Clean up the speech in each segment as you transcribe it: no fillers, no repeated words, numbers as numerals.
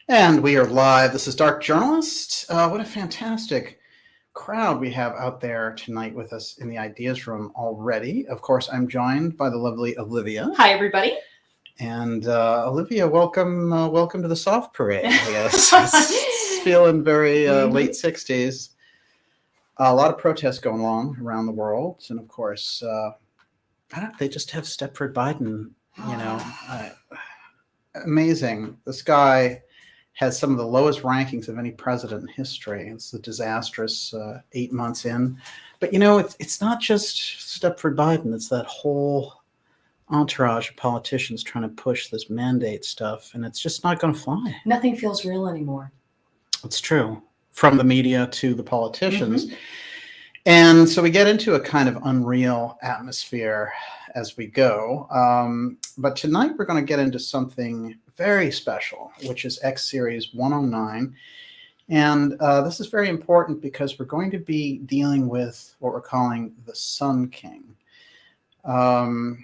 And we are live. This is Dark Journalist. What a fantastic crowd we have out there tonight with us in the Ideas Room already. Of course, I'm joined by the lovely Olivia. Hi, everybody. And Olivia, welcome to the soft parade. Yes, it's feeling very late 60s. A lot of protests going on around the world, and of course, they just have Stepford Biden. You know, amazing. This guy has some of the lowest rankings of any president in history. It's a disastrous 8 months in. But, you know, it's not just Stepford Biden. It's that whole entourage of politicians trying to push this mandate stuff, and it's just not going to fly. Nothing feels real anymore. It's true. From the media to the politicians. And so we get into a kind of unreal atmosphere as we go. But tonight we're going to get into something very special, which is X Series 109. And this is very important because we're going to be dealing with what we're calling the Sun King. The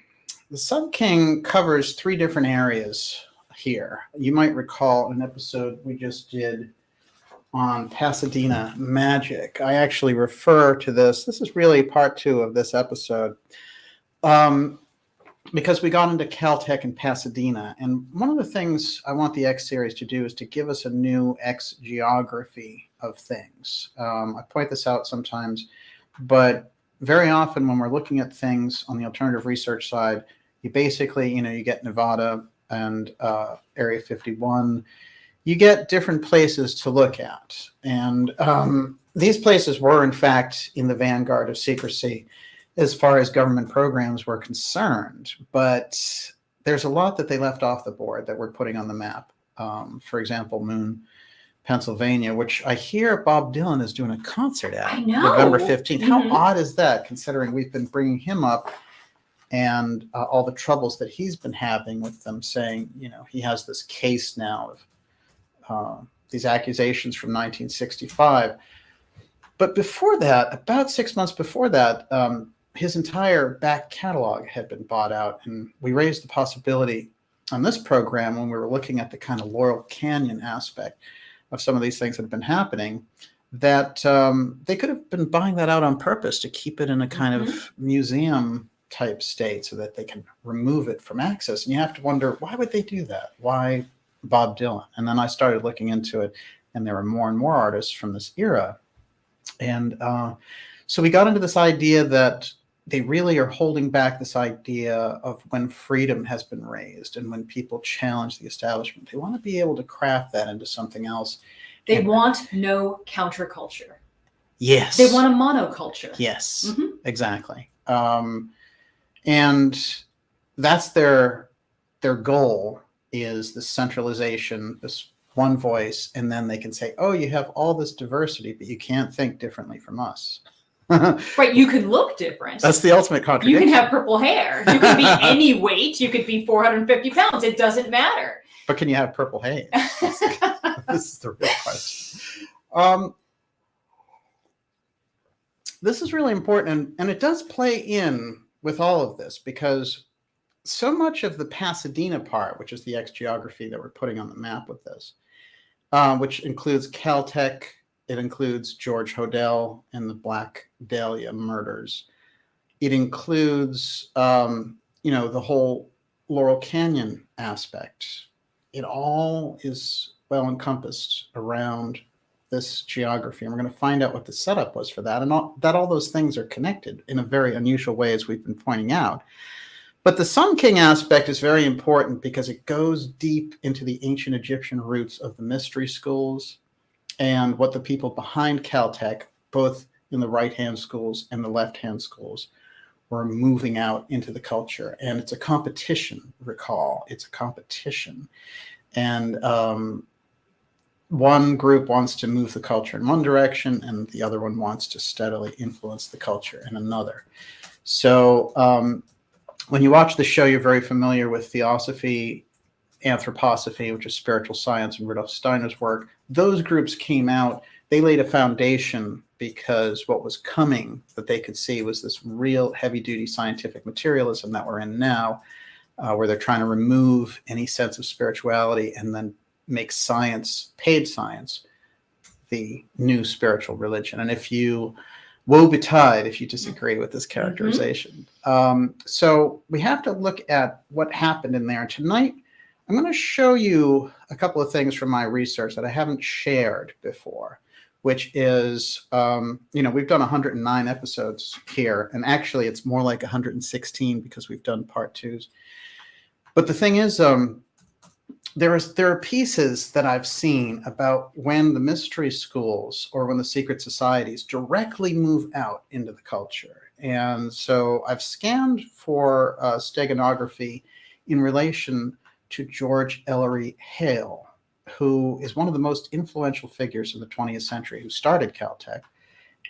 Sun King covers 3 different areas here. You might recall an episode we just did on Pasadena magic. I actually refer to this. This is really part 2 of this episode. Because we got into Caltech in Pasadena. And one of the things I want the X series to do is to give us a new X geography of things. I point this out sometimes, but very often when we're looking at things on the alternative research side, you basically, you get Nevada and Area 51. You get different places to look at. And these places were, in fact, in the vanguard of secrecy as far as government programs were concerned. But there's a lot that they left off the board that we're putting on the map. For example, Moon, Pennsylvania, which I hear Bob Dylan is doing a concert at November 15th. How odd is that, considering we've been bringing him up and all the troubles that he's been having with them, saying, he has this case now of these accusations from 1965. But before that, about 6 months before that, his entire back catalog had been bought out. And we raised the possibility on this program when we were looking at the kind of Laurel Canyon aspect of some of these things that have been happening, that they could have been buying that out on purpose to keep it in a kind of museum type state so that they can remove it from access. And you have to wonder, why would they do that? Why Bob Dylan? And then I started looking into it, and there were more and more artists from this era. And so we got into this idea that they really are holding back this idea of when freedom has been raised and when people challenge the establishment. They want to be able to craft that into something else. They want no counterculture. Yes. They want a monoculture. Yes, exactly. And that's their goal, is the centralization, this one voice, and then they can say, oh, you have all this diversity, but you can't think differently from us. Right, you can look different. That's the ultimate contradiction. You can have purple hair. You can be any weight. You could be 450 pounds. It doesn't matter. But can you have purple hair? This is the real question. This is really important, and it does play in with all of this, because so much of the Pasadena part, which is the X geography that we're putting on the map with this, which includes Caltech, it includes George Hodel and the Black Dahlia murders. It includes, the whole Laurel Canyon aspect. It all is well encompassed around this geography, and we're going to find out what the setup was for that, and all those things are connected in a very unusual way, as we've been pointing out. But the Sun King aspect is very important because it goes deep into the ancient Egyptian roots of the mystery schools and what the people behind Caltech, both in the right-hand schools and the left-hand schools, were moving out into the culture. And it's a competition, recall. It's a competition. And one group wants to move the culture in one direction, and the other one wants to steadily influence the culture in another. So when you watch the show, you're very familiar with Theosophy, Anthroposophy, which is spiritual science, and Rudolf Steiner's work. Those groups came out. They laid a foundation because what was coming that they could see was this real heavy-duty scientific materialism that we're in now, where they're trying to remove any sense of spirituality and then make science, paid science, the new spiritual religion. And if you, woe betide if you disagree with this characterization. So we have to look at what happened in there. Tonight, I'm going to show you a couple of things from my research that I haven't shared before, which is, we've done 109 episodes here, and actually it's more like 116 because we've done part 2s. But the thing is, there are pieces that I've seen about when the mystery schools or when the secret societies directly move out into the culture. And so I've scanned for steganography in relation to George Ellery Hale, who is one of the most influential figures of the 20th century, who started Caltech.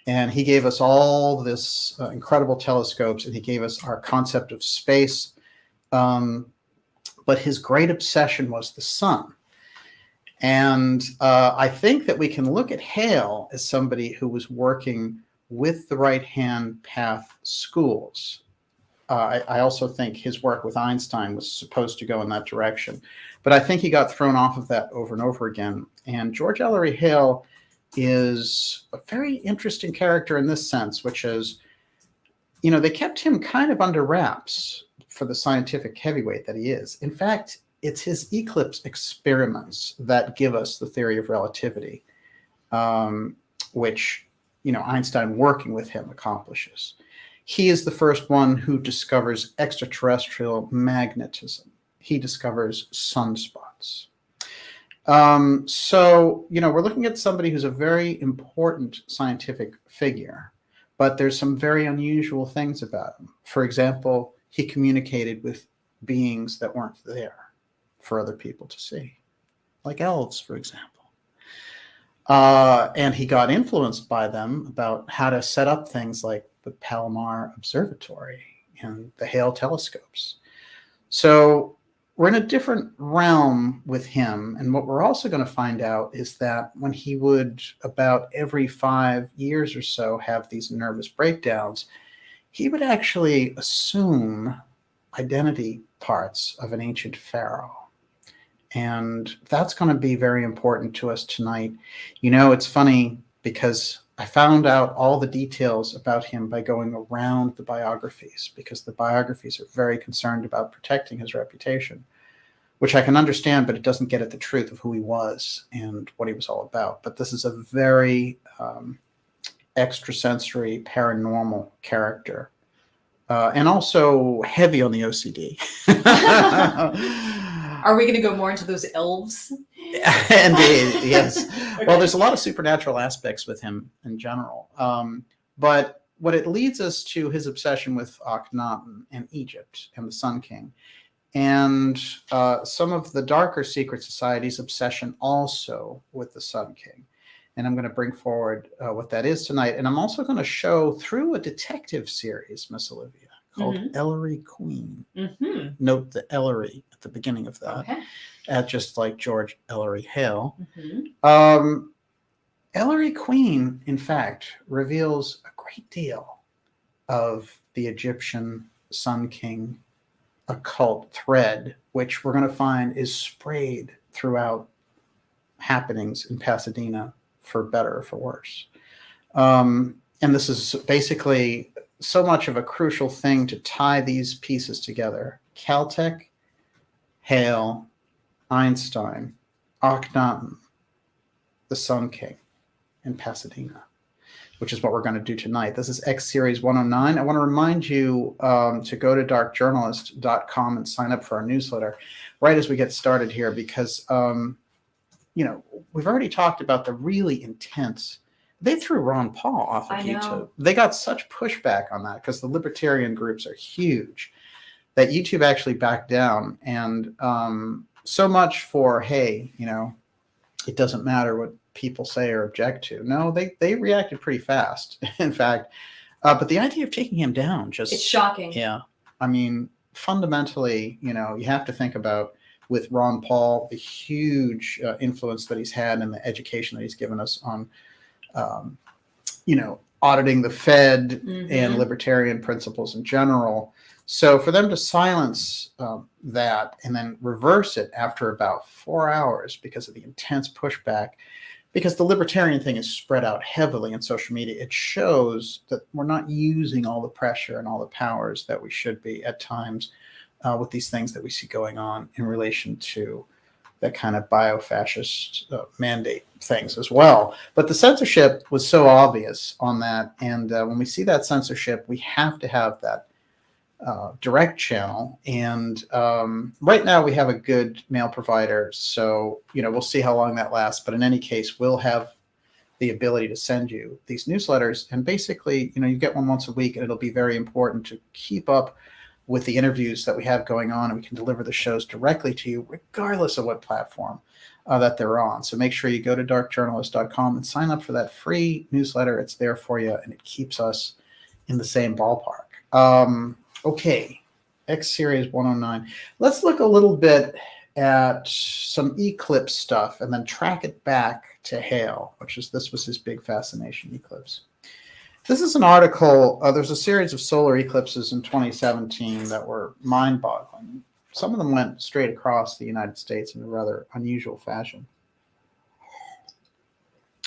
And he gave us all this incredible telescopes, and he gave us our concept of space. But his great obsession was the sun. And I think that we can look at Hale as somebody who was working with the right-hand path schools. I also think his work with Einstein was supposed to go in that direction. But I think he got thrown off of that over and over again. And George Ellery Hale is a very interesting character in this sense, which is, they kept him kind of under wraps for the scientific heavyweight that he is. In fact, it's his eclipse experiments that give us the theory of relativity, which, Einstein working with him accomplishes. He is the first one who discovers extraterrestrial magnetism. He discovers sunspots. So, we're looking at somebody who's a very important scientific figure, but there's some very unusual things about him. For example, he communicated with beings that weren't there for other people to see, like elves, for example. And he got influenced by them about how to set up things like the Palomar Observatory and the Hale telescopes. So we're in a different realm with him. And what we're also going to find out is that when he would, about every 5 years or so, have these nervous breakdowns, he would actually assume identity parts of an ancient pharaoh. And that's going to be very important to us tonight. It's funny because I found out all the details about him by going around the biographies, because the biographies are very concerned about protecting his reputation, which I can understand, but it doesn't get at the truth of who he was and what he was all about. But this is a very extrasensory, paranormal character, and also heavy on the OCD. Are we going to go more into those elves? Indeed, yes. Okay. Well, there's a lot of supernatural aspects with him in general. But what it leads us to his obsession with Akhenaten and Egypt and the Sun King, and some of the darker secret societies' obsession also with the Sun King. And I'm going to bring forward what that is tonight. And I'm also going to show through a detective series, Miss Olivia, called Ellery Queen. Note the Ellery at the beginning of that, just like George Ellery Hale. Ellery Queen, in fact, reveals a great deal of the Egyptian Sun King occult thread, which we're going to find is sprayed throughout happenings in Pasadena, for better or for worse. And this is basically so much of a crucial thing to tie these pieces together. Caltech, Hale, Einstein, Akhenaten, the Sun King, and Pasadena, which is what we're going to do tonight. This is X Series 109. I want to remind you to go to darkjournalist.com and sign up for our newsletter right as we get started here, because we've already talked about the really intense. They threw Ron Paul off of YouTube. They got such pushback on that because the libertarian groups are huge that YouTube actually backed down. And so much for, hey, it doesn't matter what people say or object to. No, they reacted pretty fast, in fact. But the idea of taking him down it's shocking. Yeah. I mean, fundamentally, you have to think about, with Ron Paul, the huge influence that he's had and the education that he's given us on, auditing the Fed and libertarian principles in general. So for them to silence that and then reverse it after about 4 hours because of the intense pushback, because the libertarian thing is spread out heavily in social media, it shows that we're not using all the pressure and all the powers that we should be at times with these things that we see going on in relation to that kind of bio-fascist mandate things as well. But the censorship was so obvious on that. And when we see that censorship, we have to have that direct channel. And right now we have a good mail provider. So, we'll see how long that lasts. But in any case, we'll have the ability to send you these newsletters. And basically, you get one once a week, and it'll be very important to keep up with the interviews that we have going on, and we can deliver the shows directly to you, regardless of what platform that they're on. So make sure you go to darkjournalist.com and sign up for that free newsletter. It's there for you, and it keeps us in the same ballpark. Okay, X-Series 109. Let's look a little bit at some eclipse stuff and then track it back to Hale, this was his big fascination, eclipse. This is an article. There's a series of solar eclipses in 2017 that were mind-boggling. Some of them went straight across the United States in a rather unusual fashion.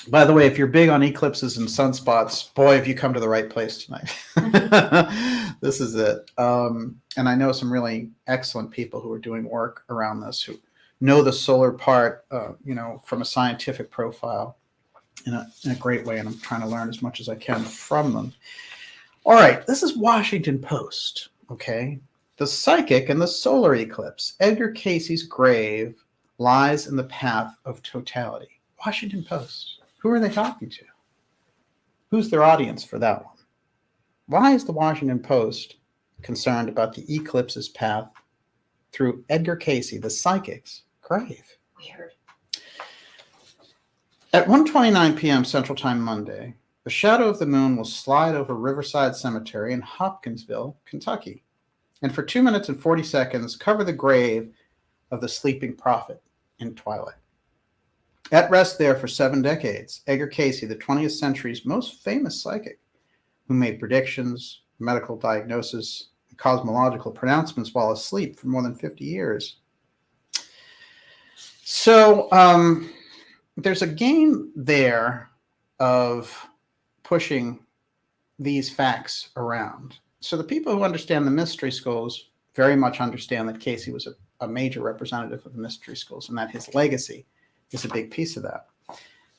By the way, if you're big on eclipses and sunspots, boy, have you come to the right place tonight. This is it. And I know some really excellent people who are doing work around this, who know the solar part, from a scientific profile in a great way. And I'm trying to learn as much as I can from them. All right, this is Washington Post, okay? The psychic and the solar eclipse. Edgar Cayce's grave lies in the path of totality. Washington Post. Who are they talking to? Who's their audience for that one? Why is the Washington Post concerned about the eclipse's path through Edgar Cayce, the psychic's grave? Weird. At 1:29 p.m. Central Time Monday, the shadow of the moon will slide over Riverside Cemetery in Hopkinsville, Kentucky, and for 2 minutes and 40 seconds cover the grave of the sleeping prophet in twilight. At rest there for 7 decades, Edgar Cayce, the 20th century's most famous psychic, who made predictions, medical diagnosis, and cosmological pronouncements while asleep for more than 50 years. So there's a game there of pushing these facts around. So the people who understand the mystery schools very much understand that Cayce was a major representative of the mystery schools, and that his legacy is a big piece of that.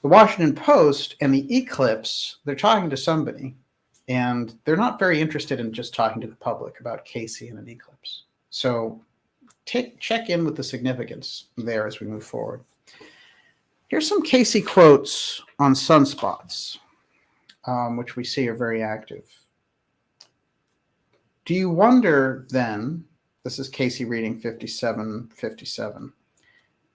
The Washington Post and the eclipse, they're talking to somebody, and they're not very interested in just talking to the public about Cayce and an eclipse. So check in with the significance there as we move forward. Here's some Cayce quotes on sunspots, which we see are very active. Do you wonder then, this is Cayce reading 57:57.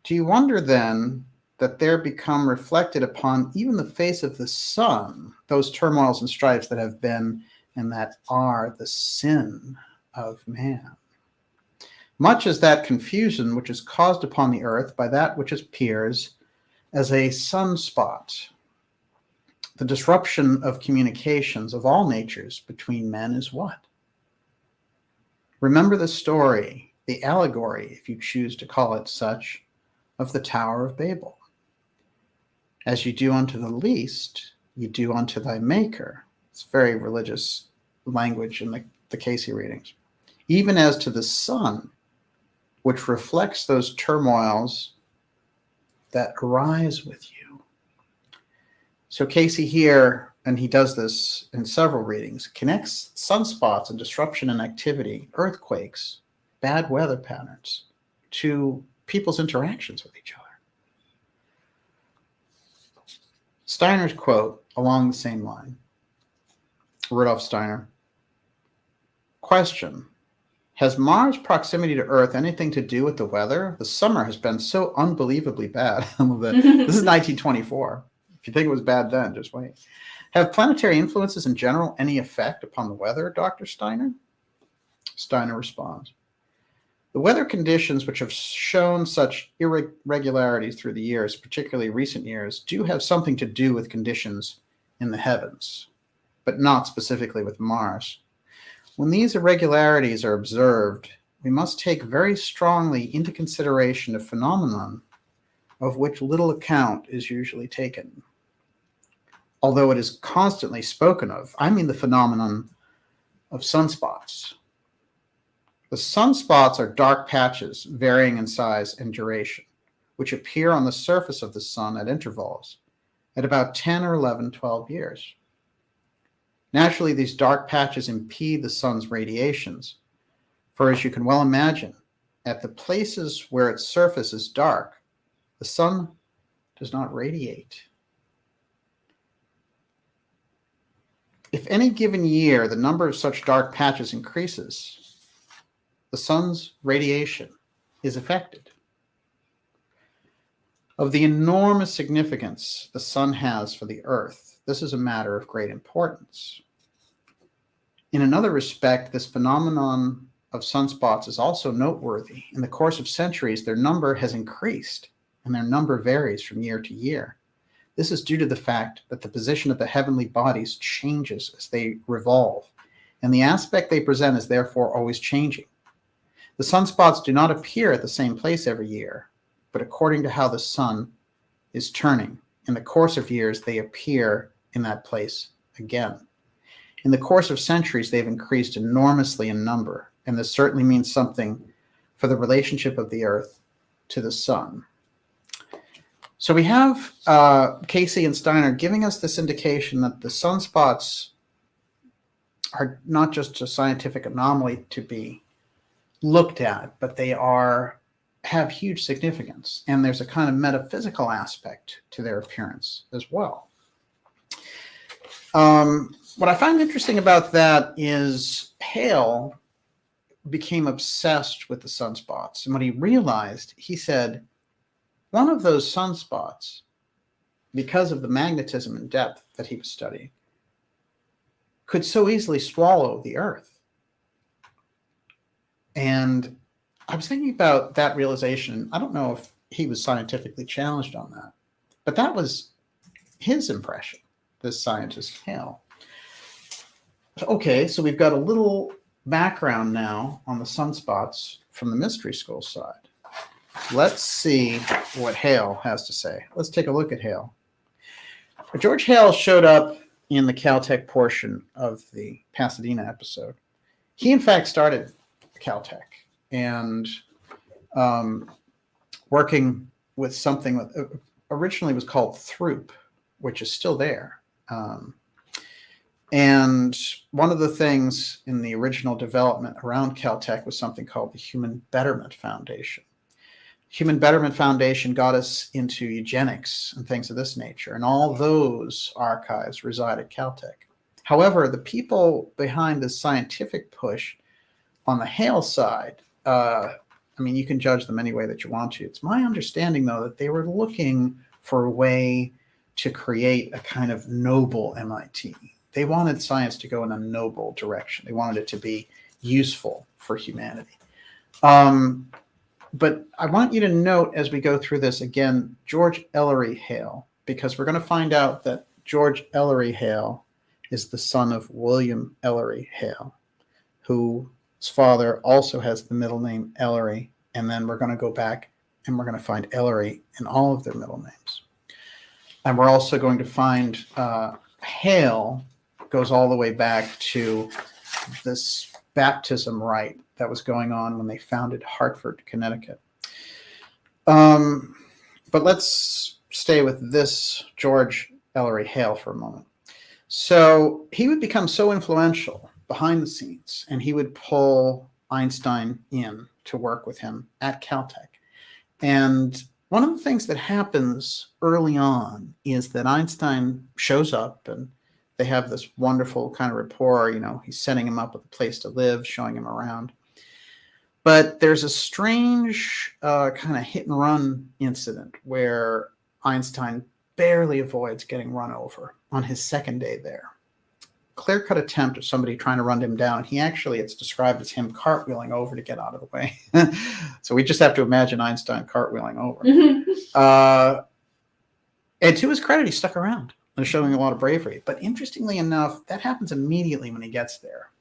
Do you wonder then that there become reflected upon even the face of the sun, those turmoils and strifes that have been and that are the sin of man? Much as that confusion which is caused upon the earth by that which appears as a sunspot. The disruption of communications of all natures between men is what? Remember the story, the allegory, if you choose to call it such, of the Tower of Babel. As you do unto the least, you do unto thy maker. It's very religious language in the Cayce readings. Even as to the sun, which reflects those turmoils that arise with you. So Cayce here, and he does this in several readings, connects sunspots and disruption in activity, earthquakes, bad weather patterns, to people's interactions with each other. Steiner's quote along the same line. Rudolf Steiner. Question. Has Mars' proximity to Earth anything to do with the weather? The summer has been so unbelievably bad. This is 1924. If you think it was bad then, just wait. Have planetary influences in general any effect upon the weather, Dr. Steiner? Steiner responds. The weather conditions which have shown such irregularities through the years, particularly recent years, do have something to do with conditions in the heavens, but not specifically with Mars. When these irregularities are observed, we must take very strongly into consideration a phenomenon of which little account is usually taken. Although it is constantly spoken of, I mean the phenomenon of sunspots. The sunspots are dark patches varying in size and duration, which appear on the surface of the sun at intervals at about 10 or 11, 12 years. Naturally, these dark patches impede the sun's radiations, for as you can well imagine, at the places where its surface is dark, the sun does not radiate. If any given year the number of such dark patches increases, the sun's radiation is affected. Of the enormous significance the sun has for the earth, this is a matter of great importance. In another respect, this phenomenon of sunspots is also noteworthy. In the course of centuries, their number has increased, and their number varies from year to year. This is due to the fact that the position of the heavenly bodies changes as they revolve, and the aspect they present is therefore always changing. The sunspots do not appear at the same place every year, but according to how the sun is turning. In the course of years, they appear in that place again. In the course of centuries, they've increased enormously in number, and this certainly means something for the relationship of the earth to the sun. So we have Casey and Steiner giving us this indication that the sunspots are not just a scientific anomaly to be looked at, but they have huge significance, and there's a kind of metaphysical aspect to their appearance as well. What I find interesting about that is Hale became obsessed with the sunspots, and when he realized, he said, one of those sunspots, because of the magnetism and depth that he was studying, could so easily swallow the earth. And I was thinking about that realization. I don't know if he was scientifically challenged on that, but that was his impression, this scientist Hale. Okay, so we've got a little background now on the sunspots from the mystery school side. Let's see what Hale has to say. Let's take a look at Hale. George Hale showed up in the Caltech portion of the Pasadena episode. He, in fact, started Caltech and working with something that originally was called Throop, which is still there. And one of the things in the original development around Caltech was something called the Human Betterment Foundation. Human Betterment Foundation got us into eugenics and things of this nature, and all those archives reside at Caltech. However, the people behind this scientific push on the Hale side, I mean, you can judge them any way that you want to. It's my understanding, though, that they were looking for a way to create a kind of noble MIT. They wanted science to go in a noble direction. They wanted it to be useful for humanity. But I want you to note as we go through this again, George Ellery Hale, because we're going to find out that George Ellery Hale is the son of William Ellery Hale, whose father also has the middle name Ellery. And then we're going to go back and we're going to find Ellery in all of their middle names. And we're also going to find Hale goes all the way back to this baptism rite that was going on when they founded Hartford, Connecticut. But let's stay with this George Ellery Hale for a moment. So he would become so influential behind the scenes, and he would pull Einstein in to work with him at Caltech. And one of the things that happens early on is that Einstein shows up and they have this wonderful kind of rapport. You know, he's setting him up with a place to live, showing him around. But there's a strange kind of hit and run incident where Einstein barely avoids getting run over on his second day there. Clear-cut attempt of somebody trying to run him down. He actually, it's described as him cartwheeling over to get out of the way. So we just have to imagine Einstein cartwheeling over. And to his credit, he stuck around and showing a lot of bravery. But interestingly enough, that happens immediately when he gets there.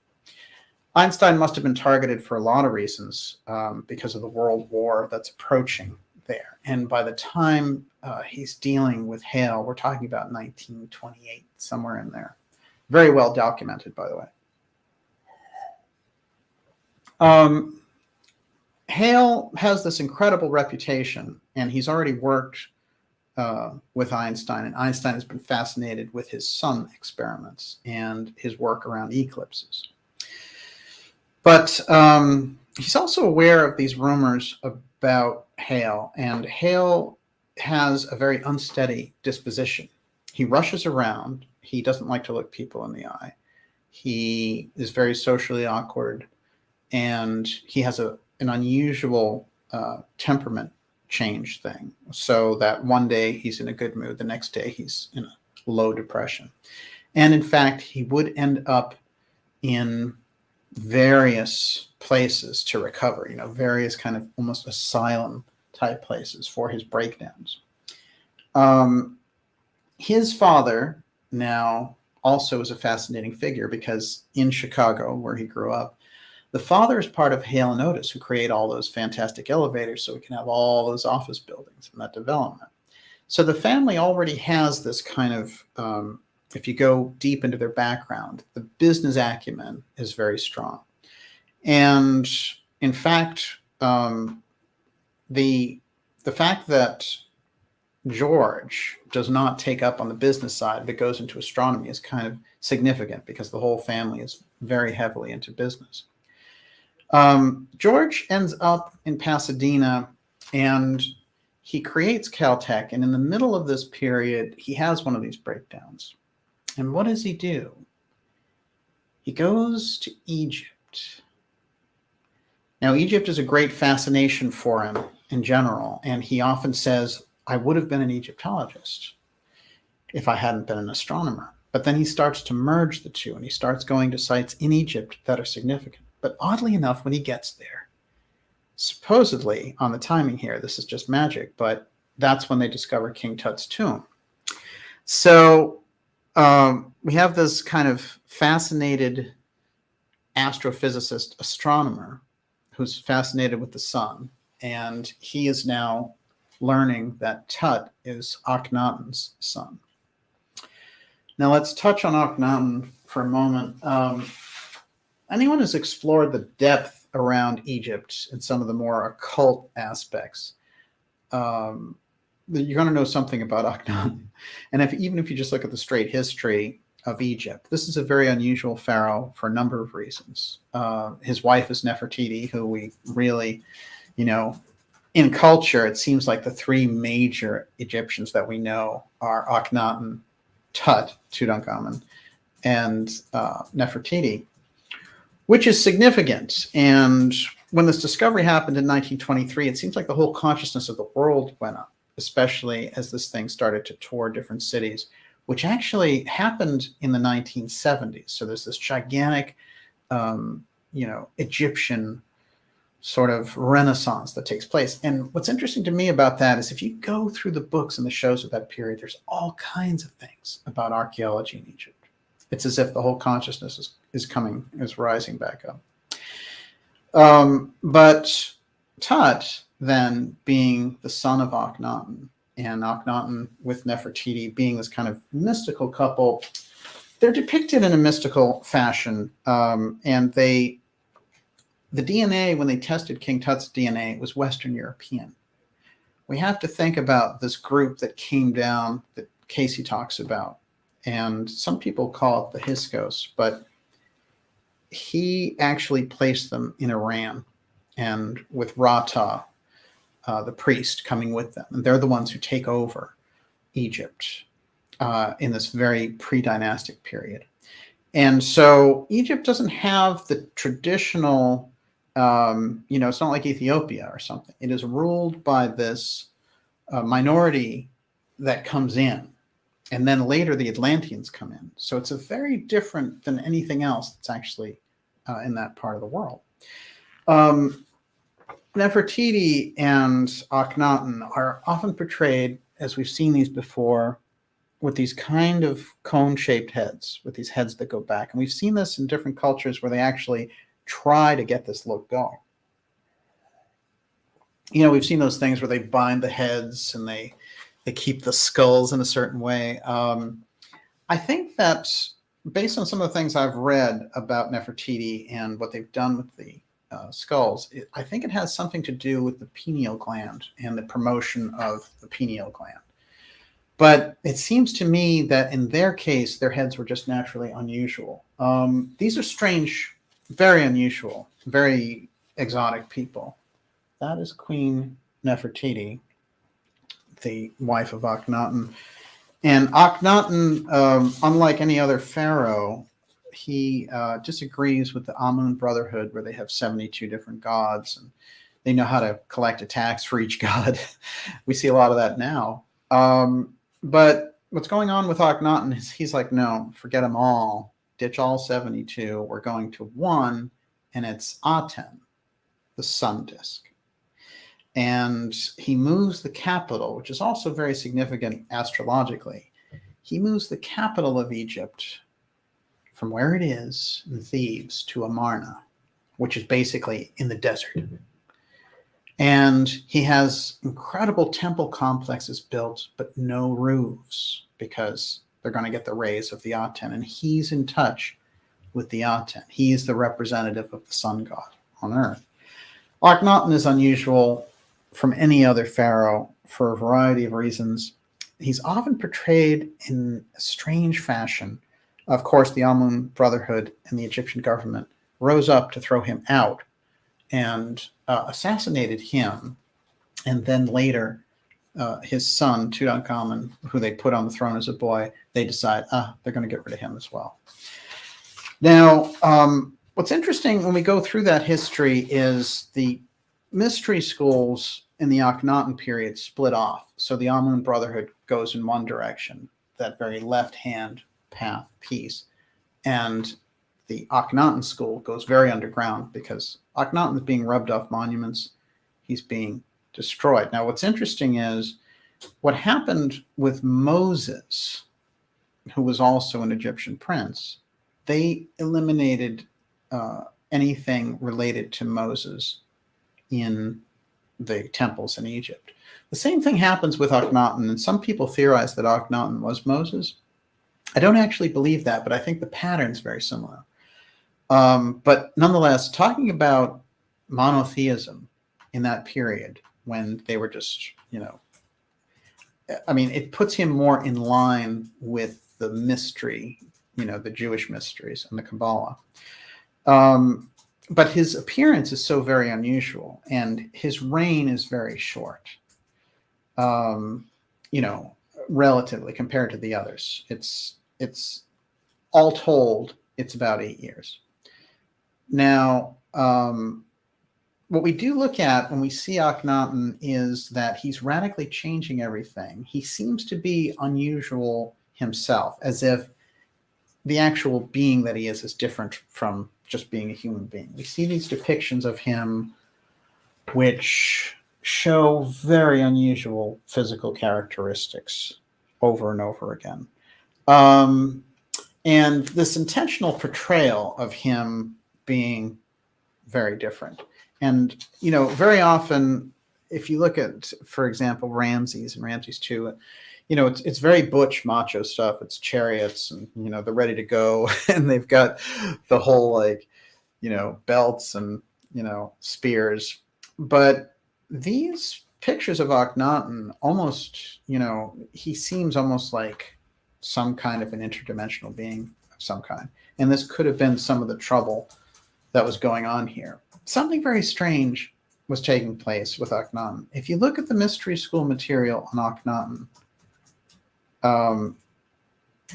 Einstein must have been targeted for a lot of reasons because of the World War that's approaching there. And by the time he's dealing with Hale, we're talking about 1928, somewhere in there. Very well documented, by the way. Hale has this incredible reputation, and he's already worked with Einstein, and Einstein has been fascinated with his sun experiments and his work around eclipses. But he's also aware of these rumors about Hale, and Hale has a very unsteady disposition. He rushes around. He doesn't like to look people in the eye. He is very socially awkward, and he has an unusual temperament change thing, so that one day he's in a good mood, the next day he's in a low depression. And in fact, he would end up in various places to recover, various kind of almost asylum type places for his breakdowns. His father now also is a fascinating figure, because in Chicago, where he grew up, the father is part of Hale and Otis, who create all those fantastic elevators so we can have all those office buildings and that development. So the family already has this kind of, if you go deep into their background, the business acumen is very strong. And in fact, the fact that George does not take up on the business side but goes into astronomy is kind of significant, because the whole family is very heavily into business. George ends up in Pasadena, and he creates Caltech, and in the middle of this period, he has one of these breakdowns. And what does he do? He goes to Egypt. Now, Egypt is a great fascination for him in general, and he often says, I would have been an Egyptologist if I hadn't been an astronomer. But then he starts to merge the two, and he starts going to sites in Egypt that are significant. But oddly enough, when he gets there, supposedly on the timing here, this is just magic, but that's when they discover King Tut's tomb. So we have this kind of fascinated astrophysicist astronomer who's fascinated with the sun, and he is now learning that Tut is Akhenaten's son. Now let's touch on Akhenaten for a moment. Anyone who's explored the depth around Egypt and some of the more occult aspects, you're going to know something about Akhenaten. And even if you just look at the straight history of Egypt, this is a very unusual pharaoh for a number of reasons. His wife is Nefertiti, who we really, in culture, it seems like the three major Egyptians that we know are Akhenaten, Tut, Tutankhamun, and Nefertiti, which is significant. And when this discovery happened in 1923, it seems like the whole consciousness of the world went up, especially as this thing started to tour different cities, which actually happened in the 1970s. So there's this gigantic, Egyptian sort of renaissance that takes place. And what's interesting to me about that is if you go through the books and the shows of that period, there's all kinds of things about archaeology in Egypt. It's as if the whole consciousness is rising back up. But Tut, then, being the son of Akhenaten, and Akhenaten with Nefertiti being this kind of mystical couple, they're depicted in a mystical fashion. And the DNA, when they tested King Tut's DNA, was Western European. We have to think about this group that came down that Casey talks about. And some people call it the Hyksos, but he actually placed them in Iran, and with Rata, the priest, coming with them. And they're the ones who take over Egypt in this very pre-dynastic period. And so Egypt doesn't have the traditional, it's not like Ethiopia or something. It is ruled by this minority that comes in. And then later the Atlanteans come in. So it's a very different than anything else that's actually in that part of the world. Nefertiti and Akhenaten are often portrayed, as we've seen these before, with these kind of cone-shaped heads, with these heads that go back. And we've seen this in different cultures where they actually try to get this look going. You know, we've seen those things where they bind the heads and they keep the skulls in a certain way. I think that based on some of the things I've read about Nefertiti and what they've done with the skulls, I think it has something to do with the pineal gland and the promotion of the pineal gland. But it seems to me that in their case, their heads were just naturally unusual. These are strange, very unusual, very exotic people. That is Queen Nefertiti, the wife of Akhenaten. And Akhenaten, unlike any other pharaoh, he disagrees with the Amun Brotherhood, where they have 72 different gods, and they know how to collect a tax for each god. We see a lot of that now. But what's going on with Akhenaten is he's like, no, forget them all. Ditch all 72. We're going to one, and it's Aten, the sun disk. And he moves the capital, which is also very significant astrologically. He moves the capital of Egypt from where it is in Thebes to Amarna, which is basically in the desert. And he has incredible temple complexes built, but no roofs, because they're going to get the rays of the Aten. And he's in touch with the Aten. He's the representative of the sun god on earth. Akhenaten is unusual from any other pharaoh for a variety of reasons. He's often portrayed in a strange fashion. Of course, the Amun Brotherhood and the Egyptian government rose up to throw him out and assassinated him. And then later, his son, Tutankhamun, who they put on the throne as a boy, they decide, they're going to get rid of him as well. Now, what's interesting when we go through that history is the mystery schools in the Akhenaten period split off. So the Amun Brotherhood goes in one direction, that very left-hand path piece. And the Akhenaten school goes very underground because Akhenaten is being rubbed off monuments. He's being destroyed. Now, what's interesting is what happened with Moses, who was also an Egyptian prince. They eliminated anything related to Moses in the temples in Egypt. The same thing happens with Akhenaten, and some people theorize that Akhenaten was Moses. I don't actually believe that, but I think the pattern's very similar. But nonetheless, talking about monotheism in that period when they were just, I mean, it puts him more in line with the mystery, the Jewish mysteries and the Kabbalah. But his appearance is so very unusual, and his reign is very short, relatively compared to the others. It's all told, it's about 8 years. Now, what we do look at when we see Akhenaten is that he's radically changing everything. He seems to be unusual himself, as if the actual being that he is different from just being a human being. We see these depictions of him which show very unusual physical characteristics over and over again. And this intentional portrayal of him being very different. And, very often, if you look at, for example, Ramses and Ramses II, it's very butch macho stuff. It's chariots and, they're ready to go. And they've got the whole, belts and, spears. But these pictures of Akhenaten almost, he seems almost like some kind of an interdimensional being of some kind. And this could have been some of the trouble that was going on here. Something very strange was taking place with Akhenaten. If you look at the mystery school material on Akhenaten,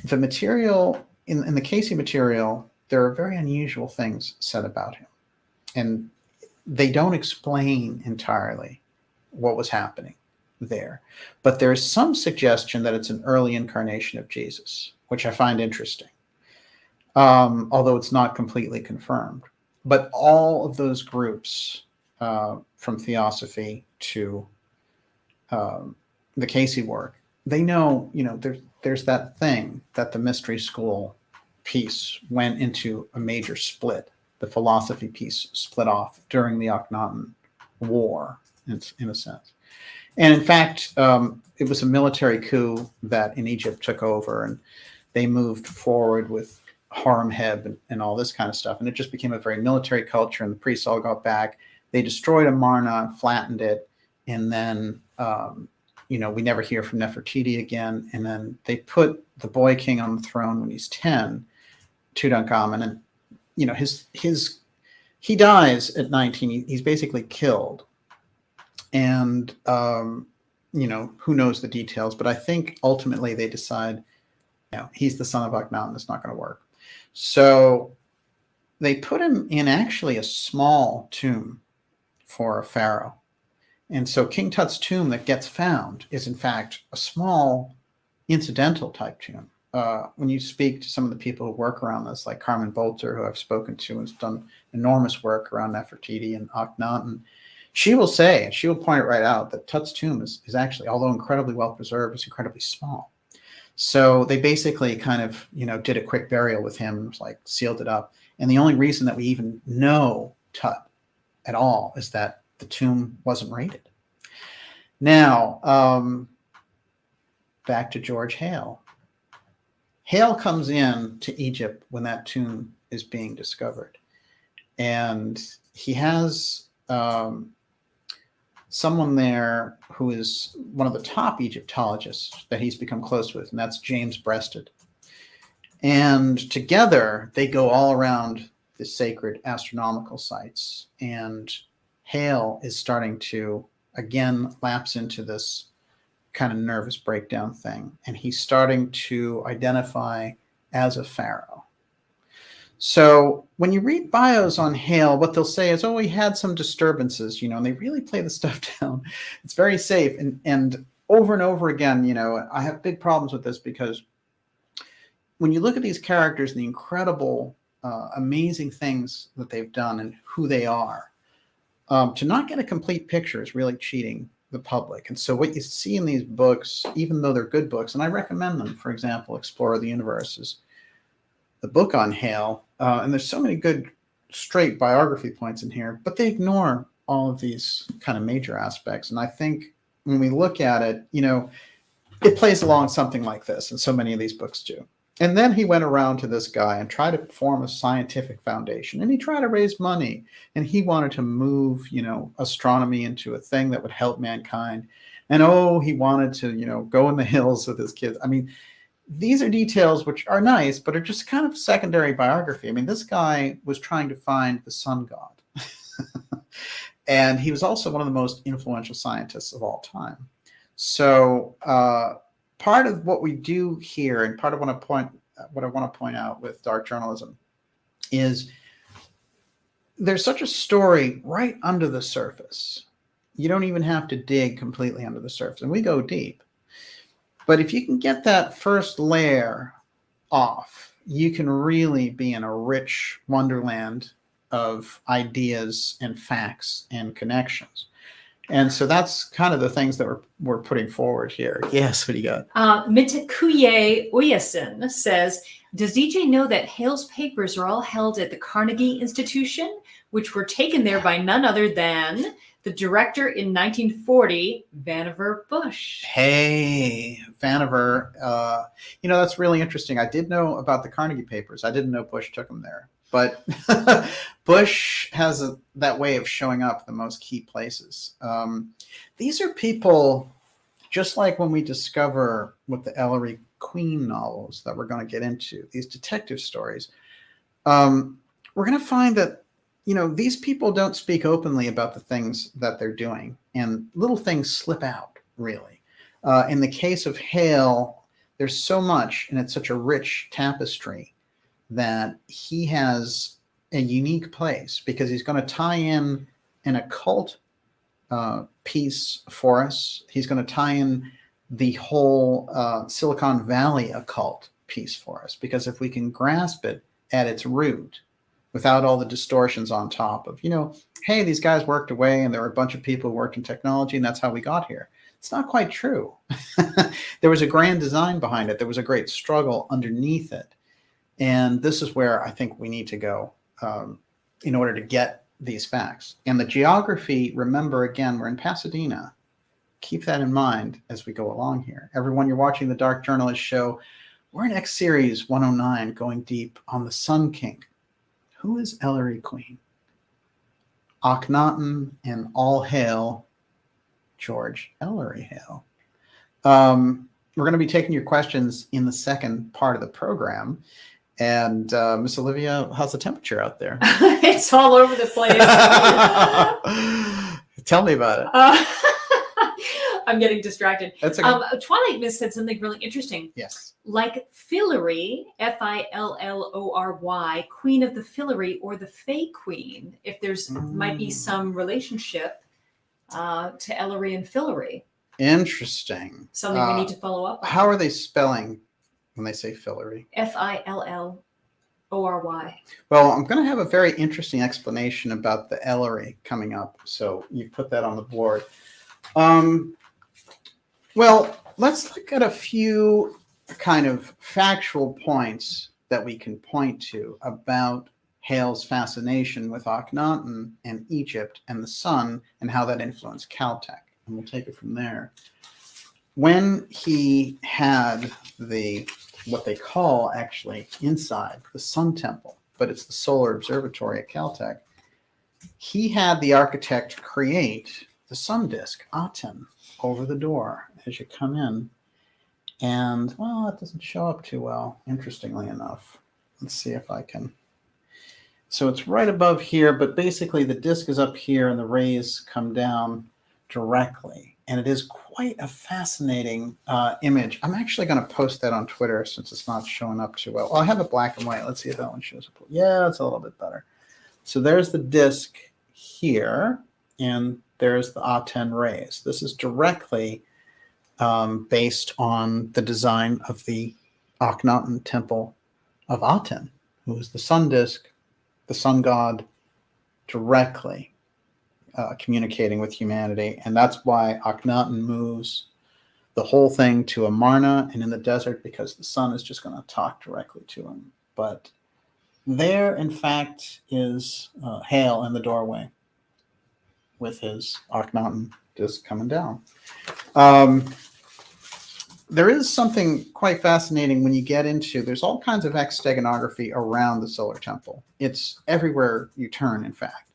the material, in the Casey material, there are very unusual things said about him. And they don't explain entirely what was happening there. But there's some suggestion that it's an early incarnation of Jesus, which I find interesting, although it's not completely confirmed. But all of those groups, from Theosophy to the Casey work, they know, there's that thing that the mystery school piece went into a major split, the philosophy piece split off during the Akhenaten War, in a sense. And in fact, it was a military coup that in Egypt took over, and they moved forward with Horemheb and all this kind of stuff. And it just became a very military culture, and the priests all got back. They destroyed Amarna, flattened it, and then, we never hear from Nefertiti again. And then they put the boy king on the throne when he's 10, Tutankhamun, and, he dies at 19. He's basically killed. And, who knows the details, but I think ultimately they decide, he's the son of Akhenaten. It's not going to work. So they put him in actually a small tomb for a pharaoh. And so King Tut's tomb that gets found is in fact a small incidental type tomb. When you speak to some of the people who work around this, like Carmen Bolter, who I've spoken to, has done enormous work around Nefertiti and Akhenaten, she will say, and she will point it right out, that Tut's tomb is actually, although incredibly well preserved, is incredibly small. So they basically kind of, did a quick burial with him, like sealed it up. And the only reason that we even know Tut at all is that the tomb wasn't raided. Now, back to George Hale. Hale comes in to Egypt when that tomb is being discovered. And he has someone there who is one of the top Egyptologists that he's become close with, and that's James Breasted. And together they go all around the sacred astronomical sites, and Hale is starting to again lapse into this kind of nervous breakdown thing, and he's starting to identify as a pharaoh. So when you read bios on Hale, what they'll say is, oh, he had some disturbances, and they really play the stuff down. It's very safe. And over again, I have big problems with this, because when you look at these characters and the incredible, amazing things that they've done and who they are, to not get a complete picture is really cheating the public. And so what you see in these books, even though they're good books, and I recommend them, for example, Explore the Universe is the book on Hale, and there's so many good straight biography points in here, but they ignore all of these kind of major aspects. And I think when we look at it, it plays along something like this, and so many of these books do. And then he went around to this guy and tried to form a scientific foundation, and he tried to raise money, and he wanted to move, astronomy into a thing that would help mankind. And he wanted to, go in the hills with his kids. I mean, these are details which are nice, but are just kind of secondary biography. I mean, this guy was trying to find the sun god. And he was also one of the most influential scientists of all time. So part of what we do here, and part of what I want to point out with dark journalism, is there's such a story right under the surface. You don't even have to dig completely under the surface, and we go deep. But if you can get that first layer off, you can really be in a rich wonderland of ideas and facts and connections. And so that's kind of the things that we're putting forward here. Yes, what do you got? Mitekuye Uyasin says, does DJ know that Hale's papers are all held at the Carnegie Institution, which were taken there by none other than the director in 1940, Vannevar Bush? Hey, Vannevar. That's really interesting. I did know about the Carnegie papers. I didn't know Bush took them there. But Bush has that way of showing up the most key places. These are people, just like when we discover with the Ellery Queen novels that we're going to get into, these detective stories, we're going to find that these people don't speak openly about the things that they're doing, and little things slip out, really. In the case of Hale, there's so much, and it's such a rich tapestry, that he has a unique place, because he's going to tie in an occult piece for us. He's going to tie in the whole Silicon Valley occult piece for us, because if we can grasp it at its root, without all the distortions on top of, hey, these guys worked away and there were a bunch of people who worked in technology and that's how we got here. It's not quite true. There was a grand design behind it. There was a great struggle underneath it. And this is where I think we need to go. in order to get these facts. And the geography, remember, again, we're in Pasadena. Keep that in mind as we go along here. Everyone, you're watching the Dark Journalist show. We're in X Series 109, going deep on the Sun King. Who is Ellery Queen? Akhenaten and all hail George Ellery Hale. We're going to be taking your questions in the second part of the program. And Miss Olivia, how's the temperature out there? It's all over the place. Tell me about it. I'm getting distracted. That's okay. Twilight Miss said something really interesting. Yes. Like Fillory, Fillory, Queen of the Fillory, or the Fae Queen, if there's might be some relationship to Ellery and Fillory. Interesting. Something we need to follow up on. How are they spelling when they say Fillory? Fillory. Well, I'm going to have a very interesting explanation about the Ellery coming up. So you put that on the board. Well, let's look at a few kind of factual points that we can point to about Hale's fascination with Akhenaten and Egypt and the sun and how that influenced Caltech. And we'll take it from there. When he had what they call actually inside the Sun Temple, but it's the Solar Observatory at Caltech, he had the architect create the sun disk, Aten, over the door as you come in. And, well, it doesn't show up too well, interestingly enough. Let's see if I can. So it's right above here, but basically the disk is up here and the rays come down directly. And it is quite a fascinating image. I'm actually going to post that on Twitter since it's not showing up too well. I have it black and white. Let's see if that one shows up. Yeah, it's a little bit better. So there's the disk here, and there's the Aten rays. This is directly based on the design of the Akhenaten Temple of Aten, who is the sun disk, the sun god, directly communicating with humanity. And that's why Akhenaten moves the whole thing to Amarna and in the desert, because the sun is just going to talk directly to him. But there, in fact, is Hale in the doorway with his Akhenaten just coming down. There is something quite fascinating when you get into, there's all kinds of X-Steganography around the solar temple. It's everywhere you turn, in fact.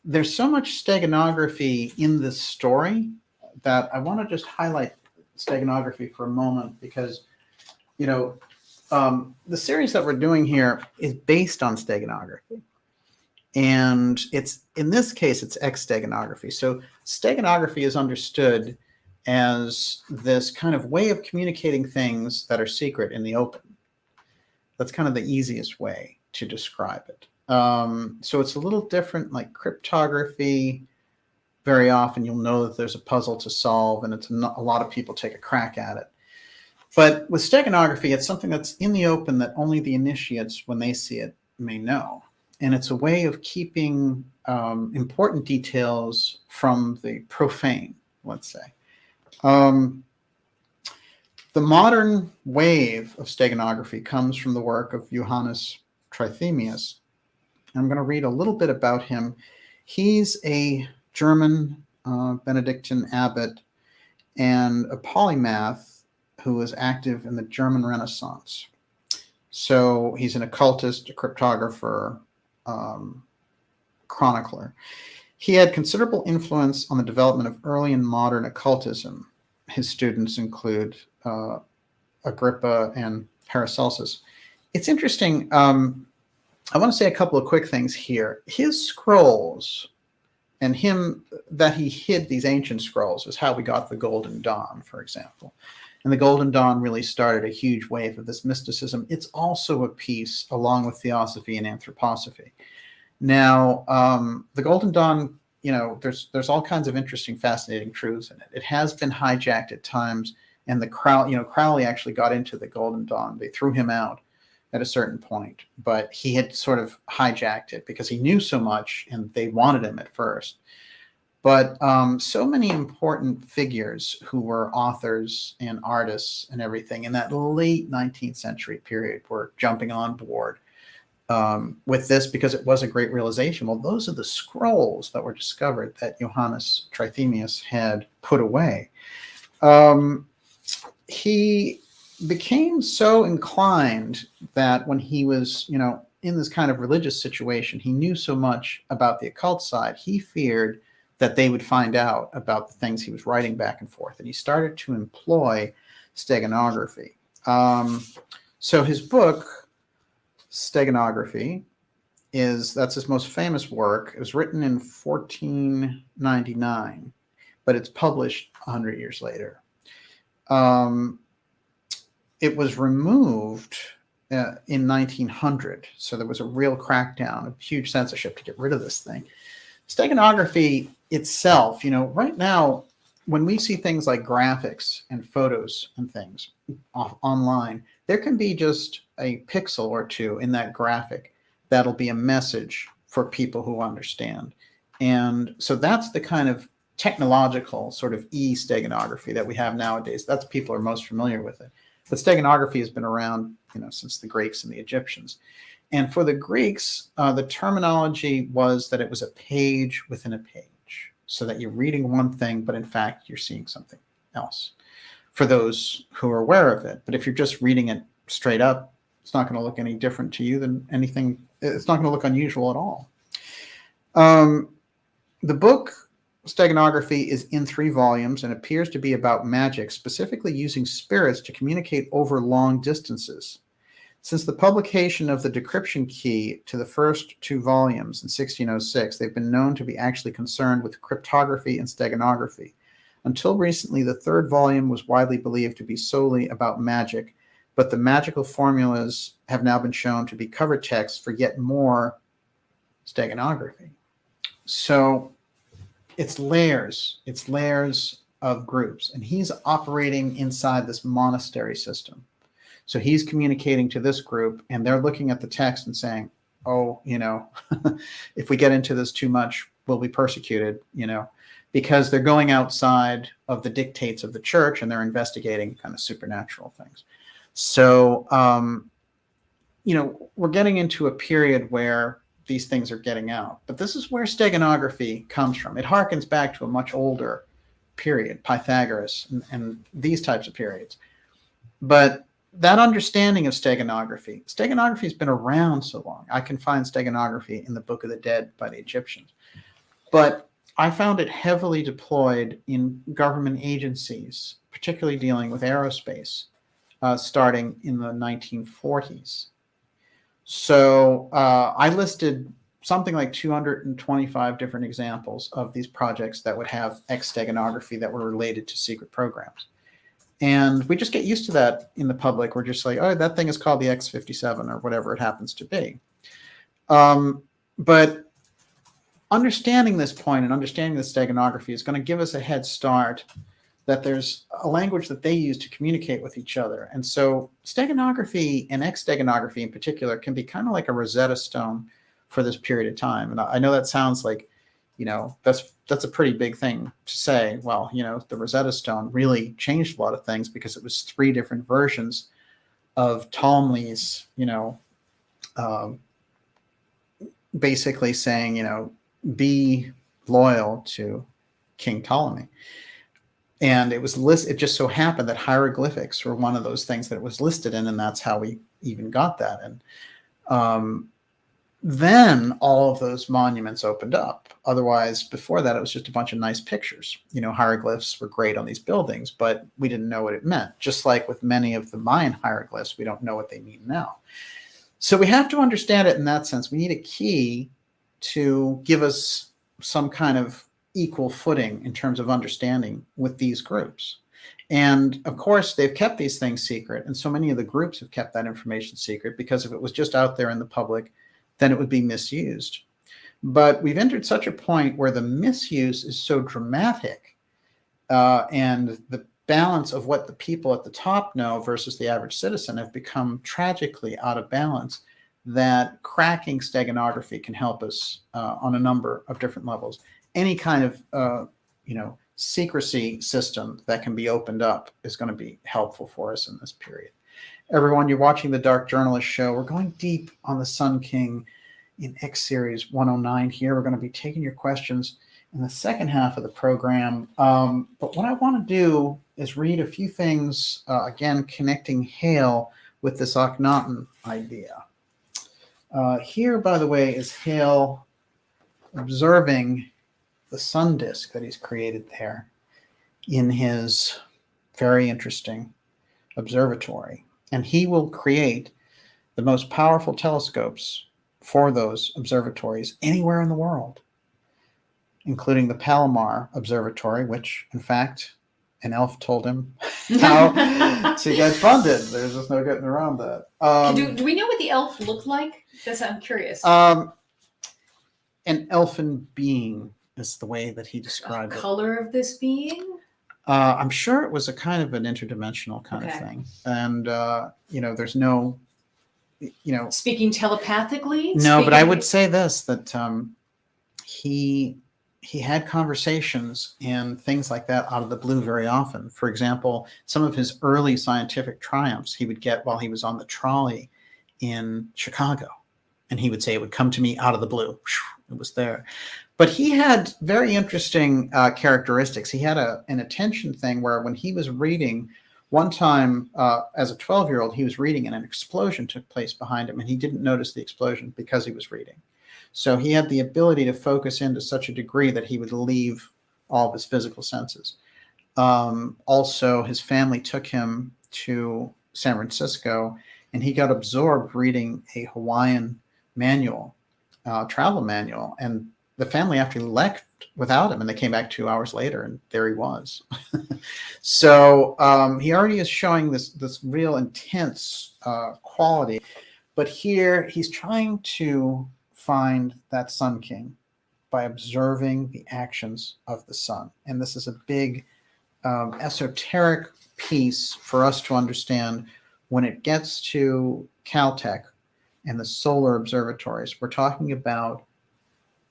There's so much steganography in this story that I want to just highlight steganography for a moment, because, the series that we're doing here is based on steganography. And in this case, it's X-Steganography. So steganography is understood as this kind of way of communicating things that are secret in the open. That's kind of the easiest way to describe it. So it's a little different, like cryptography. Very often you'll know that there's a puzzle to solve, and a lot of people take a crack at it. But with steganography, it's something that's in the open that only the initiates, when they see it, may know. And it's a way of keeping important details from the profane, let's say. The modern wave of steganography comes from the work of Johannes Trithemius. I'm going to read a little bit about him. He's a German Benedictine abbot and a polymath who was active in the German Renaissance. So he's an occultist, a cryptographer, chronicler. He had considerable influence on the development of early and modern occultism. His students include Agrippa and Paracelsus. It's interesting. I want to say a couple of quick things here. His scrolls and him that he hid these ancient scrolls is how we got the Golden Dawn, for example. And the Golden Dawn really started a huge wave of this mysticism. It's also a piece along with Theosophy and Anthroposophy. Now, the Golden Dawn, there's all kinds of interesting, fascinating truths in it. It has been hijacked at times, and Crowley actually got into the Golden Dawn. They threw him out at a certain point, but he had sort of hijacked it because he knew so much and they wanted him at first. But so many important figures who were authors and artists and everything in that late 19th century period were jumping on board. with this because it was a great realization. Well, those are the scrolls that were discovered that Johannes Trithemius had put away. He became so inclined that when he was, in this kind of religious situation, he knew so much about the occult side, he feared that they would find out about the things he was writing back and forth. And he started to employ steganography. So his book, Steganography, that's his most famous work. It was written in 1499, but it's published 100 years later. It was removed in 1900, so there was a real crackdown, a huge censorship to get rid of this thing. Steganography itself, right now, when we see things like graphics and photos and things online, there can be just a pixel or two in that graphic that'll be a message for people who understand. And so that's the kind of technological sort of e-steganography that we have nowadays. That's people are most familiar with it. But steganography has been around, since the Greeks and the Egyptians. And for the Greeks, the terminology was that it was a page within a page, so that you're reading one thing, but in fact, you're seeing something else, for those who are aware of it. But if you're just reading it straight up, it's not going to look any different to you than anything. It's not going to look unusual at all. The book Steganography is in 3 volumes and appears to be about magic, specifically using spirits to communicate over long distances. Since the publication of the decryption key to the first 2 volumes in 1606, they've been known to be actually concerned with cryptography and steganography. Until recently, the 3rd volume was widely believed to be solely about magic, but the magical formulas have now been shown to be cover text for yet more steganography. So it's layers of groups, and he's operating inside this monastery system. So he's communicating to this group, and they're looking at the text and saying, oh, if we get into this too much, we'll be persecuted, because they're going outside of the dictates of the church and they're investigating kind of supernatural things. So, we're getting into a period where these things are getting out. But this is where steganography comes from. It harkens back to a much older period, Pythagoras and these types of periods. But that understanding of steganography has been around so long. I can find steganography in the Book of the Dead by the Egyptians. But I found it heavily deployed in government agencies, particularly dealing with aerospace, starting in the 1940s. So I listed something like 225 different examples of these projects that would have X-Steganography that were related to secret programs. And we just get used to that in the public. We're just like, oh, that thing is called the X-57 or whatever it happens to be. But understanding this point and understanding the steganography is going to give us a head start that there's a language that they use to communicate with each other. And so steganography and X-Steganography in particular can be kind of like a Rosetta Stone for this period of time. And I know that sounds like, that's a pretty big thing to say. Well, the Rosetta Stone really changed a lot of things because it was 3 different versions of Ptolemy's, basically saying, be loyal to King Ptolemy. And it just so happened that hieroglyphics were one of those things that it was listed in, and that's how we even got that. And then all of those monuments opened up. Otherwise, before that, it was just a bunch of nice pictures. Hieroglyphs were great on these buildings, but we didn't know what it meant. Just like with many of the Mayan hieroglyphs, we don't know what they mean now. So we have to understand it in that sense. We need a key to give us some kind of equal footing in terms of understanding with these groups. And of course, they've kept these things secret. And so many of the groups have kept that information secret because if it was just out there in the public, then it would be misused. But we've entered such a point where the misuse is so dramatic and the balance of what the people at the top know versus the average citizen have become tragically out of balance that cracking steganography can help us on a number of different levels. Any kind of, secrecy system that can be opened up is going to be helpful for us in this period. Everyone, you're watching the Dark Journalist Show. We're going deep on the Sun King in X Series 109 here. We're going to be taking your questions in the second half of the program. But what I want to do is read a few things, again, connecting Hale with this Akhenaten idea. Here, by the way, is Hale observing the sun disk that he's created there in his very interesting observatory. And he will create the most powerful telescopes for those observatories anywhere in the world, including the Palomar Observatory, which, in fact, an elf told him how to get funded. There's just no getting around that. Do we know what the elf looked like? I'm curious. An elfin being is the way that he described the color of this being? I'm sure it was a kind of an interdimensional kind of thing. And, there's no, Speaking telepathically? No, but I would say this, that he had conversations and things like that out of the blue very often. For example, some of his early scientific triumphs he would get while he was on the trolley in Chicago. And he would say it would come to me out of the blue. It was there. But he had very interesting characteristics. He had an attention thing where when he was reading, one time as a 12-year-old, he was reading and an explosion took place behind him, and he didn't notice the explosion because he was reading. So he had the ability to focus in to such a degree that he would leave all of his physical senses. Also, his family took him to San Francisco, and he got absorbed reading a Hawaiian manual, travel manual, and the family actually left without him, and they came back 2 hours later, and there he was. So he already is showing this real intense quality, but here he's trying to find that Sun King by observing the actions of the sun, and this is a big esoteric piece for us to understand when it gets to Caltech and the solar observatories. We're talking about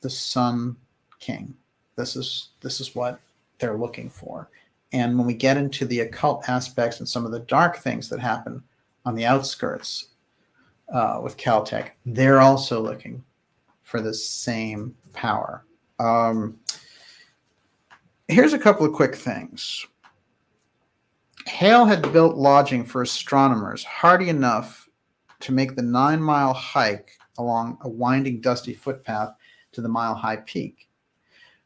the Sun King. This is what they're looking for. And when we get into the occult aspects and some of the dark things that happen on the outskirts with Caltech, they're also looking for the same power. Here's a couple of quick things. Hale had built lodging for astronomers hardy enough to make the 9-mile hike along a winding, dusty footpath to the mile-high peak.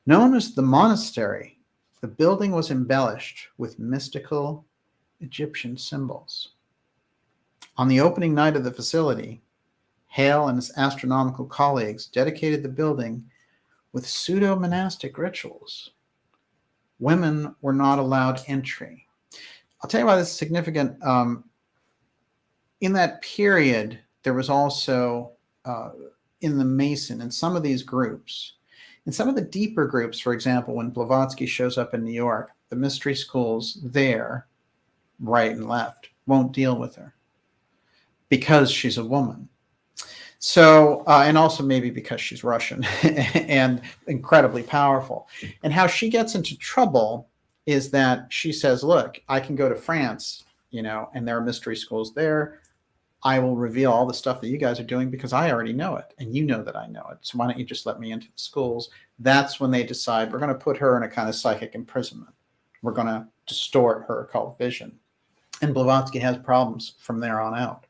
Known as the monastery, the building was embellished with mystical Egyptian symbols. On the opening night of the facility, Hale and his astronomical colleagues dedicated the building with pseudo-monastic rituals. Women were not allowed entry. I'll tell you why this is significant. In that period, there was also in the Mason, in some of these groups, in some of the deeper groups, for example, when Blavatsky shows up in New York, the mystery schools there, right and left, won't deal with her because she's a woman. So, and also maybe because she's Russian and incredibly powerful. And how she gets into trouble is that she says, look, I can go to France, and there are mystery schools there. I will reveal all the stuff that you guys are doing because I already know it, and you know that I know it. So why don't you just let me into the schools? That's when they decide we're going to put her in a kind of psychic imprisonment. We're going to distort her occult vision. And Blavatsky has problems from there on out.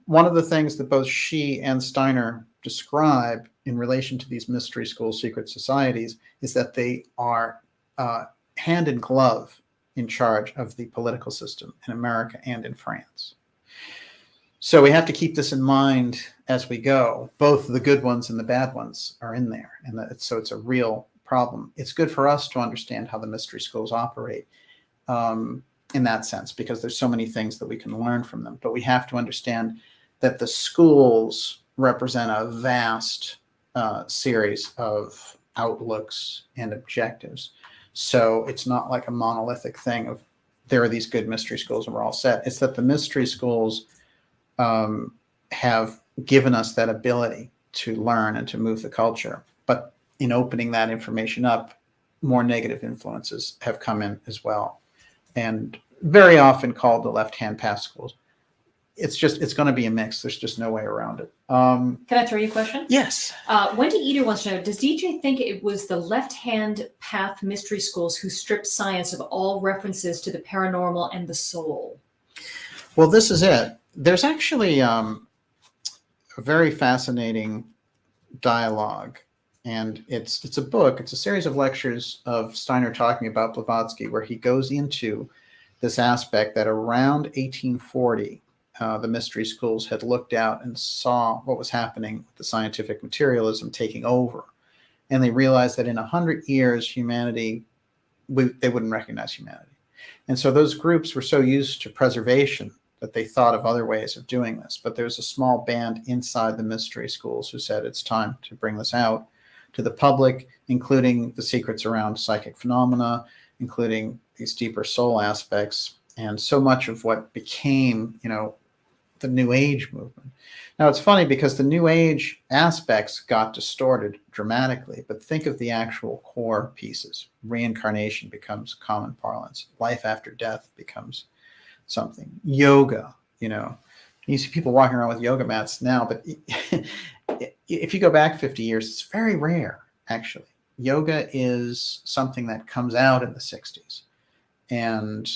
One of the things that both she and Steiner describe in relation to these mystery school secret societies is that they are hand in glove in charge of the political system in America and in France. So we have to keep this in mind as we go. Both the good ones and the bad ones are in there. And so it's a real problem. It's good for us to understand how the mystery schools operate in that sense, because there's so many things that we can learn from them. But we have to understand that the schools represent a vast series of outlooks and objectives. So it's not like a monolithic thing of there are these good mystery schools and we're all set. It's that the mystery schools have given us that ability to learn and to move the culture. But in opening that information up, more negative influences have come in as well. And very often called the left-hand path schools. it's going to be a mix. There's just no way around it. Can I throw you a question? Yes. Wendy Eater wants to know, does DJ think it was the left-hand path mystery schools who stripped science of all references to the paranormal and the soul? Well, this is it. There's actually a very fascinating dialogue, and it's a book. It's a series of lectures of Steiner talking about Blavatsky, where he goes into this aspect that around 1840, the mystery schools had looked out and saw what was happening with the scientific materialism taking over. And they realized that in 100 years, humanity, they wouldn't recognize humanity. And so those groups were so used to preservation that they thought of other ways of doing this. But there's a small band inside the mystery schools who said it's time to bring this out to the public, including the secrets around psychic phenomena, including these deeper soul aspects, and so much of what became, the New Age movement. Now, it's funny because the New Age aspects got distorted dramatically, but think of the actual core pieces. Reincarnation becomes common parlance. Life after death becomes something. Yoga, you see people walking around with yoga mats now, but if you go back 50 years, it's very rare, actually. Yoga is something that comes out in the 60s. And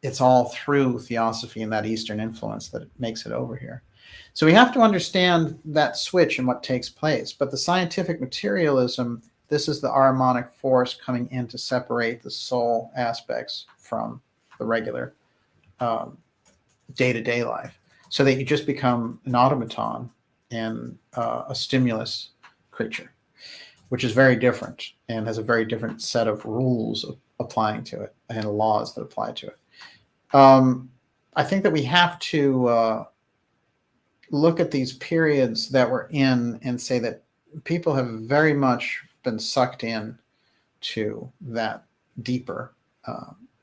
it's all through theosophy and that Eastern influence that makes it over here. So we have to understand that switch and what takes place. But the scientific materialism, this is the harmonic force coming in to separate the soul aspects from the regular day-to-day life, so that you just become an automaton and a stimulus creature, which is very different and has a very different set of rules applying to it and laws that apply to it. I think that we have to look at these periods that we're in and say that people have very much been sucked in to that deeper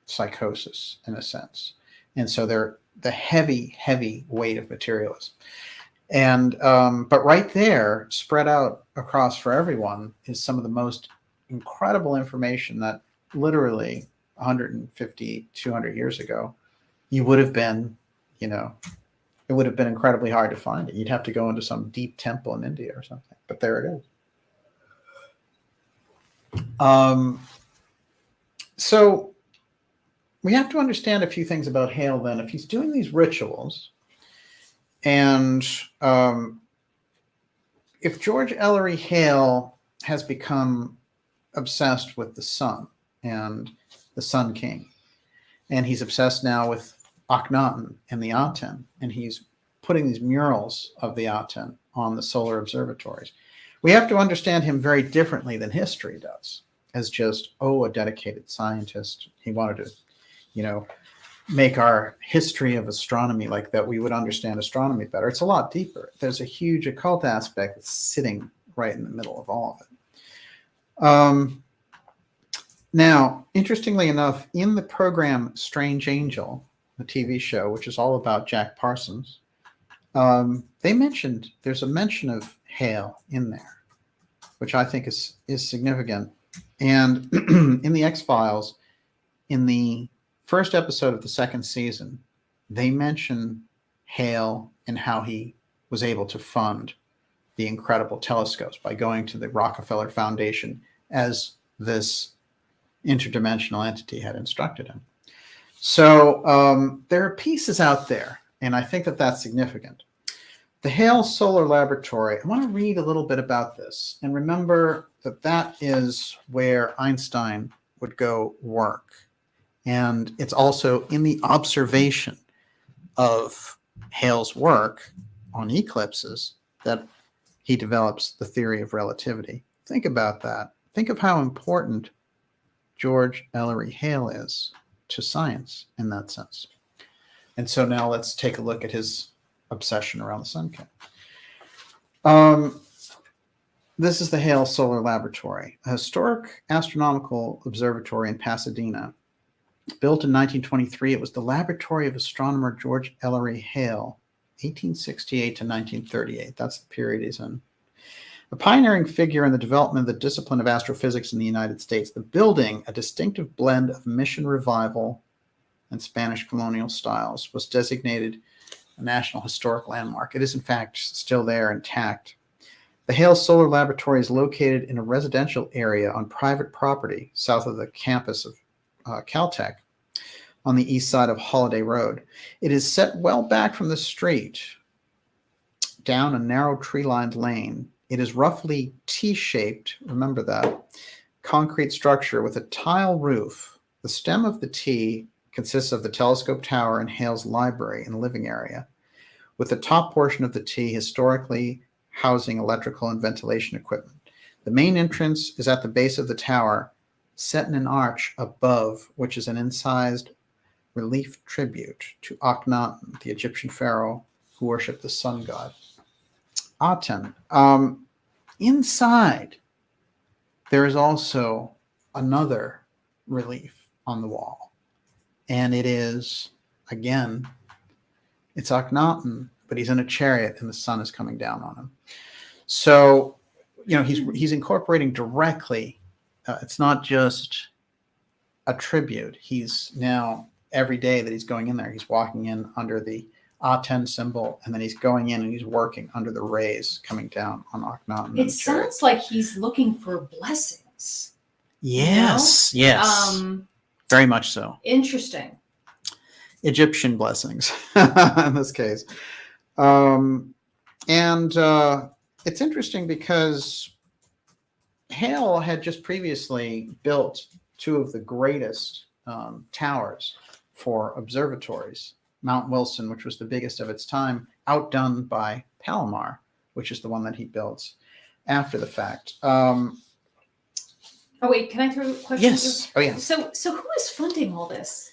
psychosis, in a sense. And so they're the heavy weight of materialism. And but right there, spread out across for everyone, is some of the most incredible information that literally 150, 200 years ago, you would have been, it would have been incredibly hard to find it. You'd have to go into some deep temple in India or something, but there it is. So we have to understand a few things about Hale then. If he's doing these rituals, and if George Ellery Hale has become obsessed with the sun and the Sun King, and he's obsessed now with Akhenaten and the Aten, and he's putting these murals of the Aten on the solar observatories, we have to understand him very differently than history does, as just, a dedicated scientist. He wanted to, make our history of astronomy like that. We would understand astronomy better. It's a lot deeper. There's a huge occult aspect that's sitting right in the middle of all of it. Now, interestingly enough, in the program Strange Angel, the TV show, which is all about Jack Parsons, there's a mention of Hale in there, which I think is significant. And in the X-Files, in the first episode of the second season, they mention Hale and how he was able to fund the incredible telescopes by going to the Rockefeller Foundation as this interdimensional entity had instructed him. So there are pieces out there, and I think that that's significant. The Hale Solar Laboratory, I want to read a little bit about this. And remember that that is where Einstein would go work. And it's also in the observation of Hale's work on eclipses that he develops the theory of relativity. Think about that. Think of how important George Ellery Hale is to science in that sense. And so now let's take a look at his obsession around the Sun King. This is the Hale Solar Laboratory, a historic astronomical observatory in Pasadena. Built in 1923, it was the laboratory of astronomer George Ellery Hale, 1868 to 1938. That's the period he's in. A pioneering figure in the development of the discipline of astrophysics in the United States, the building, a distinctive blend of mission revival and Spanish colonial styles, was designated a National Historic Landmark. It is, in fact, still there intact. The Hale Solar Laboratory is located in a residential area on private property south of the campus of Caltech on the east side of Holiday Road. It is set well back from the street, down a narrow tree-lined lane. It is roughly T-shaped, remember that, concrete structure with a tile roof. The stem of the T consists of the telescope tower and Hale's library and living area, with the top portion of the T historically housing electrical and ventilation equipment. The main entrance is at the base of the tower, set in an arch above, which is an incised relief tribute to Akhenaten, the Egyptian pharaoh who worshipped the sun god. Aten. Inside, there is also another relief on the wall. And it is, again, it's Akhenaten, but he's in a chariot and the sun is coming down on him. So, he's incorporating directly. It's not just a tribute. He's now, every day that he's going in there, he's walking in under the Aten symbol, and then he's going in and he's working under the rays coming down on Akhenaten. It sounds like he's looking for blessings. Yes, yes. Very much so. Interesting. Egyptian blessings in this case. And it's interesting because Hale had just previously built two of the greatest towers for observatories. Mount Wilson, which was the biggest of its time, outdone by Palomar, which is the one that he built after the fact. Oh wait, can I throw a question? Yes. Oh yeah. So who is funding all this?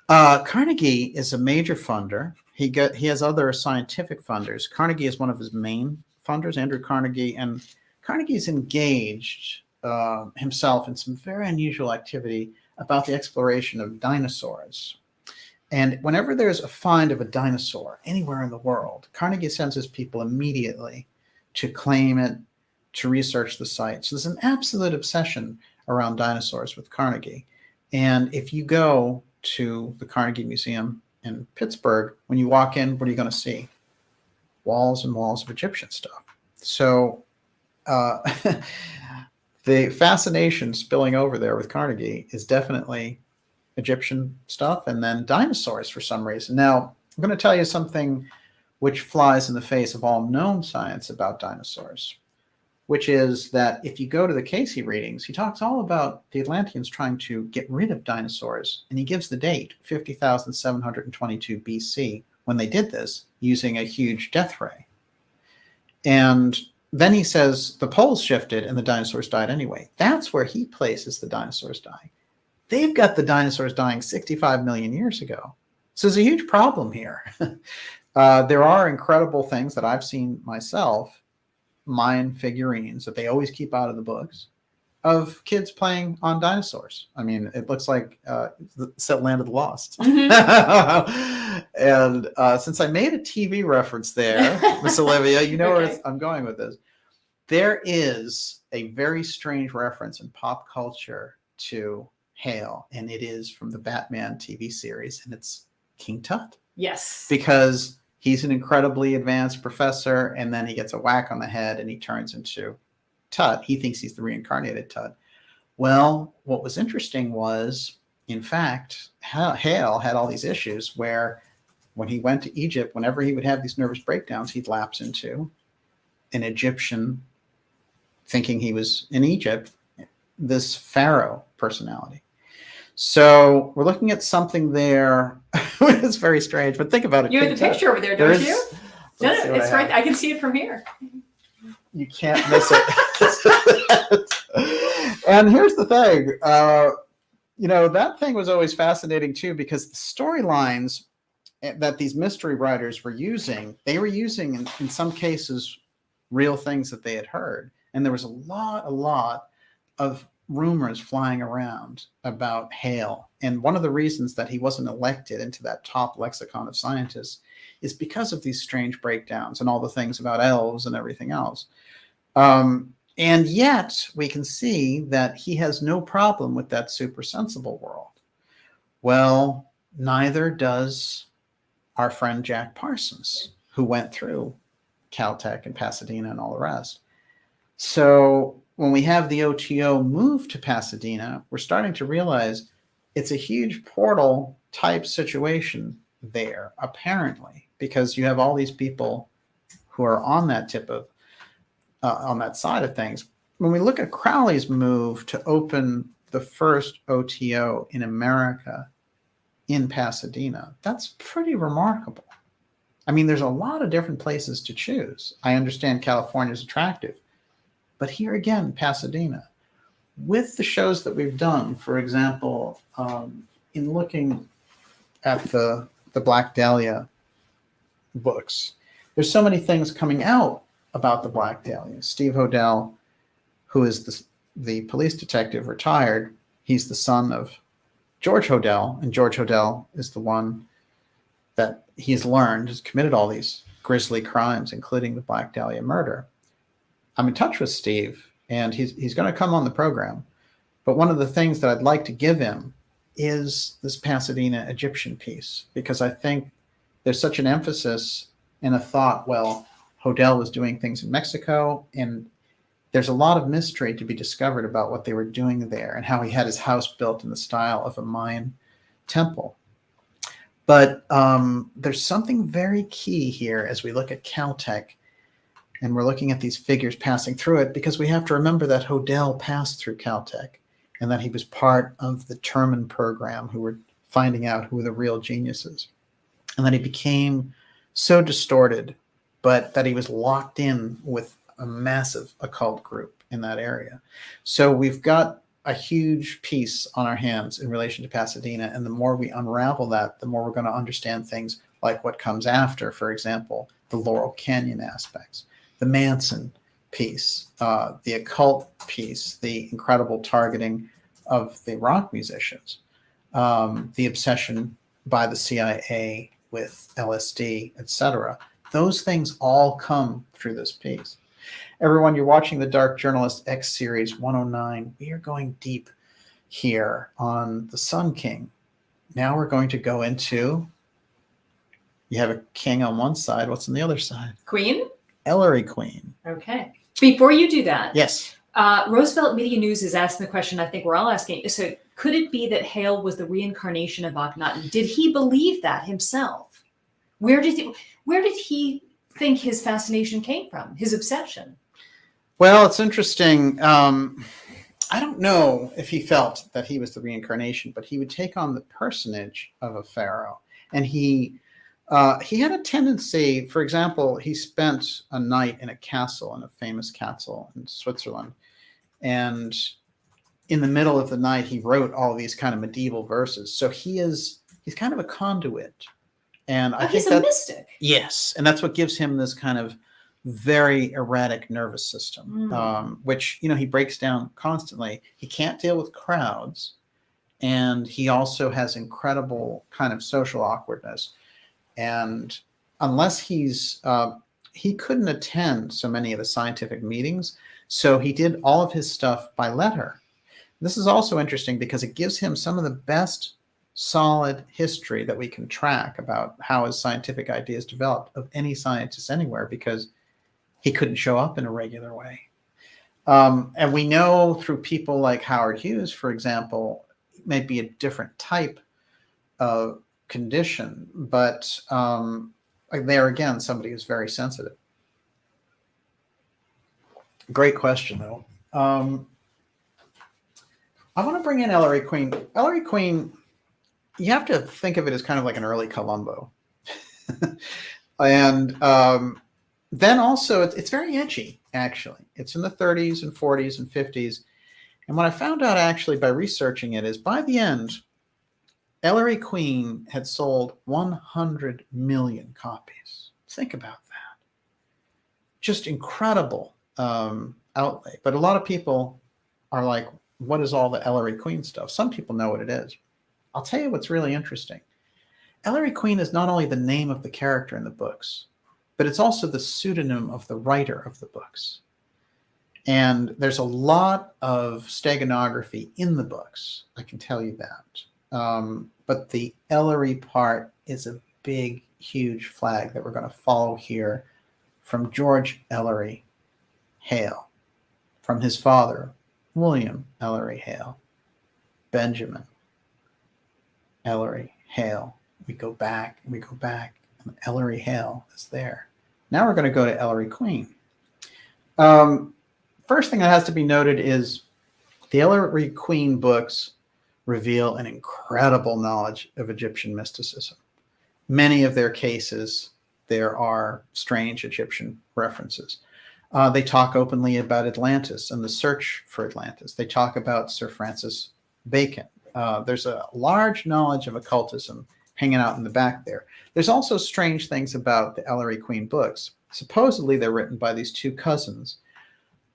Carnegie is a major funder. He has other scientific funders. Carnegie is one of his main funders, Andrew Carnegie, and Carnegie's engaged himself in some very unusual activity about the exploration of dinosaurs. And whenever there's a find of a dinosaur anywhere in the world, Carnegie sends his people immediately to claim it, to research the site. So there's an absolute obsession around dinosaurs with Carnegie. And if you go to the Carnegie Museum in Pittsburgh, when you walk in, what are you going to see? Walls and walls of Egyptian stuff. So the fascination spilling over there with Carnegie is definitely Egyptian stuff, and then dinosaurs for some reason. Now, I'm going to tell you something which flies in the face of all known science about dinosaurs, which is that if you go to the Casey readings, he talks all about the Atlanteans trying to get rid of dinosaurs, and he gives the date, 50,722 BC, when they did this, using a huge death ray. And then he says the poles shifted and the dinosaurs died anyway. That's where he places the dinosaurs dying. They've got the dinosaurs dying 65 million years ago. So there's a huge problem here. There are incredible things that I've seen myself, Mayan figurines that they always keep out of the books, of kids playing on dinosaurs. I mean, it looks like the Land of the Lost. Mm-hmm. And since I made a TV reference there, Miss Olivia, you know where I'm going with this. There is a very strange reference in pop culture to Hale, and it is from the Batman TV series, and it's King Tut. Yes. Because he's an incredibly advanced professor, and then he gets a whack on the head, and he turns into Tut. He thinks he's the reincarnated Tut. Well, what was interesting was, in fact, Hale had all these issues where when he went to Egypt, whenever he would have these nervous breakdowns, he'd lapse into an Egyptian, thinking he was in Egypt, this Pharaoh personality. So we're looking at something there. It's very strange, but think about it. You have the picture over there, don't you? No, it's right. I can see it from here. You can't miss it. And here's the thing. That thing was always fascinating too, because the storylines that these mystery writers were using, they were using in some cases real things that they had heard. And there was a lot of rumors flying around about Hale. And one of the reasons that he wasn't elected into that top lexicon of scientists is because of these strange breakdowns and all the things about elves and everything else. And yet we can see that he has no problem with that super sensible world. Well, neither does our friend Jack Parsons, who went through Caltech and Pasadena and all the rest. So when we have the OTO move to Pasadena, we're starting to realize it's a huge portal type situation there, apparently, because you have all these people who are on that tip of, on that side of things. When we look at Crowley's move to open the first OTO in America in Pasadena, that's pretty remarkable. I mean, there's a lot of different places to choose. I understand California is attractive, but here again, Pasadena, with the shows that we've done, for example, in looking at the Black Dahlia books, there's so many things coming out about the Black Dahlia. Steve Hodel, who is the police detective, retired. He's the son of George Hodel, and George Hodel is the one that he's learned has committed all these grisly crimes, including the Black Dahlia murder. I'm in touch with Steve, and he's going to come on the program. But one of the things that I'd like to give him is this Pasadena Egyptian piece, because I think there's such an emphasis and a thought, well, Hodel was doing things in Mexico, and there's a lot of mystery to be discovered about what they were doing there and how he had his house built in the style of a Mayan temple. But there's something very key here as we look at Caltech, and we're looking at these figures passing through it, because we have to remember that Hodel passed through Caltech and that he was part of the Terman program, who were finding out who the real geniuses, and that he became so distorted, but that he was locked in with a massive occult group in that area. So we've got a huge piece on our hands in relation to Pasadena, and the more we unravel that, the more we're going to understand things like what comes after, for example, the Laurel Canyon aspects, the Manson piece, the occult piece, the incredible targeting of the rock musicians, the obsession by the CIA with LSD, etc. Those things all come through this piece. Everyone, you're watching the Dark Journalist X Series 109. We are going deep here on the Sun King. Now we're going to go into, you have a king on one side. What's on the other side? Queen? Ellery Queen. Okay. Before you do that, yes. Roosevelt Media News is asking the question I think we're all asking. So could it be that Hale was the reincarnation of Akhenaten? Did he believe that himself? Where did he think his fascination came from, his obsession? Well, it's interesting. I don't know if he felt that he was the reincarnation, but he would take on the personage of a pharaoh. And he had a tendency, for example, he spent a night in a castle, in a famous castle in Switzerland. And in the middle of the night, he wrote all these kind of medieval verses. So he's kind of a conduit. And I think he's a mystic. Yes. And that's what gives him this kind of very erratic nervous system, which, he breaks down constantly. He can't deal with crowds. And he also has incredible kind of social awkwardness. And unless he couldn't attend so many of the scientific meetings, so he did all of his stuff by letter. This is also interesting because it gives him some of the best solid history that we can track about how his scientific ideas developed of any scientist anywhere, because he couldn't show up in a regular way. And we know through people like Howard Hughes, for example, it may be a different type of condition, but there again, somebody who's very sensitive. Great question, though. I want to bring in Ellery Queen. Ellery Queen, you have to think of it as kind of like an early Columbo. And then also, it's very edgy, actually. It's in the 30s and 40s and 50s. And what I found out, actually, by researching it is, by the end, Ellery Queen had sold 100 million copies. Think about that. Just incredible outlay. But a lot of people are like, what is all the Ellery Queen stuff? Some people know what it is. I'll tell you what's really interesting. Ellery Queen is not only the name of the character in the books, but it's also the pseudonym of the writer of the books. And there's a lot of steganography in the books, I can tell you that. But the Ellery part is a big, huge flag that we're going to follow here from George Ellery Hale, from his father, William Ellery Hale, Benjamin Ellery Hale. We go back, and Ellery Hale is there. Now we're going to go to Ellery Queen. First thing that has to be noted is the Ellery Queen books reveal an incredible knowledge of Egyptian mysticism. Many of their cases, there are strange Egyptian references. They talk openly about Atlantis and the search for Atlantis. They talk about Sir Francis Bacon. There's a large knowledge of occultism hanging out in the back there. There's also strange things about the Ellery Queen books. Supposedly they're written by these two cousins,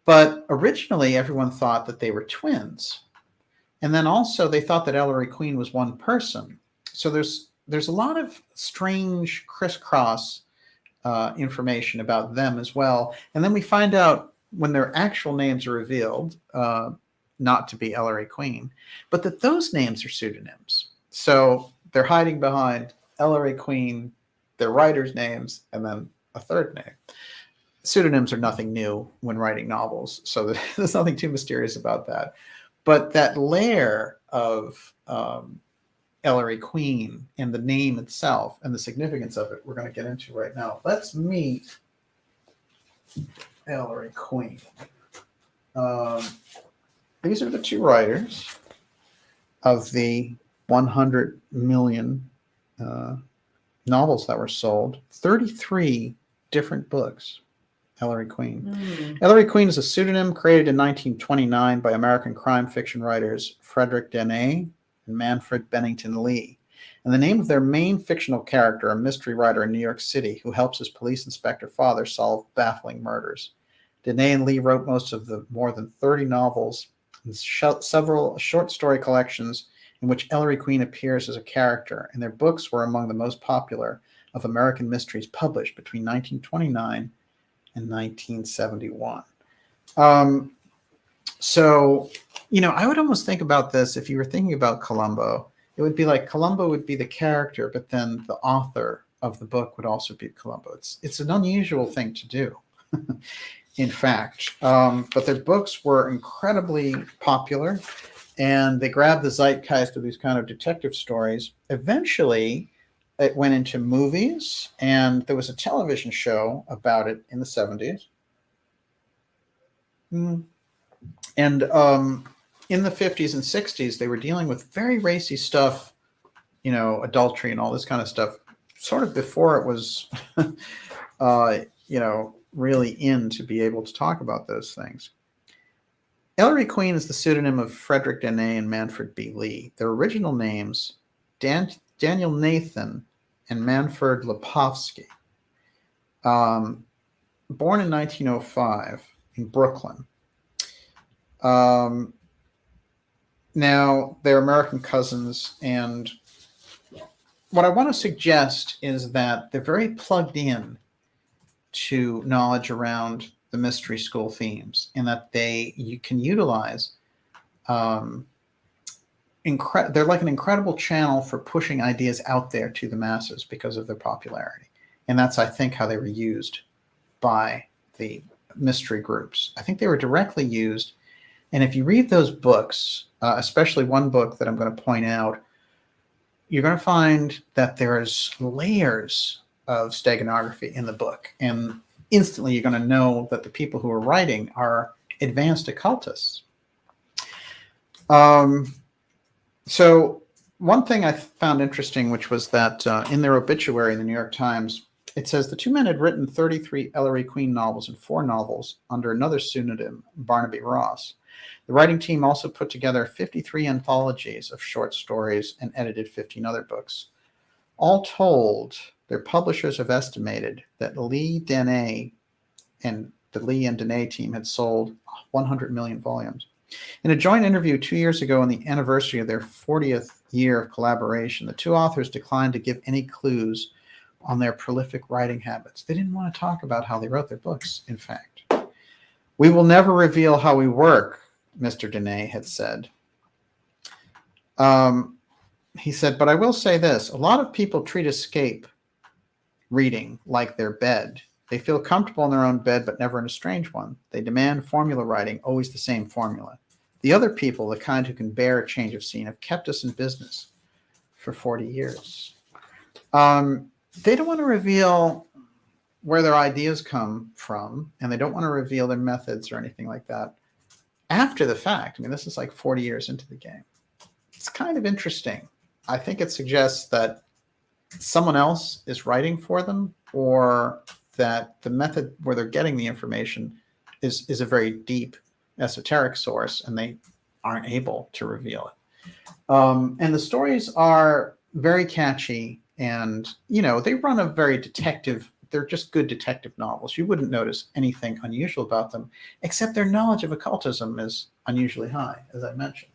but originally everyone thought that they were twins. And then also they thought that Ellery Queen was one person. So there's a lot of strange crisscross information about them as well. And then we find out when their actual names are revealed, not to be Ellery Queen, but that those names are pseudonyms. So they're hiding behind Ellery Queen, their writers' names, and then a third name. Pseudonyms are nothing new when writing novels, so there's nothing too mysterious about that. But that layer of Ellery Queen and the name itself and the significance of it, we're going to get into right now. Let's meet Ellery Queen. These are the two writers of the 100 million novels that were sold. 33 different books. Ellery Queen. Ellery Queen is a pseudonym created in 1929 by American crime fiction writers Frederick Dene and Manfred Bennington Lee. And the name of their main fictional character, a mystery writer in New York City who helps his police inspector father solve baffling murders. Dene and Lee wrote most of the more than 30 novels and several short story collections in which Ellery Queen appears as a character, and their books were among the most popular of American mysteries published between 1929 and 1971. So, I would almost think about this if you were thinking about Columbo. It would be like Columbo would be the character, but then the author of the book would also be Columbo. It's an unusual thing to do, in fact. But their books were incredibly popular, and they grabbed the zeitgeist of these kind of detective stories. Eventually, it went into movies, and there was a television show about it in the 70s. And in the 50s and 60s, they were dealing with very racy stuff, adultery and all this kind of stuff, sort of before it was, really in to be able to talk about those things. Ellery Queen is the pseudonym of Frederick Dene and Manfred B. Lee. Their original names, Daniel Nathan and Manfred Lepovsky. Born in 1905 in Brooklyn. Now, they're American cousins, and what I want to suggest is that they're very plugged in to knowledge around the mystery school themes, and that you can utilize they're like an incredible channel for pushing ideas out there to the masses because of their popularity. And that's, I think, how they were used by the mystery groups. I think they were directly used. And if you read those books, especially one book that I'm going to point out, you're going to find that there's layers of steganography in the book. And instantly you're going to know that the people who are writing are advanced occultists. So one thing I found interesting, which was that in their obituary in the New York Times, it says the two men had written 33 Ellery Queen novels and 4 novels under another pseudonym, Barnaby Ross. The writing team also put together 53 anthologies of short stories and edited 15 other books. All told, their publishers have estimated that Lee Dene and the Lee and Dene team had sold 100 million volumes. In a joint interview 2 years ago on the anniversary of their 40th year of collaboration, the two authors declined to give any clues on their prolific writing habits. They didn't want to talk about how they wrote their books, in fact. "We will never reveal how we work," Mr. Dene had said. He said, "But I will say this. A lot of people treat escape reading like their bed. They feel comfortable in their own bed, but never in a strange one. They demand formula writing, always the same formula. The other people, the kind who can bear a change of scene, have kept us in business for 40 years. They don't want to reveal where their ideas come from, and they don't want to reveal their methods or anything like that after the fact. I mean, this is like 40 years into the game. It's kind of interesting. I think it suggests that someone else is writing for them, or that the method where they're getting the information is a very deep esoteric source, and they aren't able to reveal it. And the stories are very catchy, and, you know, they run a very detective, they're just good detective novels. You wouldn't notice anything unusual about them, except their knowledge of occultism is unusually high, as I mentioned.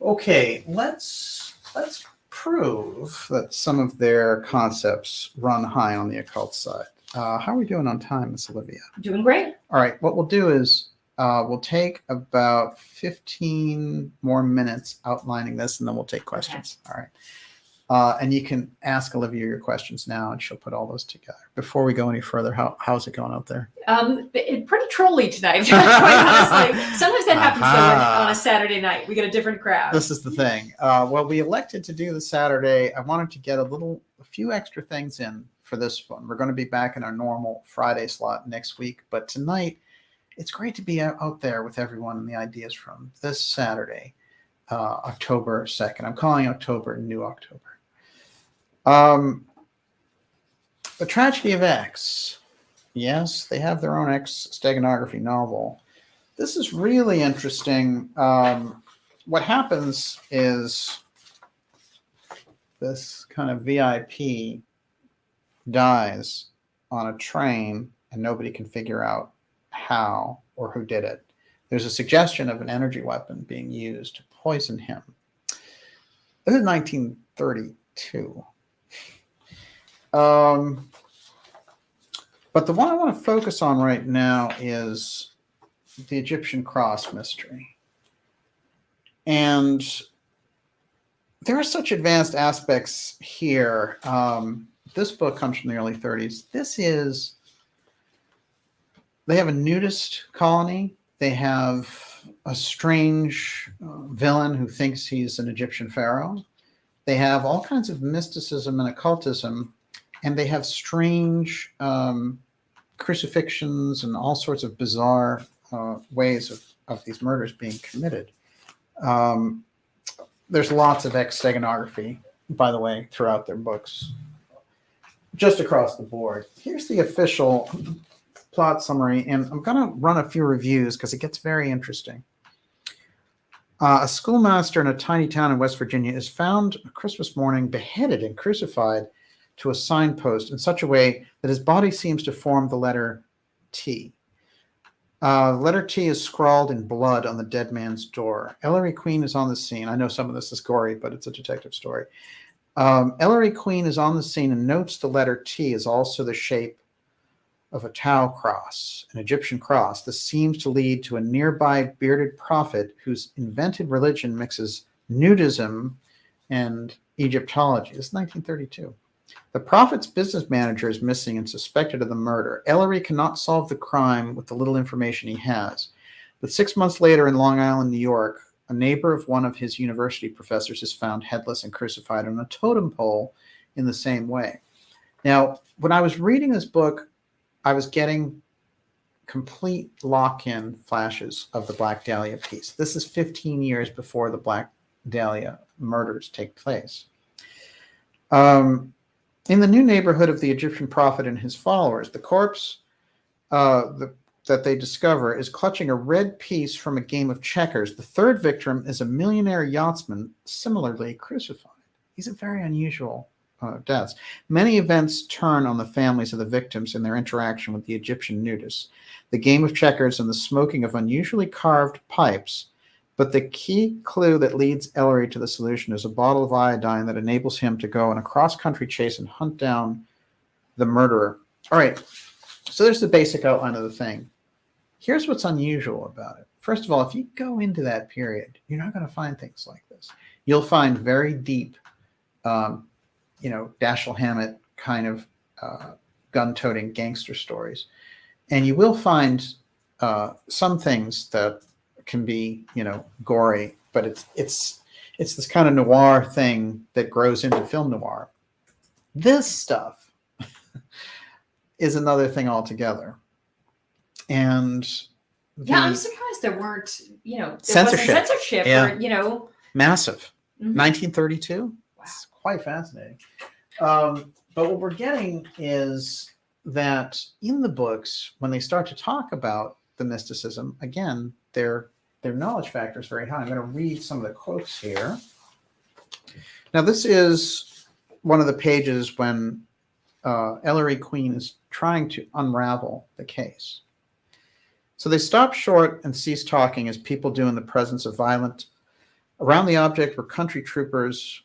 Okay, let's prove that some of their concepts run high on the occult side. How are we doing on time, Miss Olivia? Doing great. All right, what we'll do is we'll take about 15 more minutes outlining this, and then we'll take questions. Okay. All right. And you can ask Olivia your questions now, and she'll put all those together. Before we go any further, how's it going out there? Pretty trolly tonight, quite honestly. Sometimes that happens though, on a Saturday night. We get a different crowd. This is the thing. Well, we elected to do the Saturday. I wanted to get a few extra things in for this one. We're going to be back in our normal Friday slot next week, but tonight it's great to be out there with everyone and the ideas from this Saturday, October 2nd. I'm calling October New October. The Tragedy of X. Yes, they have their own X-Steganography novel. This is really interesting. What happens is this kind of VIP dies on a train, and nobody can figure out how or who did it. There's a suggestion of an energy weapon being used to poison him. This is 1932. But the one I want to focus on right now is the Egyptian cross mystery. And there are such advanced aspects here. This book comes from the early 30s. They have a nudist colony. They have a strange villain who thinks he's an Egyptian pharaoh. They have all kinds of mysticism and occultism, and they have strange crucifixions and all sorts of bizarre ways of these murders being committed. There's lots of X-Steganography, by the way, throughout their books, just across the board. Here's the official plot summary, and I'm going to run a few reviews because it gets very interesting. A schoolmaster in a tiny town in West Virginia is found Christmas morning beheaded and crucified to a signpost in such a way that his body seems to form the letter T. The letter T is scrawled in blood on the dead man's door. Ellery Queen is on the scene. I know some of this is gory, but it's a detective story. Ellery Queen is on the scene and notes the letter T is also the shape of a Tau cross, an Egyptian cross. This seems to lead to a nearby bearded prophet whose invented religion mixes nudism and Egyptology. This is 1932. The prophet's business manager is missing and suspected of the murder. Ellery cannot solve the crime with the little information he has. But 6 months later in Long Island, New York, a neighbor of one of his university professors is found headless and crucified on a totem pole in the same way. Now, when I was reading this book, I was getting complete lock-in flashes of the Black Dahlia piece. This is 15 years before the Black Dahlia murders take place. In the new neighborhood of the Egyptian prophet and his followers, the corpse that they discover is clutching a red piece from a game of checkers. The third victim is a millionaire yachtsman, similarly crucified. These are very unusual deaths. Many events turn on the families of the victims in their interaction with the Egyptian nudists, the game of checkers, and the smoking of unusually carved pipes. But the key clue that leads Ellery to the solution is a bottle of iodine that enables him to go on a cross-country chase and hunt down the murderer. All right, so there's the basic outline of the thing. Here's what's unusual about it. First of all, if you go into that period, you're not going to find things like this. You'll find very deep, Dashiell Hammett kind of gun-toting gangster stories. And you will find some things that can be, gory, but it's this kind of noir thing that grows into film noir. This stuff is another thing altogether. And I'm surprised there weren't, there censorship. wasn't censorship or, massive. Mhm. 1932. Wow. It's quite fascinating. But what we're getting is that in the books, when they start to talk about the mysticism, again, their knowledge factor is very high. I'm going to read some of the quotes here. Now, this is one of the pages when Ellery Queen is trying to unravel the case. So they stopped short and ceased talking, as people do in the presence of violence. Around the object were country troopers,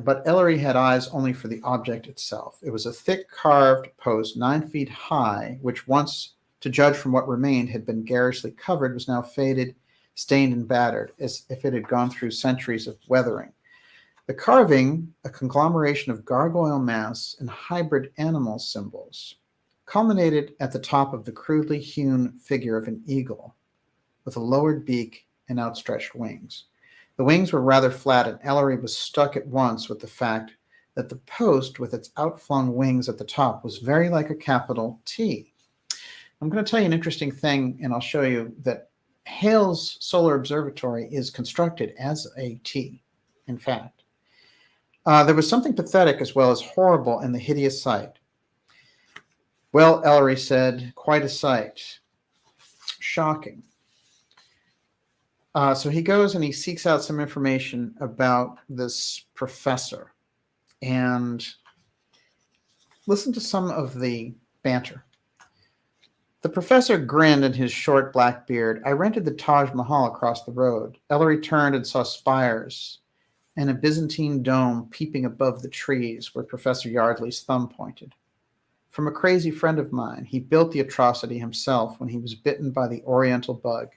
but Ellery had eyes only for the object itself. It was a thick carved post 9 feet high, which once, to judge from what remained, had been garishly covered, was now faded, stained, and battered, as if it had gone through centuries of weathering. The carving, a conglomeration of gargoyle masks and hybrid animal symbols, culminated at the top of the crudely hewn figure of an eagle with a lowered beak and outstretched wings. The wings were rather flat, and Ellery was struck at once with the fact that the post with its outflung wings at the top was very like a capital T. I'm going to tell you an interesting thing, and I'll show you that Hale's solar observatory is constructed as a T, in fact. There was something pathetic as well as horrible in the hideous sight. Well, Ellery said, quite a sight. Shocking. So he goes and he seeks out some information about this professor. And listen to some of the banter. The professor grinned in his short black beard. I rented the Taj Mahal across the road. Ellery turned and saw spires and a Byzantine dome peeping above the trees where Professor Yardley's thumb pointed. From a crazy friend of mine, he built the atrocity himself when he was bitten by the Oriental bug.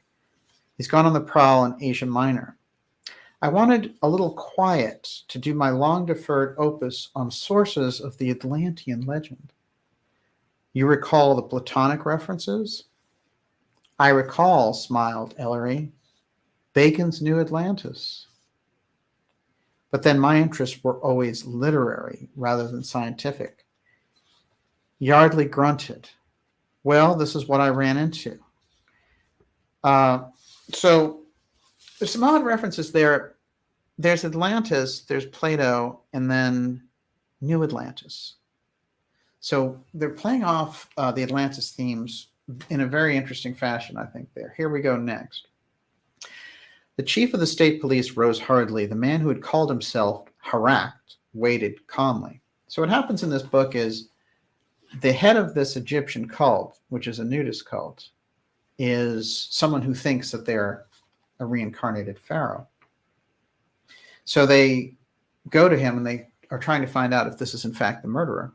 He's gone on the prowl in Asia Minor. I wanted a little quiet to do my long-deferred opus on sources of the Atlantean legend. You recall the Platonic references? I recall, smiled Ellery. Bacon's New Atlantis. But then my interests were always literary rather than scientific. Yardley grunted. Well, this is what I ran into. So there's some odd references there. There's Atlantis, there's Plato, and then New Atlantis. So they're playing off the Atlantis themes in a very interesting fashion, I think, there. Here we go next. The chief of the state police rose hurriedly. The man who had called himself Harakht waited calmly. So what happens in this book is the head of this Egyptian cult, which is a nudist cult, is someone who thinks that they're a reincarnated pharaoh. So they go to him and they are trying to find out if this is in fact the murderer.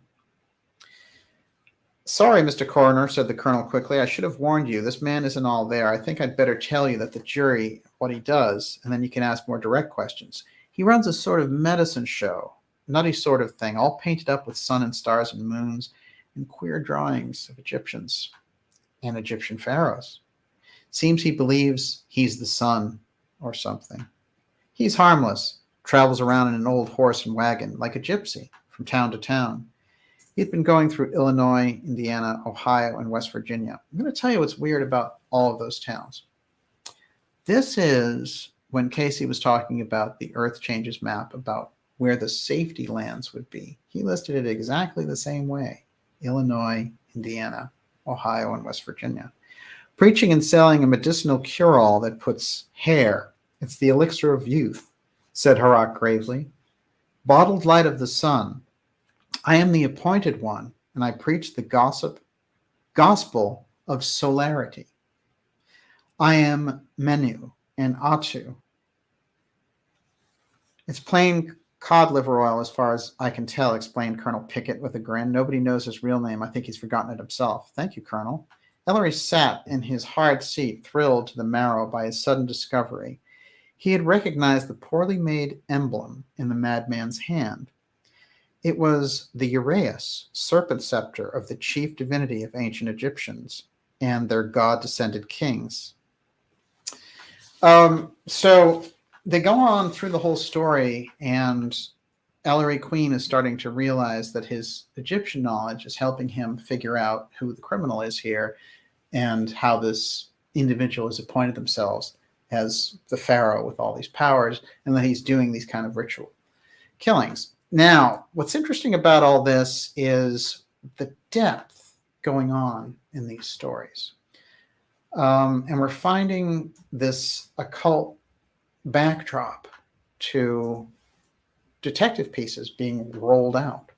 Sorry, Mr. Coroner, said the colonel quickly. I should have warned you. This man isn't all there. I think I'd better tell you that the jury, what he does, and then you can ask more direct questions. He runs a sort of medicine show, nutty sort of thing, all painted up with sun and stars and moons and queer drawings of Egyptians and Egyptian pharaohs. Seems he believes he's the sun or something. He's harmless, travels around in an old horse and wagon like a gypsy from town to town. He'd been going through Illinois, Indiana, Ohio, and West Virginia. I'm going to tell you what's weird about all of those towns. This is when Casey was talking about the Earth Changes map, about where the safety lands would be. He listed it exactly the same way. Illinois, Indiana, Ohio, and West Virginia. Preaching and selling a medicinal cure-all that puts hair. It's the elixir of youth, said Harakht gravely. Bottled light of the sun. I am the appointed one, and I preach the gospel of solarity. I am Menu and Atu. It's plain cod liver oil as far as I can tell, explained Colonel Pickett with a grin. Nobody knows his real name. I think he's forgotten it himself. Thank you, Colonel. Ellery sat in his hard seat, thrilled to the marrow by his sudden discovery. He had recognized the poorly made emblem in the madman's hand. It was the uraeus, serpent scepter of the chief divinity of ancient Egyptians and their god-descended kings. So they go on through the whole story, and Ellery Queen is starting to realize that his Egyptian knowledge is helping him figure out who the criminal is here and how this individual has appointed themselves as the Pharaoh with all these powers, and that he's doing these kind of ritual killings. Now, what's interesting about all this is the depth going on in these stories. And we're finding this occult backdrop to detective pieces being rolled out.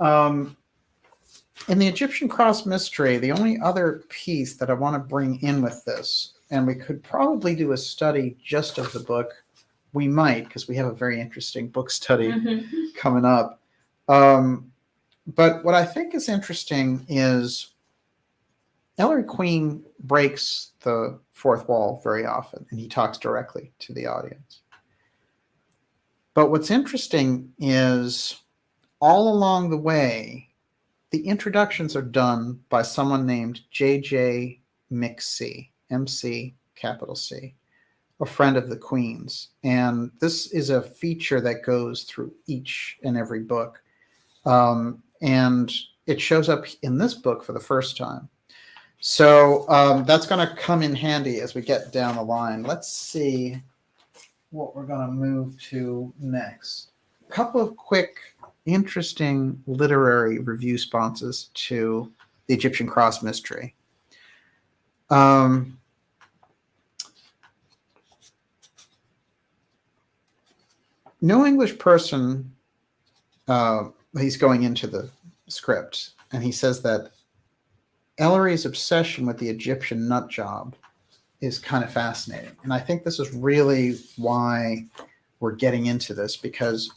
In the Egyptian Cross Mystery, the only other piece that I want to bring in with this, and we could probably do a study just of the book, we might, because we have a very interesting book study coming up. But what I think is interesting is Ellery Queen breaks the fourth wall very often, and he talks directly to the audience. But what's interesting is all along the way, the introductions are done by someone named J.J. McC, M-C, capital C, a friend of the Queen's. And this is a feature that goes through each and every book. And it shows up in this book for the first time. So that's going to come in handy as we get down the line. Let's see what we're going to move to next. A couple of quick, interesting literary review responses to the Egyptian Cross Mystery. No English person, he's going into the script, and he says that Ellery's obsession with the Egyptian nut job is kind of fascinating. And I think this is really why we're getting into this, because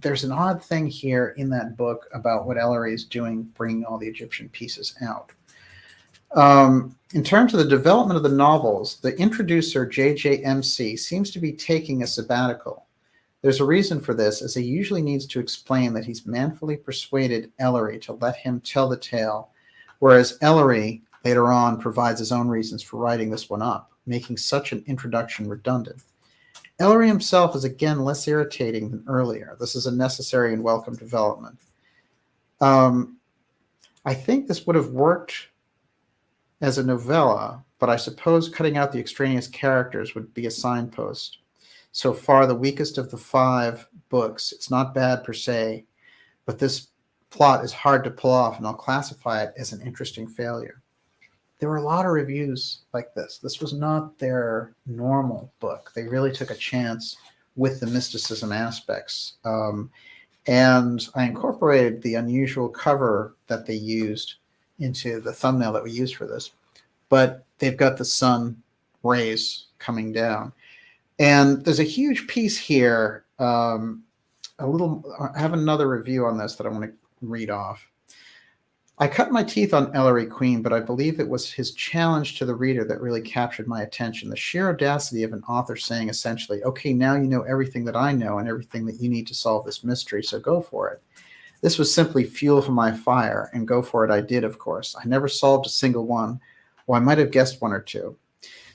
there's an odd thing here in that book about what Ellery is doing, bringing all the Egyptian pieces out. In terms of the development of the novels, the introducer, JJMC, seems to be taking a sabbatical. There's a reason for this, as he usually needs to explain that he's manfully persuaded Ellery to let him tell the tale, whereas Ellery, later on, provides his own reasons for writing this one up, making such an introduction redundant. Ellery himself is again less irritating than earlier. This is a necessary and welcome development. I think this would have worked as a novella, but I suppose cutting out the extraneous characters would be a signpost. So far, the weakest of the 5 books. It's not bad per se, but this plot is hard to pull off, and I'll classify it as an interesting failure. There were a lot of reviews like this. This was not their normal book. They really took a chance with the mysticism aspects. And I incorporated the unusual cover that they used into the thumbnail that we used for this. But they've got the sun rays coming down. And there's a huge piece here. I have another review on this that I want to read off. I cut my teeth on Ellery Queen, but I believe it was his challenge to the reader that really captured my attention. The sheer audacity of an author saying essentially, okay, now you know everything that I know and everything that you need to solve this mystery, so go for it. This was simply fuel for my fire, and go for it I did, of course. I never solved a single one, or I might have guessed one or two.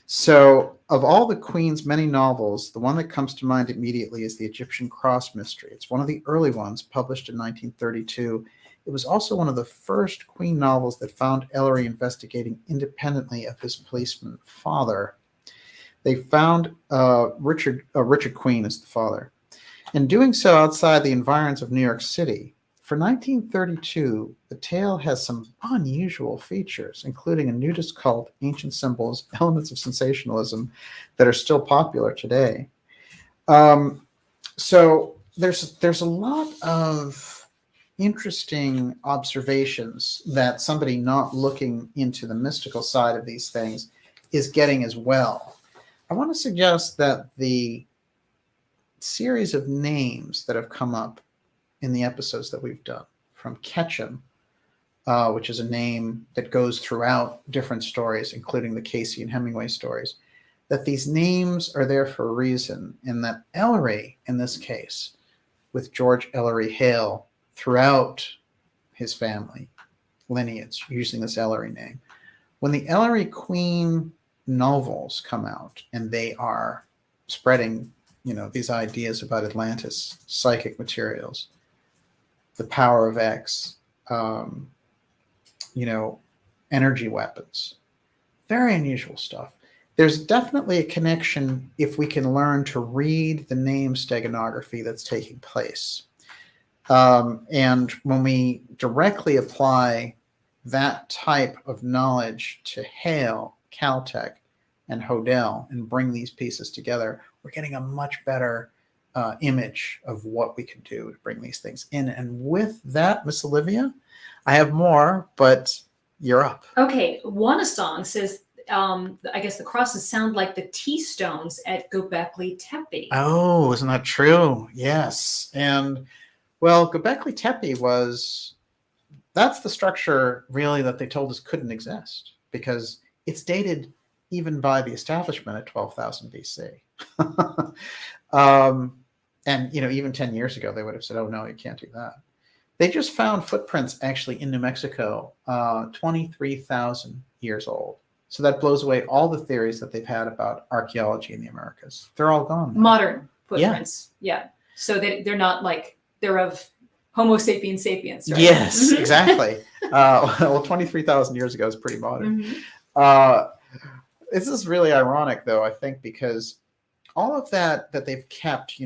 So of all the Queen's many novels, the one that comes to mind immediately is the Egyptian Cross Mystery. It's one of the early ones, published in 1932. It was also one of the first Queen novels that found Ellery investigating independently of his policeman father. They found Richard Queen as the father, and doing so outside the environs of New York City. For 1932, the tale has some unusual features, including a nudist cult, ancient symbols, elements of sensationalism that are still popular today. So there's a lot of interesting observations that somebody not looking into the mystical side of these things is getting as well. I want to suggest that the series of names that have come up in the episodes that we've done, from Ketchum, which is a name that goes throughout different stories, including the Casey and Hemingway stories, that these names are there for a reason, and that Ellery, in this case, with George Ellery Hale, throughout his family lineage using this Ellery name. When the Ellery Queen novels come out and they are spreading, these ideas about Atlantis, psychic materials, the power of X, energy weapons, very unusual stuff. There's definitely a connection if we can learn to read the name steganography that's taking place. And when we directly apply that type of knowledge to Hale, Caltech, and Hodel and bring these pieces together, we're getting a much better image of what we can do to bring these things in. And with that, Miss Olivia, I have more, but you're up. Okay, Wanasong says, I guess the crosses sound like the T-stones at Göbekli Tepe. Oh, isn't that true? Yes. And well, Göbekli Tepe that's the structure really that they told us couldn't exist because it's dated even by the establishment at 12,000 BC. And, even 10 years ago, they would have said, oh, no, you can't do that. They just found footprints actually in New Mexico, 23,000 years old. So that blows away all the theories that they've had about archaeology in the Americas. They're all gone now. Modern footprints. Yeah. So they're not like, they're of Homo sapiens sapiens, right? Yes, exactly. Well, 23,000 years ago is pretty modern. This is really ironic, though, I think, because all of that they've kept,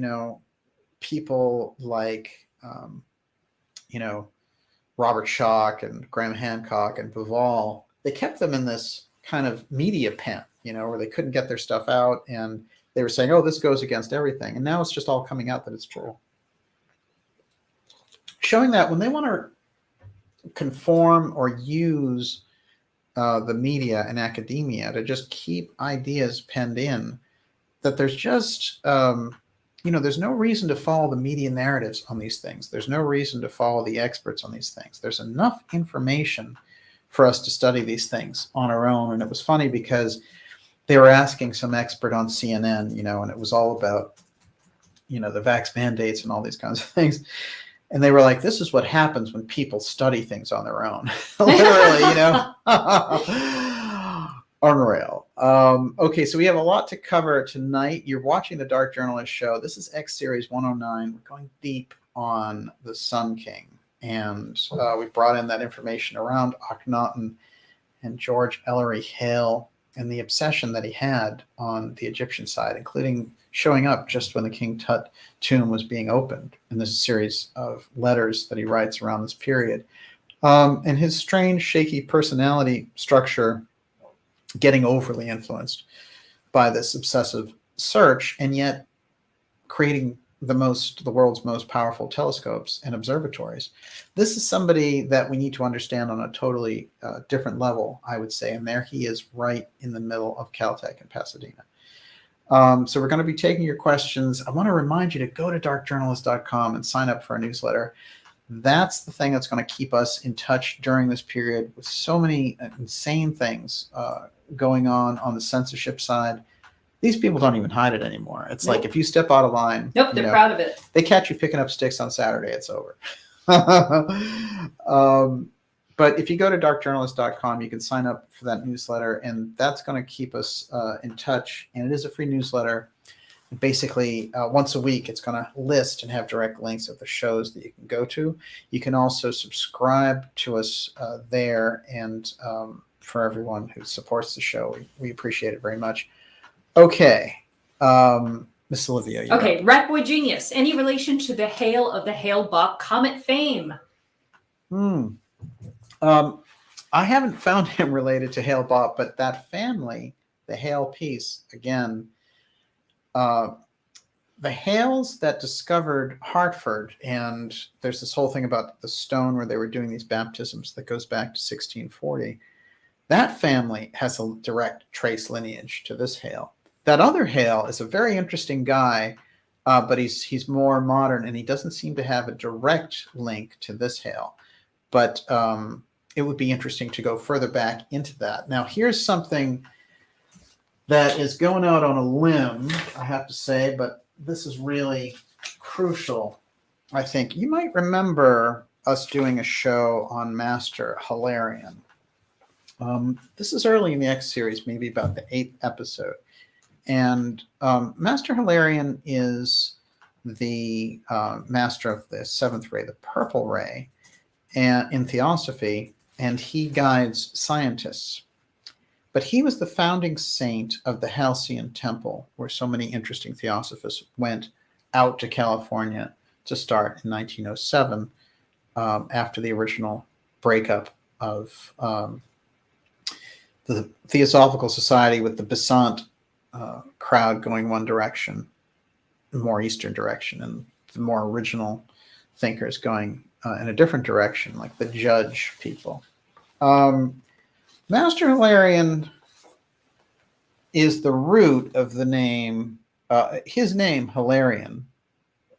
people like, Robert Schoch and Graham Hancock and Bauval, they kept them in this kind of media pen, where they couldn't get their stuff out. And they were saying, oh, this goes against everything. And now it's just all coming out that it's true. Showing that when they want to conform or use the media and academia to just keep ideas penned in, that there's just, there's no reason to follow the media narratives on these things. There's no reason to follow the experts on these things. There's enough information for us to study these things on our own. And it was funny because they were asking some expert on CNN, and it was all about, the vax mandates and all these kinds of things. And they were like, this is what happens when people study things on their own. Literally, Unreal. Okay, so we have a lot to cover tonight. You're watching the Dark Journalist Show. This is X Series 109. We're going deep on the Sun King. And we brought in that information around Akhenaten and George Ellery Hale and the obsession that he had on the Egyptian side, including showing up just when the King Tut tomb was being opened. And there's a series of letters that he writes around this period. And his strange, shaky personality structure getting overly influenced by this obsessive search, and yet creating the world's most powerful telescopes and observatories. This is somebody that we need to understand on a totally different level, I would say. And there he is right in the middle of Caltech in Pasadena. So we're going to be taking your questions. I want to remind you to go to darkjournalist.com and sign up for our newsletter. That's the thing that's going to keep us in touch during this period with so many insane things going on the censorship side. These people don't even hide it anymore. It's like if you step out of line. Nope, they're proud of it. They catch you picking up sticks on Saturday, it's over. But if you go to darkjournalist.com, you can sign up for that newsletter, and that's going to keep us in touch. And it is a free newsletter. Basically, once a week, it's going to list and have direct links of the shows that you can go to. You can also subscribe to us there. And for everyone who supports the show, we appreciate it very much. Okay. Miss Olivia. Okay. Ratboy Genius. Any relation to the Hale of the Hale-Bopp comet fame? I haven't found him related to Hale-Bopp, but that family, the Hale piece, again, the Hales that discovered Hartford, and there's this whole thing about the stone where they were doing these baptisms that goes back to 1640. That family has a direct trace lineage to this Hale. That other Hale is a very interesting guy, but he's more modern, and he doesn't seem to have a direct link to this Hale. But it would be interesting to go further back into that. Now, here's something that is going out on a limb, I have to say, but this is really crucial I think you might remember us doing a show on Master Hilarion. This is early in the X series, maybe about the 8th episode. And Master Hilarion is the master of the 7th ray, the purple ray, and in Theosophy, and he guides scientists. But he was the founding saint of the Halcyon Temple, where so many interesting theosophists went out to California to start in 1907, after the original breakup of the Theosophical Society, with the Besant crowd going one direction, more Eastern direction, and the more original thinkers going in a different direction, like the Judge people. Master Hilarion is the root of the name, his name, Hilarion,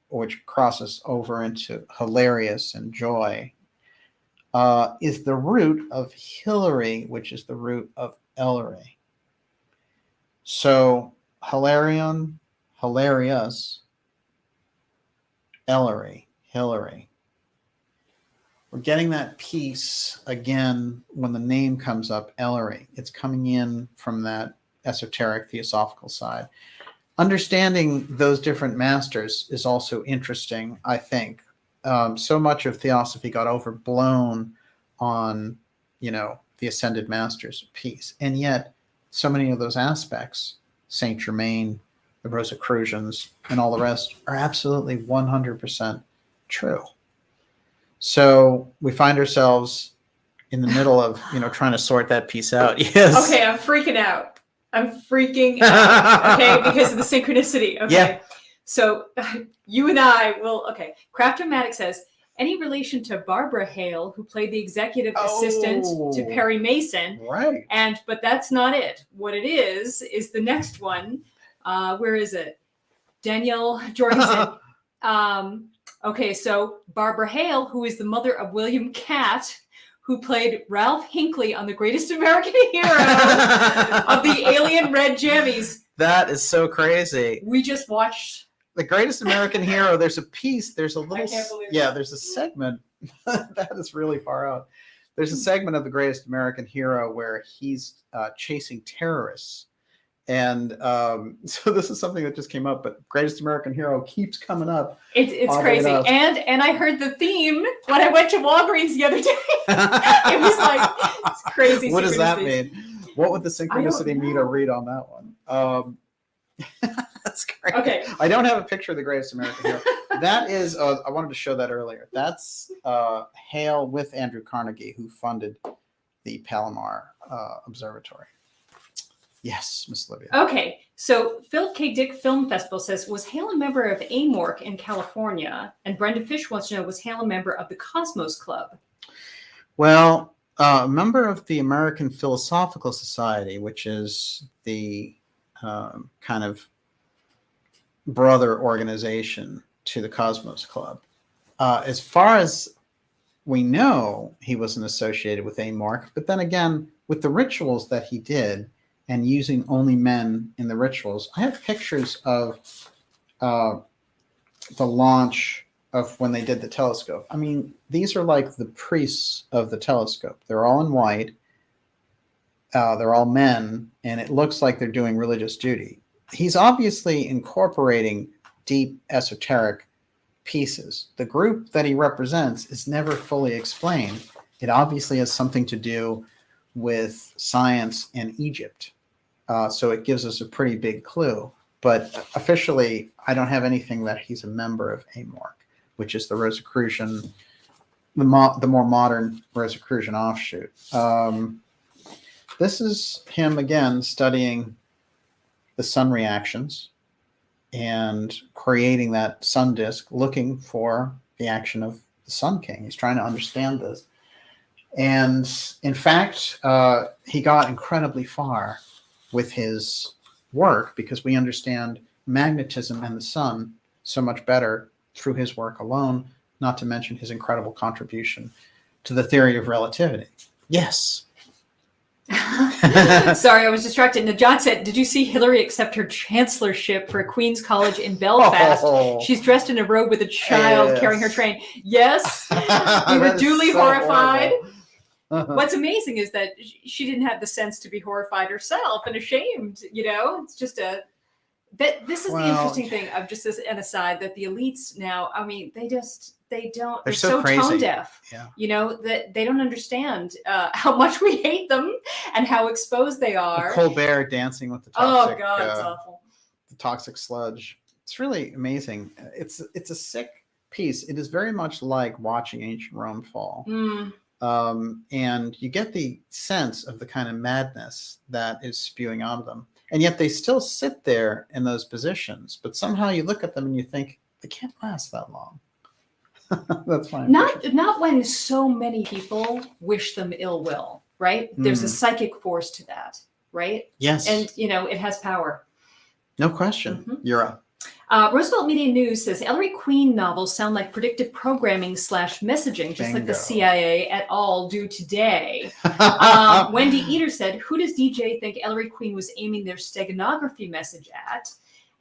which crosses over into hilarious and joy, is the root of Hillary, which is the root of Ellery. So Hilarion, hilarious, Ellery, Hillary. We're getting that piece again when the name comes up, Ellery. It's coming in from that esoteric theosophical side. Understanding those different masters is also interesting, I think. So much of theosophy got overblown on, the ascended masters piece. And yet, so many of those aspects, Saint Germain, the Rosicrucians, and all the rest, are absolutely 100% true. So we find ourselves in the middle of, trying to sort that piece out. Yes. Okay, I'm freaking out. Okay, because of the synchronicity. Okay. Yeah. So you and I will, okay. Craftomatic says, any relation to Barbara Hale, who played the executive assistant to Perry Mason. Right. But that's not it. What it is the next one. Where is it? Daniel Jorgensen. Okay, so Barbara Hale, who is the mother of William Catt, who played Ralph Hinckley on The Greatest American Hero of the Alien Red Jammies. That is so crazy. We just watched The Greatest American Hero. There's a piece, there's a little, I can't believe there's a segment that is really far out. There's a segment of The Greatest American Hero where he's chasing terrorists. And so this is something that just came up, but Greatest American Hero keeps coming up. It's crazy. And I heard the theme when I went to Walgreens the other day. It was like, it's crazy. What does that mean? What would the synchronicity meter read on that one? That's great. Okay. I don't have a picture of The Greatest American Hero. That is, I wanted to show that earlier. That's Hale with Andrew Carnegie, who funded the Palomar Observatory. Yes, Miss Olivia. Okay, so Phil K. Dick Film Festival says, was Hale a member of AMORC in California? And Brenda Fish wants to know, was Hale a member of the Cosmos Club? Well, a member of the American Philosophical Society, which is the kind of brother organization to the Cosmos Club. As far as we know, he wasn't associated with AMORC, but then again, with the rituals that he did, and using only men in the rituals. I have pictures of the launch of when they did the telescope. I mean, these are like the priests of the telescope. They're all in white. They're all men, and it looks like they're doing religious duty. He's obviously incorporating deep esoteric pieces. The group that he represents is never fully explained. It obviously has something to do with science and Egypt. So it gives us a pretty big clue. But officially, I don't have anything that he's a member of AMORC, which is the Rosicrucian, the more modern Rosicrucian offshoot. This is him, again, studying the sun reactions and creating that sun disk, looking for the action of the Sun King. He's trying to understand this. And in fact, he got incredibly far with his work because we understand magnetism and the sun so much better through his work alone, not to mention his incredible contribution to the theory of relativity. Yes. Sorry, I was distracted. Najat said, did you see Hillary accept her chancellorship for Queen's College in Belfast? Oh. She's dressed in a robe with a child carrying her train. Yes, we were That is duly so horrified. horrible. What's amazing is that she didn't have the sense to be horrified herself and ashamed. It's just this is the interesting thing of just as an aside that the elites now, I mean, they're so tone deaf, that they don't understand how much we hate them and how exposed they are. Colbert dancing with the toxic, oh God, it's awful. The toxic sludge. It's really amazing. It's a sick piece. It is very much like watching ancient Rome fall. And you get the sense of the kind of madness that is spewing out of them. And yet they still sit there in those positions. But somehow you look at them and you think, they can't last that long. That's fine. Not when so many people wish them ill will, right? There's a psychic force to that, right? Yes. And, it has power. No question. You're up. Roosevelt Media News says Ellery Queen novels sound like predictive programming / messaging, just like the CIA et al. Do today. Wendy Eater said, who does DJ think Ellery Queen was aiming their steganography message at?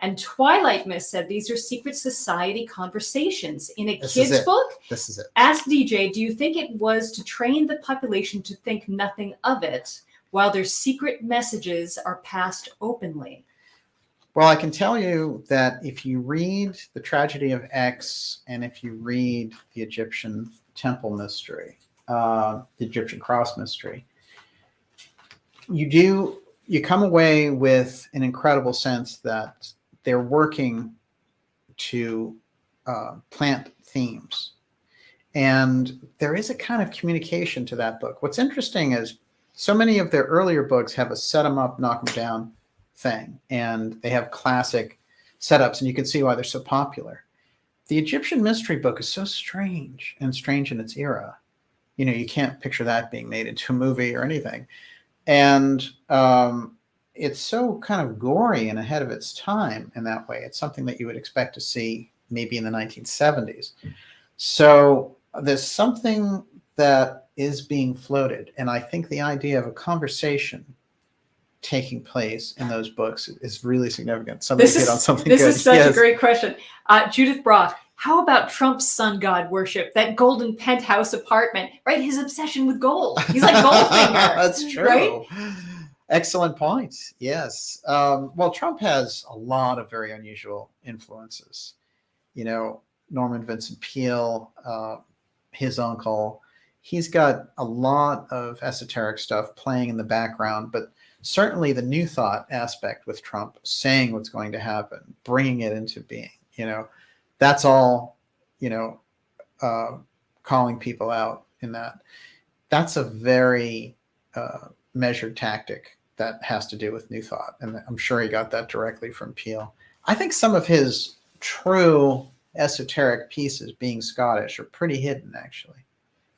And Twilight Miss said, these are secret society conversations. In a kid's book? This is it. Ask DJ, do you think it was to train the population to think nothing of it while their secret messages are passed openly? Well, I can tell you that if you read The Tragedy of X and if you read the Egyptian temple mystery, the Egyptian cross mystery, you come away with an incredible sense that they're working to plant themes. And there is a kind of communication to that book. What's interesting is so many of their earlier books have a set them up, knock them down thing, and they have classic setups, and you can see why they're so popular. The Egyptian mystery book is so strange and strange in its era. You can't picture that being made into a movie or anything. And it's so kind of gory and ahead of its time in that way. It's something that you would expect to see maybe in the 1970s. So there's something that is being floated, and I think the idea of a conversation taking place in those books is really significant. Somebody hit on something good. This is such a great question. Judith Brock, how about Trump's sun god worship, that golden penthouse apartment, right? His obsession with gold. He's like Goldfinger. That's true. Right? Excellent point. Yes. Well, Trump has a lot of very unusual influences. Norman Vincent Peale, his uncle. He's got a lot of esoteric stuff playing in the background, but certainly the new thought aspect with Trump, saying what's going to happen, bringing it into being, that's all, calling people out in that. That's a very measured tactic that has to do with new thought. And I'm sure he got that directly from Peale. I think some of his true esoteric pieces, being Scottish, are pretty hidden, actually.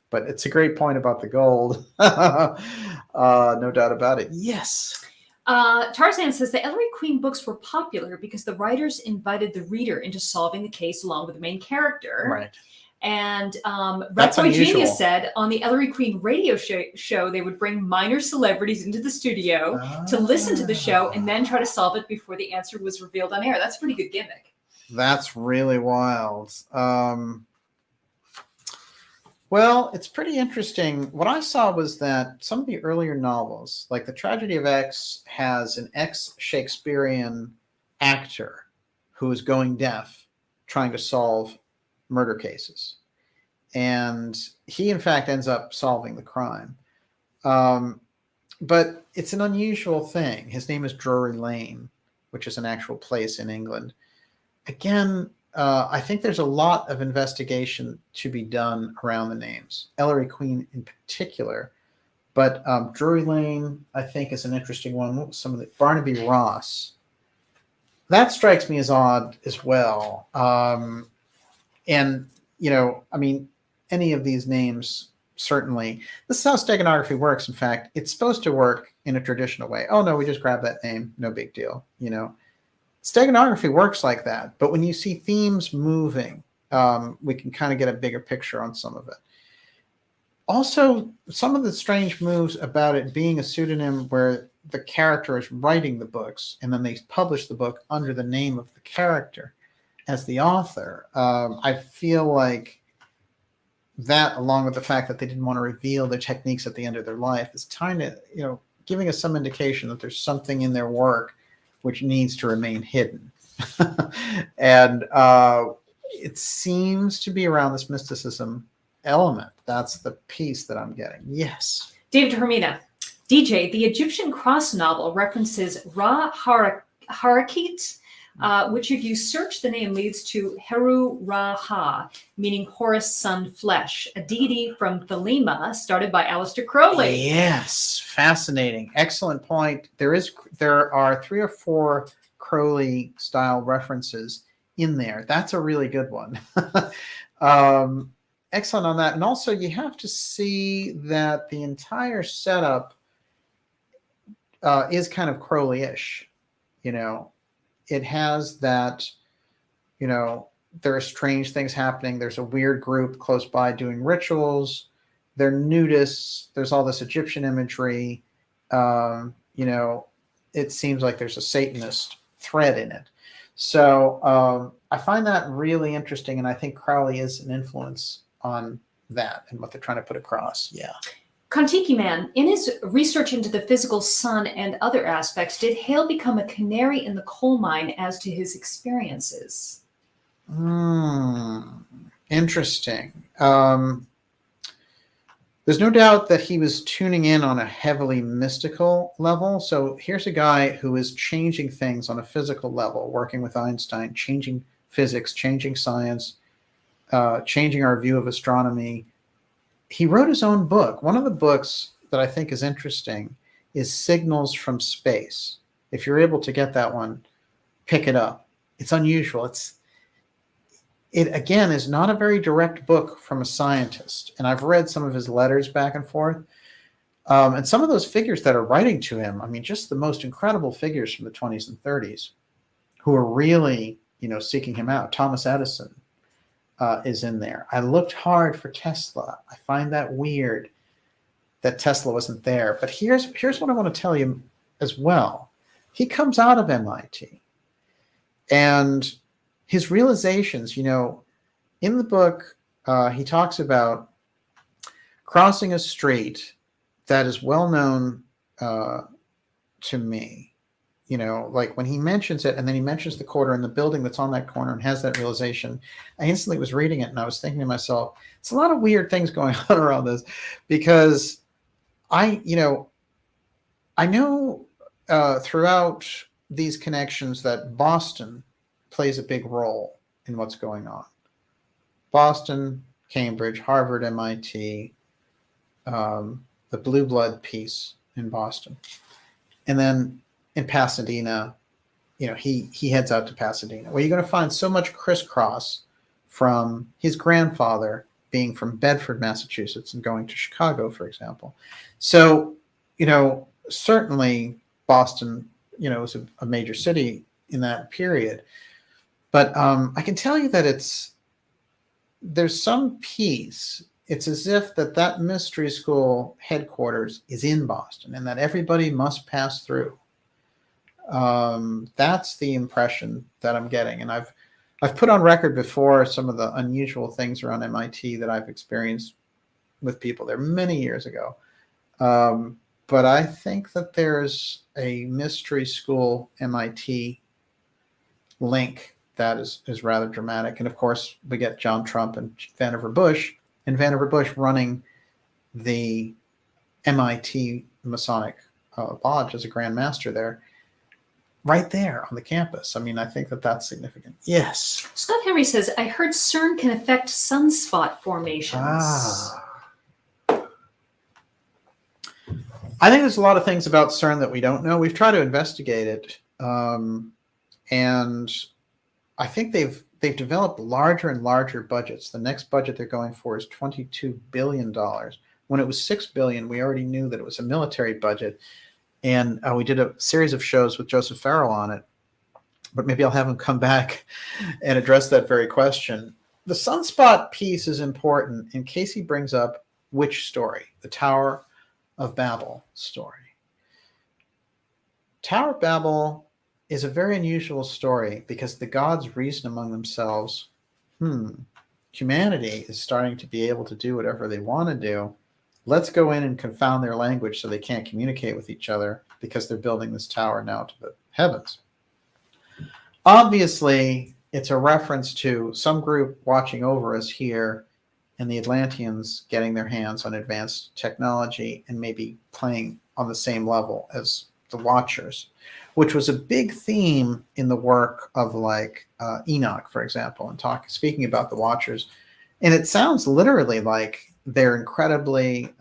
But it's a great point about the gold. No doubt about it. Yes. Tarzan says the Ellery Queen books were popular because the writers invited the reader into solving the case along with the main character. Right. And Red Boy Genius said on the Ellery Queen radio show, they would bring minor celebrities into the studio to listen to the show and then try to solve it before the answer was revealed on air. That's a pretty good gimmick. That's really wild. Well, it's pretty interesting. What I saw was that some of the earlier novels, like The Tragedy of X, has an ex-Shakespearean actor who is going deaf, trying to solve murder cases. And he, in fact, ends up solving the crime. But it's an unusual thing. His name is Drury Lane, which is an actual place in England. Again, I think there's a lot of investigation to be done around the names, Ellery Queen in particular, but Drury Lane, I think, is an interesting one. Some of the Barnaby Ross, that strikes me as odd as well. And any of these names, certainly. This is how steganography works. In fact, it's supposed to work in a traditional way. Oh no, we just grab that name, no big deal. Steganography works like that, but when you see themes moving, we can kind of get a bigger picture on some of it. Also, some of the strange moves about it being a pseudonym where the character is writing the books and then they publish the book under the name of the character as the author. I feel like that, along with the fact that they didn't want to reveal their techniques at the end of their life, is kind of, giving us some indication that there's something in their work which needs to remain hidden. And it seems to be around this mysticism element. That's the piece that I'm getting. Yes. David Hermina. DJ, the Egyptian cross novel references Ra Harakit, which if you search the name leads to Heru Ra Ha, meaning Horus Sun Flesh, a deity from Thelema started by Aleister Crowley. Yes, fascinating. Excellent point. There are 3 or 4 Crowley style references in there. That's a really good one. Excellent on that. And also you have to see that the entire setup is kind of Crowley-ish. It has that, there are strange things happening. There's a weird group close by doing rituals. They're nudists. There's all this Egyptian imagery. It seems like there's a Satanist thread in it. So I find that really interesting. And I think Crowley is an influence on that and what they're trying to put across. Yeah. Kontiki Man, in his research into the physical sun and other aspects, did Hale become a canary in the coal mine as to his experiences? Interesting. There's no doubt that he was tuning in on a heavily mystical level. So here's a guy who is changing things on a physical level, working with Einstein, changing physics, changing science, changing our view of astronomy. He wrote his own book. One of the books that I think is interesting is Signals from Space. If you're able to get that one, pick it up. It's unusual. It again is not a very direct book from a scientist. And I've read some of his letters back and forth. And some of those figures that are writing to him, I mean, just the most incredible figures from the 20s and 30s who are really, seeking him out. Thomas Edison is in there. I looked hard for Tesla. I find that weird that Tesla wasn't there. But here's what I want to tell you as well. He comes out of MIT. And his realizations, in the book, he talks about crossing a street that is well known to me. Like when he mentions it and then he mentions the quarter and the building that's on that corner and has that realization, I instantly was reading it and I was thinking to myself, it's a lot of weird things going on around this, because I know throughout these connections that Boston plays a big role in what's going on. Boston, Cambridge, Harvard, MIT, the Blue Blood piece in Boston. And then in Pasadena, he heads out to Pasadena, where you're going to find so much crisscross from his grandfather being from Bedford, Massachusetts, and going to Chicago, for example. So, certainly Boston, was a major city in that period. But I can tell you that there's some piece. It's as if that mystery school headquarters is in Boston and that everybody must pass through. That's the impression that I'm getting. And I've put on record before some of the unusual things around MIT that I've experienced with people there many years ago. But I think that there's a mystery school MIT link that is rather dramatic. And of course, we get John Trump and Vannevar Bush running the MIT Masonic Lodge as a Grand Master there, right there on the campus. I mean, I think that's significant. Yes. Scott Henry says, I heard CERN can affect sunspot formations. I think there's a lot of things about CERN that we don't know. We've tried to investigate it. And I think they've developed larger and larger budgets. The next budget they're going for is $22 billion. When it was $6 billion, we already knew that it was a military budget. And we did a series of shows with Joseph Pharaoh on it. But maybe I'll have him come back and address that very question. The sunspot piece is important. And Casey brings up which story? The Tower of Babel story. Tower of Babel is a very unusual story because the gods reason among themselves, humanity is starting to be able to do whatever they want to do. Let's go in and confound their language so they can't communicate with each other because they're building this tower now to the heavens. Obviously, it's a reference to some group watching over us here and the Atlanteans getting their hands on advanced technology and maybe playing on the same level as the Watchers, which was a big theme in the work of like Enoch, for example, and speaking about the Watchers. And it sounds literally like they're incredibly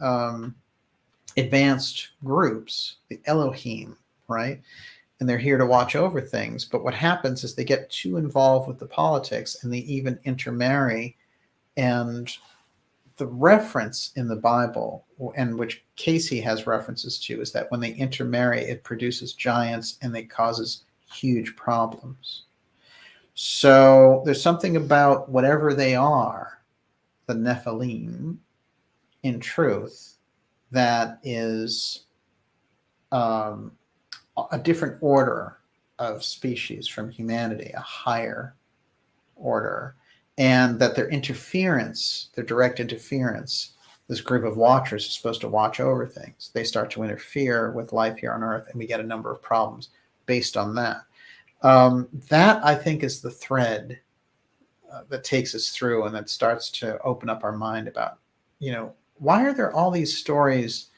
advanced groups, the Elohim, right? And they're here to watch over things. But what happens is they get too involved with the politics and they even intermarry. And the reference in the Bible, and which Casey has references to, is that when they intermarry, it produces giants and it causes huge problems. So there's something about whatever they are, the Nephilim, in truth, that is a different order of species from humanity, a higher order, and that their interference, their direct interference, this group of Watchers is supposed to watch over things. They start to interfere with life here on Earth, and we get a number of problems based on that. That, I think, is the thread that takes us through and that starts to open up our mind about, why are there all these stories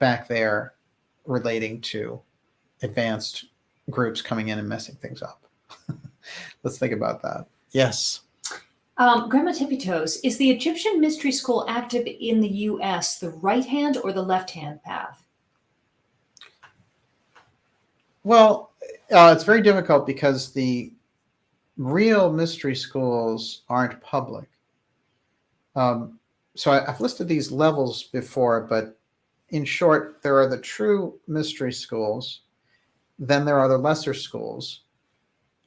back there relating to advanced groups coming in and messing things up? Let's think about that. Yes. Grandma Tippy Toes, is the Egyptian Mystery School active in the U.S., the right-hand or the left-hand path? Well, it's very difficult because the real mystery schools aren't public. So I've listed these levels before, but in short, there are the true mystery schools, then there are the lesser schools,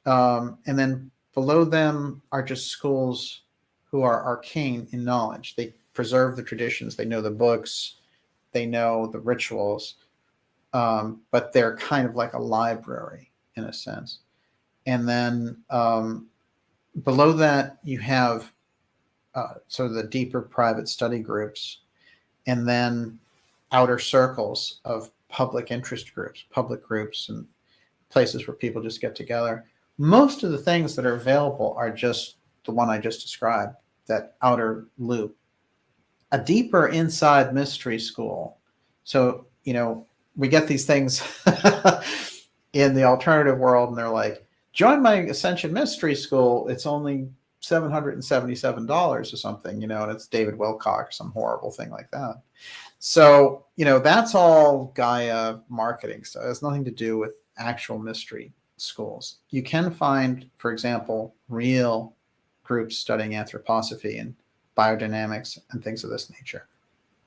and then below them are just schools who are arcane in knowledge. They preserve the traditions, they know the books, they know the rituals, but they're kind of like a library in a sense. And then below that, you have sort of the deeper private study groups, and then outer circles of public interest groups, public groups, and places where people just get together. Most of the things that are available are just the one I just described, that outer loop. A deeper inside mystery school. So, we get these things in the alternative world, and they're like, join my Ascension Mystery School. It's only $777 or something, and it's David Wilcock or some horrible thing like that. So, that's all Gaia marketing stuff. It has nothing to do with actual mystery schools. You can find, for example, real groups studying anthroposophy and biodynamics and things of this nature.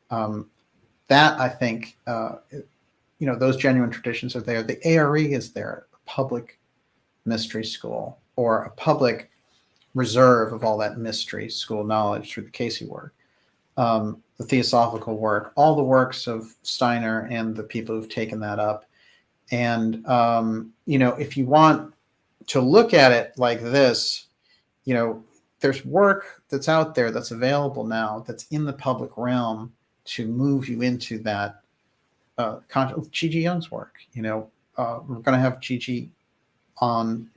That, I think, those genuine traditions are there. The ARE is there, a public mystery school, or a public reserve of all that mystery school knowledge through the Casey work, the Theosophical work, all the works of Steiner and the people who've taken that up. And, if you want to look at it like this, there's work that's out there that's available now that's in the public realm to move you into that. Gigi Young's work, we're going to have Gigi on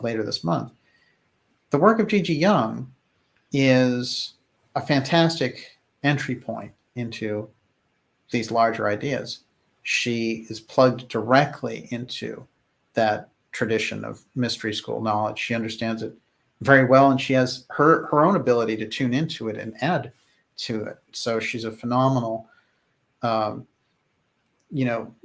later this month. The work of Gigi Young is a fantastic entry point into these larger ideas. She is plugged directly into that tradition of mystery school knowledge. She understands it very well, and she has her own ability to tune into it and add to it. So she's a phenomenal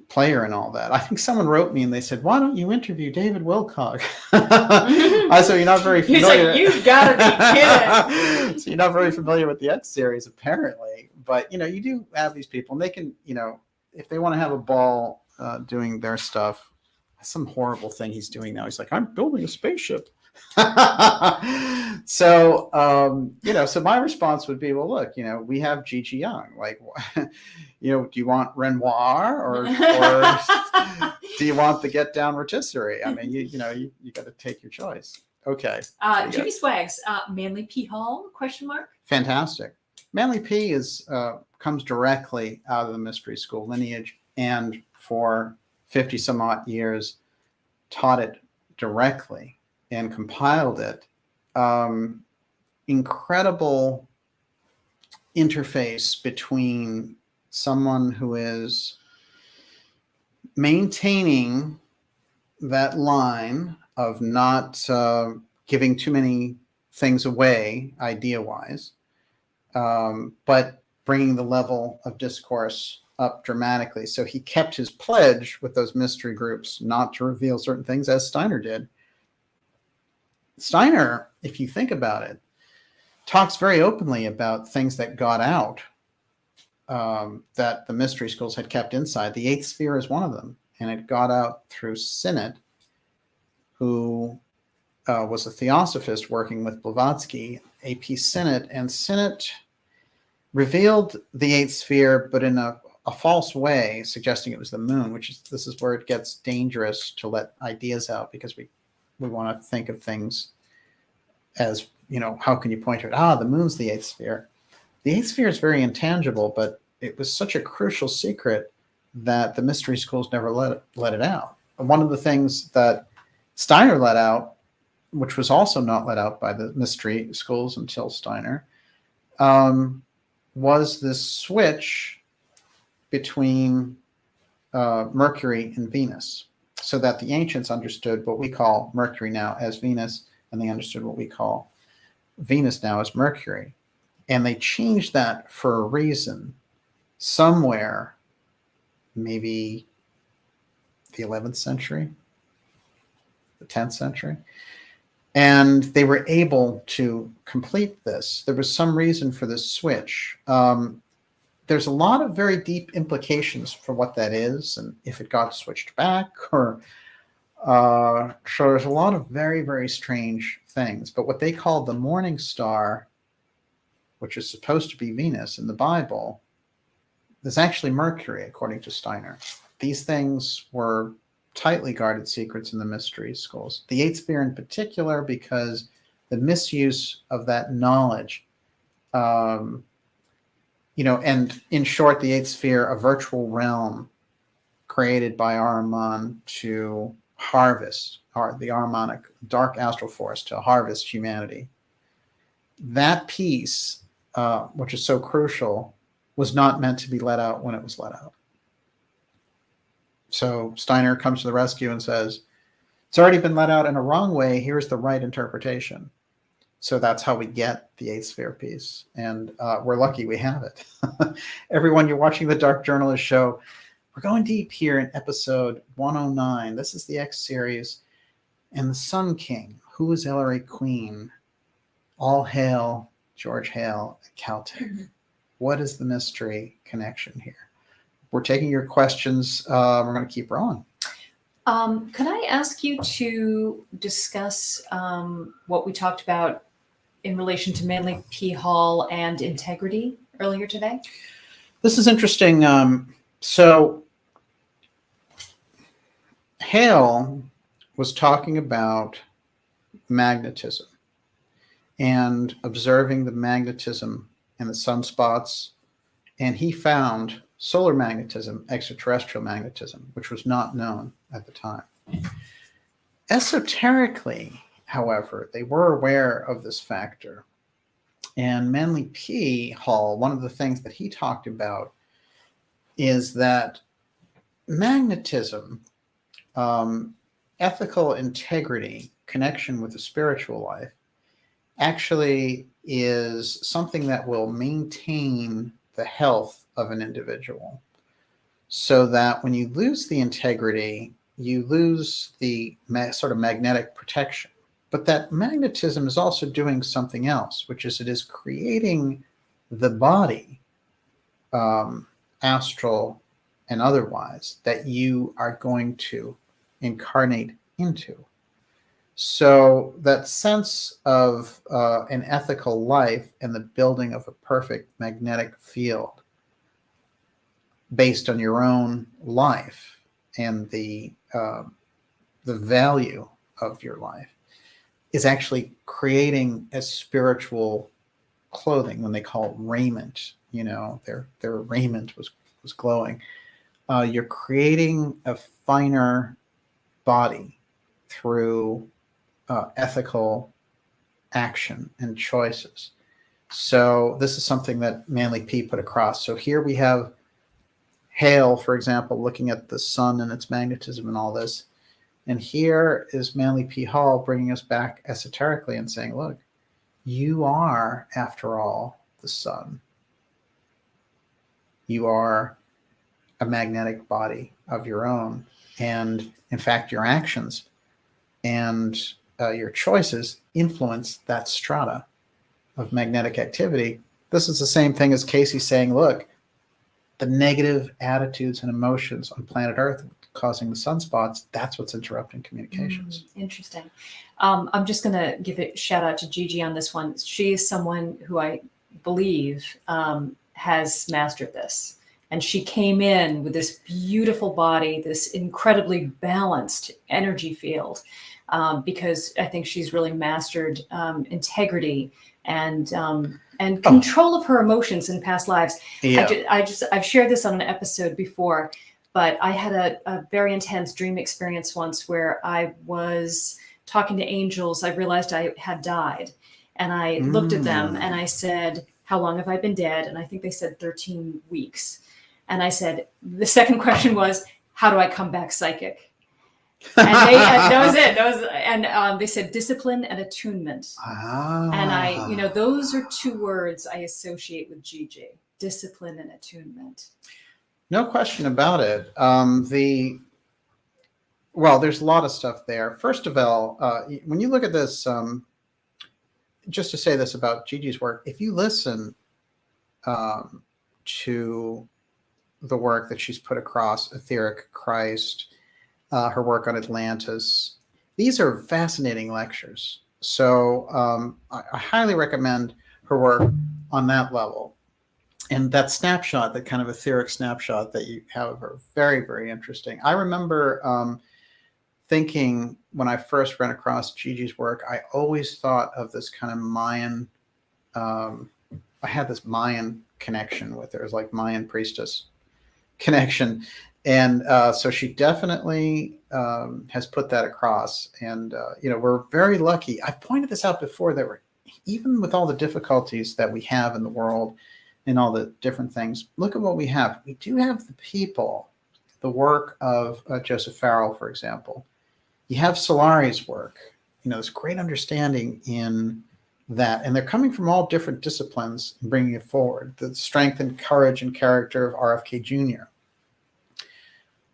player in all that. I think someone wrote me and they said, why don't you interview David Wilcock? I said, you're not very familiar. He's like, you gotta be kidding. So you're not very familiar with the X series, apparently. But, you do have these people, and they can, if they want to have a ball doing their stuff, some horrible thing he's doing now. He's like, I'm building a spaceship. So, so my response would be, well, look, we have Gigi Young. Like, do you want Renoir or do you want the Get Down rotisserie? I mean, you got to take your choice. Okay. Jimmy Swags, Manly P. Hall, ? Fantastic. Manly P comes directly out of the mystery school lineage, and for 50 some odd years taught it directly and compiled it. Incredible interface between someone who is maintaining that line of not giving too many things away idea-wise, but bringing the level of discourse up dramatically. So he kept his pledge with those mystery groups not to reveal certain things, as Steiner did. Steiner, if you think about it, talks very openly about things that got out, that the mystery schools had kept inside. The eighth sphere is one of them, and it got out through Sinnott, who was a theosophist working with Blavatsky, A.P. Sinnott, and Sinnott revealed the eighth sphere, but in a false way, suggesting it was the moon, this is where it gets dangerous to let ideas out, because we want to think of things as, how can you point to it? The moon's the eighth sphere. The eighth sphere is very intangible, but it was such a crucial secret that the mystery schools never let it out. And one of the things that Steiner let out, which was also not let out by the mystery schools until Steiner, was this switch between Mercury and Venus, so that the ancients understood what we call Mercury now as Venus, and they understood what we call Venus now as Mercury. And they changed that for a reason somewhere, maybe the 11th century, the 10th century. And they were able to complete this. There was some reason for this switch. There's a lot of very deep implications for what that is, and if it got switched back, or so there's a lot of very, very strange things. But what they call the morning star, which is supposed to be Venus in the Bible, is actually Mercury, according to Steiner. These things were tightly guarded secrets in the mystery schools. The eighth sphere in particular, because the misuse of that knowledge, and in short, the eighth sphere, a virtual realm created by Ahriman to harvest, or the Ahrimanic dark astral force to harvest humanity. That piece, which is so crucial, was not meant to be let out when it was let out. So Steiner comes to the rescue and says, it's already been let out in a wrong way. Here's the right interpretation. So that's how we get the eighth sphere piece. And we're lucky we have it. Everyone, you're watching the Dark Journalist Show. We're going deep here in episode 109. This is the X series. And the Sun King, who is Ellery Queen? All hail George Hale at Caltech. Mm-hmm. What is the mystery connection here? We're taking your questions. We're going to keep rolling. Could I ask you to discuss what we talked about in relation to Manly P. Hall and integrity earlier today? This is interesting. So Hale was talking about magnetism and observing the magnetism in the sunspots, and he found solar magnetism, extraterrestrial magnetism, which was not known at the time. Esoterically, however, they were aware of this factor. And Manly P. Hall, one of the things that he talked about is that magnetism, ethical integrity, connection with the spiritual life, actually is something that will maintain the health of an individual, so that when you lose the integrity, you lose the sort of magnetic protection. But that magnetism is also doing something else, which is it is creating the body, astral and otherwise, that you are going to incarnate into. So that sense of an ethical life and the building of a perfect magnetic field based on your own life and the value of your life is actually creating a spiritual clothing. When they call it raiment, you know, their raiment was glowing. You're creating a finer body through ethical action and choices. So this is something that Manly P put across. So here we have Hale, for example, looking at the sun and its magnetism and all this. And here is Manly P. Hall bringing us back esoterically and saying, look, you are, after all, the sun. You are a magnetic body of your own. And in fact, your actions and your choices influence that strata of magnetic activity. This is the same thing as Casey saying, look, the negative attitudes and emotions on planet Earth causing the sunspots, that's what's interrupting communications. Interesting. I'm just going to give a shout out to Gigi on this one. She is someone who I believe has mastered this. And she came in with this beautiful body, this incredibly balanced energy field, because I think she's really mastered integrity and control of her emotions in past lives. Yeah. I've shared this on an episode before, but I had a very intense dream experience once where I was talking to angels. I realized I had died, and I looked at them and I said, how long have I been dead? And I think they said 13 weeks. And I said, the second question was, how do I come back psychic? And that was it. And they said discipline and attunement. And those are two words I associate with Gigi: discipline and attunement. No question about it. There's a lot of stuff there. First of all, when you look at this, just to say this about Gigi's work, if you listen to the work that she's put across, Etheric Christ, her work on Atlantis, these are fascinating lectures. So I highly recommend her work on that level. And that snapshot, that kind of etheric snapshot that you have, are very, very interesting. I remember thinking when I first ran across Gigi's work, I always thought of this kind of Mayan, I had this Mayan connection with her. It was like Mayan priestess connection. And so she definitely has put that across. And, we're very lucky. I've pointed this out before, that we're, even with all the difficulties that we have in the world and all the different things, look at what we have. We do have the people, the work of Joseph Farrell, for example. You have Solari's work, this great understanding in that. And they're coming from all different disciplines and bringing it forward. The strength and courage and character of RFK Jr.,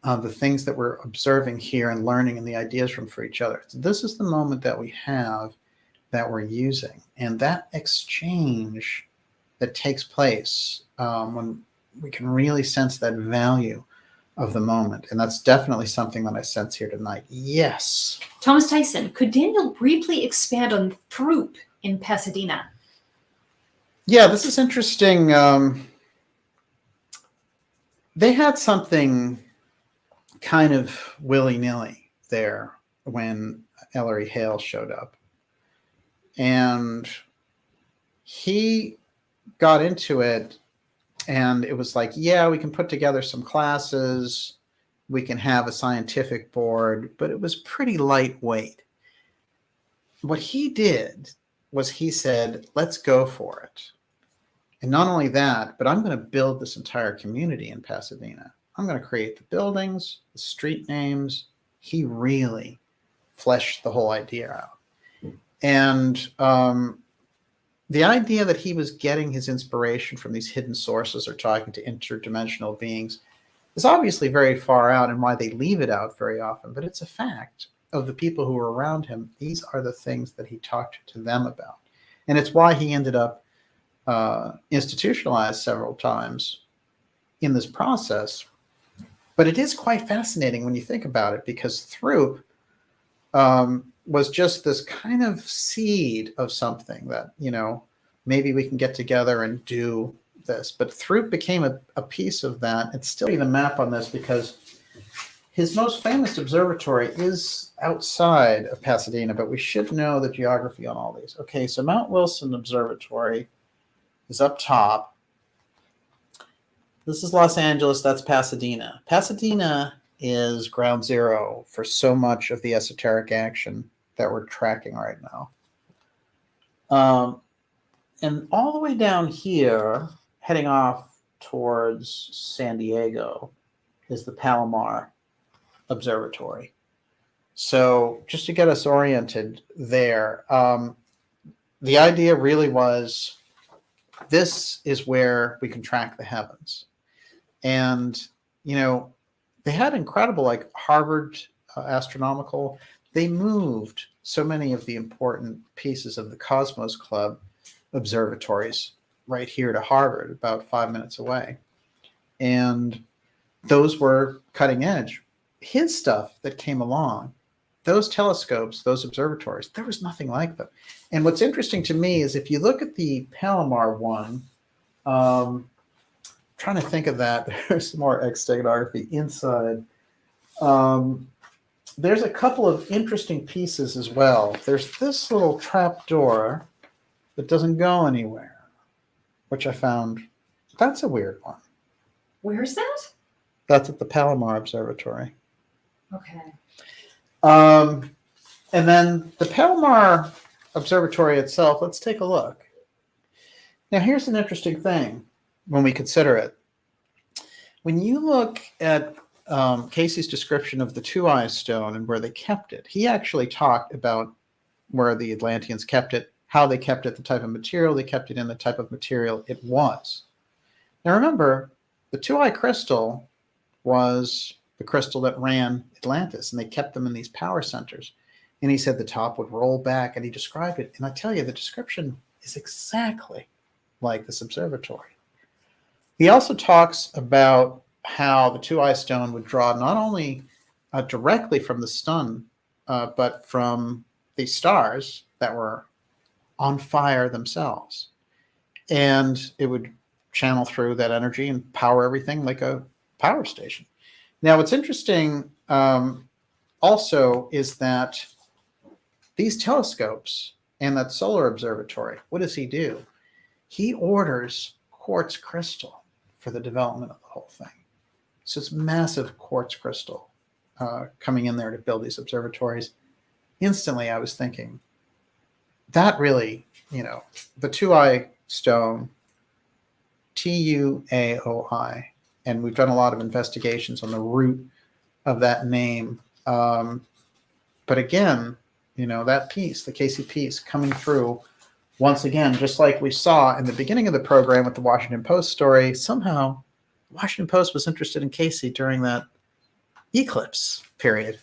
the things that we're observing here and learning, and the ideas from for each other. So this is the moment that we have that we're using. And that exchange that takes place when we can really sense that value of the moment. And that's definitely something that I sense here tonight. Yes. Thomas Tyson, could Daniel briefly expand on Throop in Pasadena? Yeah, this is interesting. They had something kind of willy-nilly there when Ellery Hale showed up. And he got into it, and it was like, yeah, we can put together some classes, we can have a scientific board, but it was pretty lightweight. What he did was he said, let's go for it. And not only that, but I'm going to build this entire community in Pasadena. I'm going to create the buildings, the street names. He really fleshed the whole idea out. And the idea that he was getting his inspiration from these hidden sources or talking to interdimensional beings is obviously very far out, and why they leave it out very often. But it's a fact of the people who were around him. These are the things that he talked to them about. And it's why he ended up institutionalized several times in this process. But it is quite fascinating when you think about it, because Throop was just this kind of seed of something that, maybe we can get together and do this. But Throop became a piece of that. It's still the map on this because his most famous observatory is outside of Pasadena, but we should know the geography on all these. Okay, so Mount Wilson Observatory is up top. This is Los Angeles, that's Pasadena. Pasadena is ground zero for so much of the esoteric action that we're tracking right now. And all the way down here, heading off towards San Diego, is the Palomar Observatory. So just to get us oriented there, the idea really was this is where we can track the heavens. And, they had incredible, like Harvard Astronomical, they moved so many of the important pieces of the Cosmos Club observatories right here to Harvard, about 5 minutes away. And those were cutting edge. His stuff that came along, those telescopes, those observatories, there was nothing like them. And what's interesting to me is if you look at the Palomar one, trying to think of that, there's some more X-Steganography inside. There's a couple of interesting pieces as well. There's this little trap door that doesn't go anywhere, which I found, that's a weird one. Where's that? That's at the Palomar Observatory. Okay. And then the Palomar Observatory itself, let's take a look. Now, here's an interesting thing when we consider it. When you look at Casey's description of the two-eye stone and where they kept it, he actually talked about where the Atlanteans kept it, how they kept it, the type of material they kept it in, the type of material it was. Now, remember, the two-eye crystal was the crystal that ran Atlantis, and they kept them in these power centers. And he said the top would roll back, and he described it. And I tell you, the description is exactly like this observatory. He also talks about how the two-eye stone would draw not only directly from the sun, but from the stars that were on fire themselves. And it would channel through that energy and power everything like a power station. Now, what's interesting also is that these telescopes and that solar observatory, what does he do? He orders quartz crystal for the development of the whole thing. So it's massive quartz crystal coming in there to build these observatories. Instantly, I was thinking, that really, the two-eye stone, Tuaoi, and we've done a lot of investigations on the root of that name. But again, that piece, the Casey piece coming through, once again, just like we saw in the beginning of the program with the Washington Post story, somehow the Washington Post was interested in Casey during that eclipse period.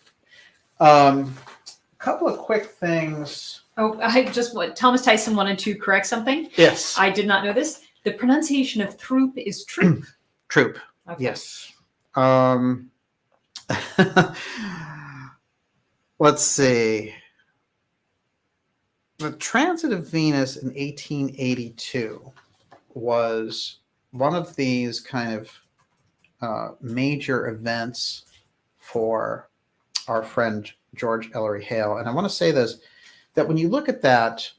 A couple of quick things. Oh, Thomas Tyson wanted to correct something. Yes. I did not know this. The pronunciation of Throop is Troop. Troop. Okay. Yes. Let's see. The transit of Venus in 1882 was one of these kind of major events for our friend George Ellery Hale. And I want to say this, that when you look at that,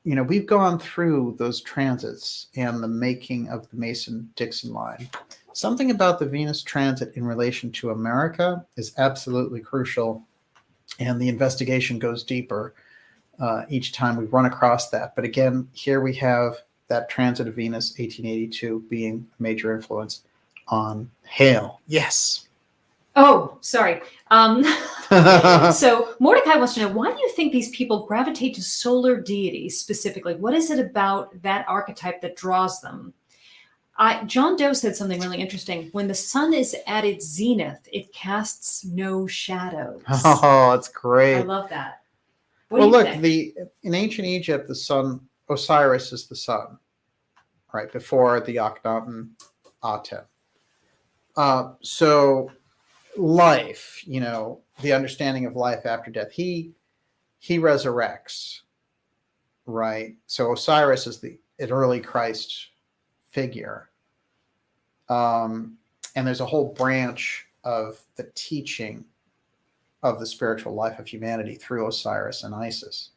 we've gone through those transits and the making of the Mason-Dixon line. Something about the Venus transit in relation to America is absolutely crucial, and the investigation goes deeper each time we run across that. But again, here we have that transit of Venus, 1882, being a major influence on Hale. Yes. Oh, sorry. So Mordecai wants to know, why do you think these people gravitate to solar deities specifically? What is it about that archetype that draws them? John Doe said something really interesting. When the sun is at its zenith, it casts no shadows. Oh, that's great. I love that. What Well, do you look, think? in ancient Egypt, the sun, Osiris is the sun, right, before the Akhenaten Aten. So life, the understanding of life after death. He he resurrects, right? So Osiris is an early Christ figure. And there's a whole branch of the teaching of the spiritual life of humanity through Osiris and Isis.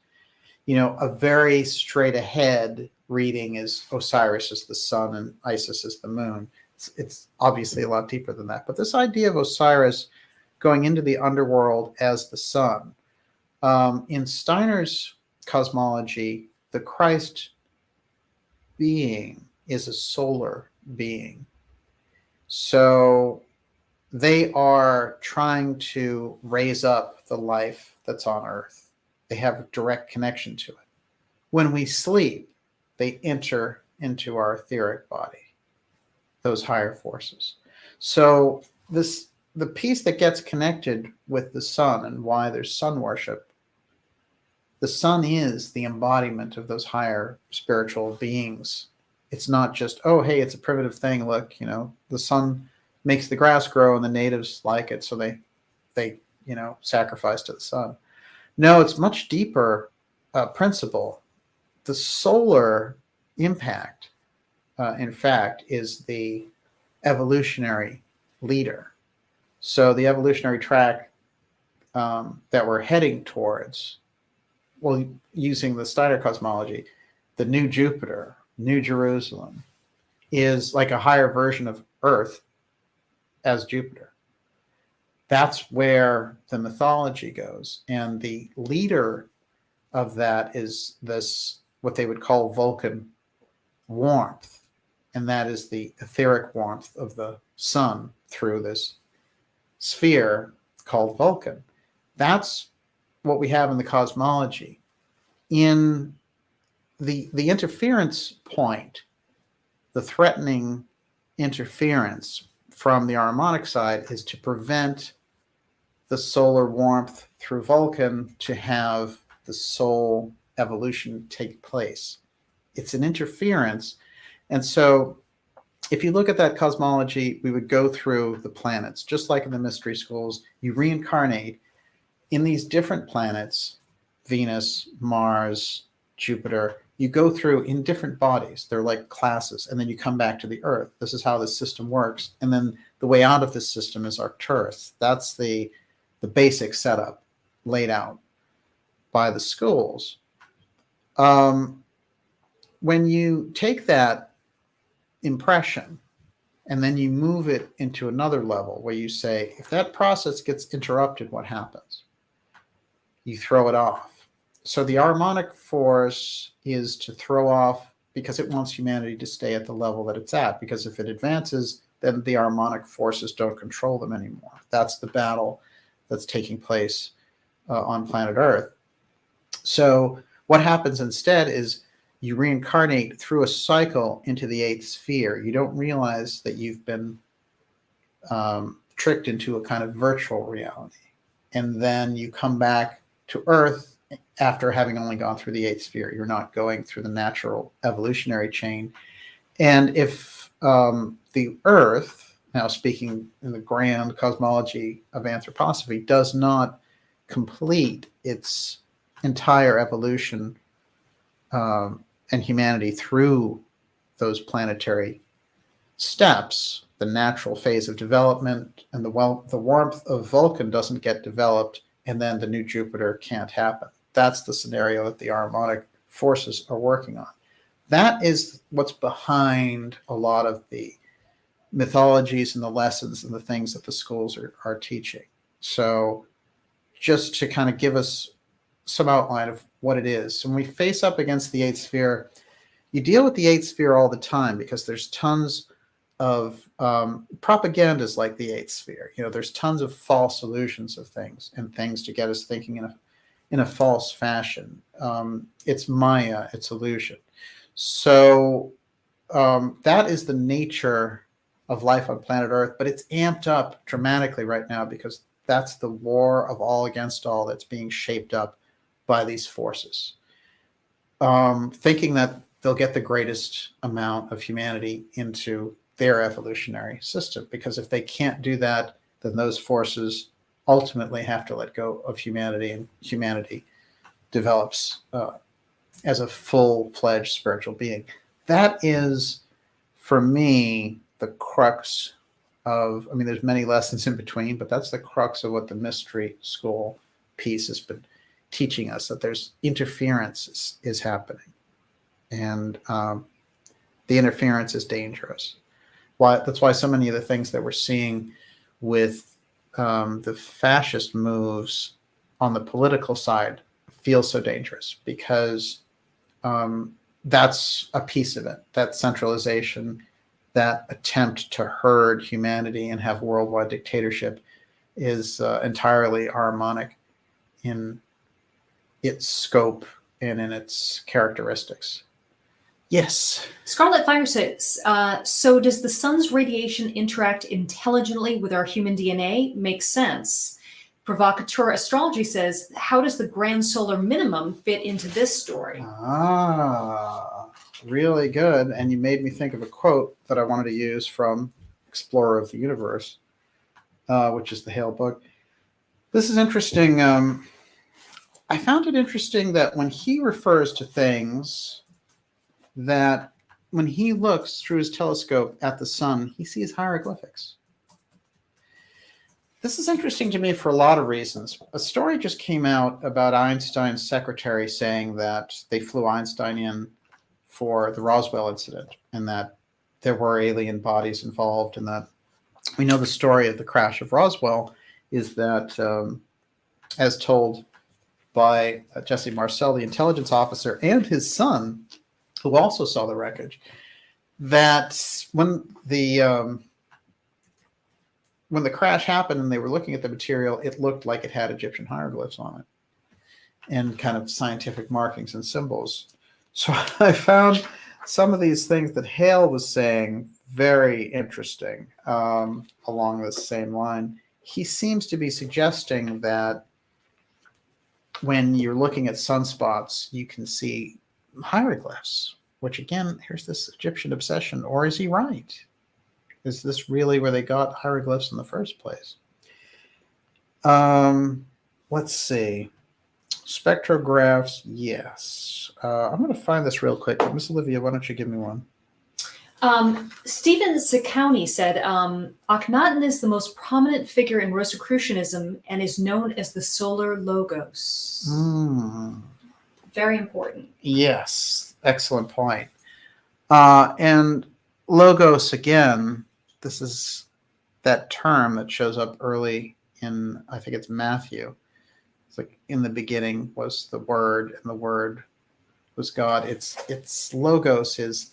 You know, a very straight ahead reading is Osiris is the sun and Isis is the moon. It's obviously a lot deeper than that. But this idea of Osiris going into the underworld as the sun, in Steiner's cosmology, the Christ being is a solar being. So they are trying to raise up the life that's on Earth. They have a direct connection to it. When we sleep, they enter into our etheric body, those higher forces. So the piece that gets connected with the sun and why there's sun worship, the sun is the embodiment of those higher spiritual beings. It's not just, oh, hey, it's a primitive thing. Look, you know, the sun makes the grass grow and the natives like it, so they you know, sacrifice to the sun. No, it's much deeper principle. The solar impact, in fact, is the evolutionary leader. So the evolutionary track that we're heading towards, well, using the Steiner cosmology, the new Jupiter, New Jerusalem, is like a higher version of Earth as Jupiter. That's where the mythology goes. And the leader of that is this, what they would call Vulcan warmth. And that is the etheric warmth of the sun through this sphere called Vulcan. That's what we have in the cosmology. In the interference point, the threatening interference from the harmonic side is to prevent the solar warmth through Vulcan to have the soul evolution take place. It's an interference. And so if you look at that cosmology, we would go through the planets, just like in the mystery schools. You reincarnate in these different planets, Venus, Mars, Jupiter. You go through in different bodies. They're like classes. And then you come back to the Earth. This is how this system works. And then the way out of this system is Arcturus. That's the basic setup laid out by the schools. When you take that impression and then you move it into another level where you say, if that process gets interrupted, what happens? You throw it off. So the harmonic force is to throw off because it wants humanity to stay at the level that it's at, because if it advances, then the harmonic forces don't control them anymore. That's the battle that's taking place on planet Earth. So what happens instead is you reincarnate through a cycle into the eighth sphere. You don't realize that you've been tricked into a kind of virtual reality. And then you come back to Earth after having only gone through the eighth sphere. You're not going through the natural evolutionary chain. And if the Earth, now speaking in the grand cosmology of anthroposophy, does not complete its entire evolution and humanity through those planetary steps, the natural phase of development and the warmth of Vulcan doesn't get developed, and then the new Jupiter can't happen. That's the scenario that the harmonic forces are working on. That is what's behind a lot of the mythologies and the lessons and the things that the schools are teaching. So just to kind of give us some outline of what it is. So when we face up against the eighth sphere, you deal with the eighth sphere all the time because there's tons of propagandas like the eighth sphere. You know, there's tons of false illusions of things and things to get us thinking in a false fashion. It's Maya, it's illusion. So that is the nature of life on planet Earth, but it's amped up dramatically right now because that's the war of all against all that's being shaped up by these forces, thinking that they'll get the greatest amount of humanity into their evolutionary system. Because if they can't do that, then those forces ultimately have to let go of humanity, and humanity develops as a full-fledged spiritual being. That is, for me, the crux of, I mean, there's many lessons in between, but that's the crux of what the mystery school piece has been teaching us, that there's interference is happening. And the interference is dangerous. That's why so many of the things that we're seeing with the fascist moves on the political side feel so dangerous, because that's a piece of it. That centralization, that attempt to herd humanity and have worldwide dictatorship is entirely harmonic in its scope and in its characteristics. Yes. Scarlet Fire says, so does the sun's radiation interact intelligently with our human DNA? Makes sense. Provocateur Astrology says, how does the grand solar minimum fit into this story? Really good. And you made me think of a quote that I wanted to use from Explorer of the Universe, which is the Hale book. This is interesting. I found it interesting that when he refers to things, that when he looks through his telescope at the sun, he sees hieroglyphics. This is interesting to me for a lot of reasons. A story just came out about Einstein's secretary saying that they flew Einstein in for the Roswell incident, and that there were alien bodies involved, and that we know the story of the crash of Roswell is that, as told by Jesse Marcel, the intelligence officer, and his son, who also saw the wreckage, that when the crash happened and they were looking at the material, it looked like it had Egyptian hieroglyphs on it and kind of scientific markings and symbols. So I found some of these things that Hale was saying very interesting along this same line. He seems to be suggesting that when you're looking at sunspots, you can see hieroglyphs, which again, here's this Egyptian obsession. Or is he right? Is this really where they got hieroglyphs in the first place? Let's see. Spectrographs, yes. I'm going to find this real quick. Miss Olivia, why don't you give me one? Stephen Sikowney said, Akhenaten is the most prominent figure in Rosicrucianism and is known as the solar logos. Very important. Yes, excellent point. And logos, again, this is that term that shows up early in, I think it's Matthew. It's like, in the beginning was the Word, and the Word was God. It's logos is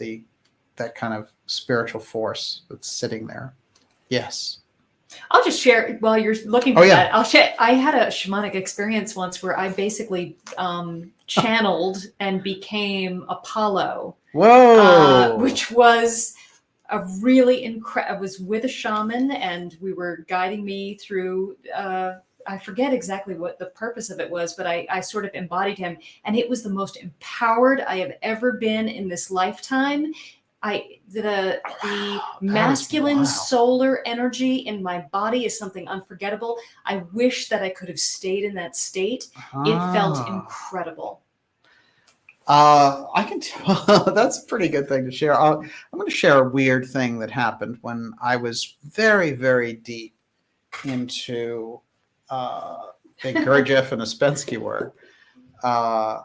that kind of spiritual force that's sitting there. Yes. I'll just share while you're looking for that. I'll share. I had a shamanic experience once where I basically channeled and became Apollo. Whoa! Which was a really incredible. I was with a shaman, and we were guiding me through. I forget exactly what the purpose of it was, but I sort of embodied him, and it was the most empowered I have ever been in this lifetime. The masculine solar energy in my body is something unforgettable. I wish that I could have stayed in that state. It felt incredible. I can tell that's a pretty good thing to share. I'm going to share a weird thing that happened when I was very, very deep into the Gurdjieff and Ouspensky work. I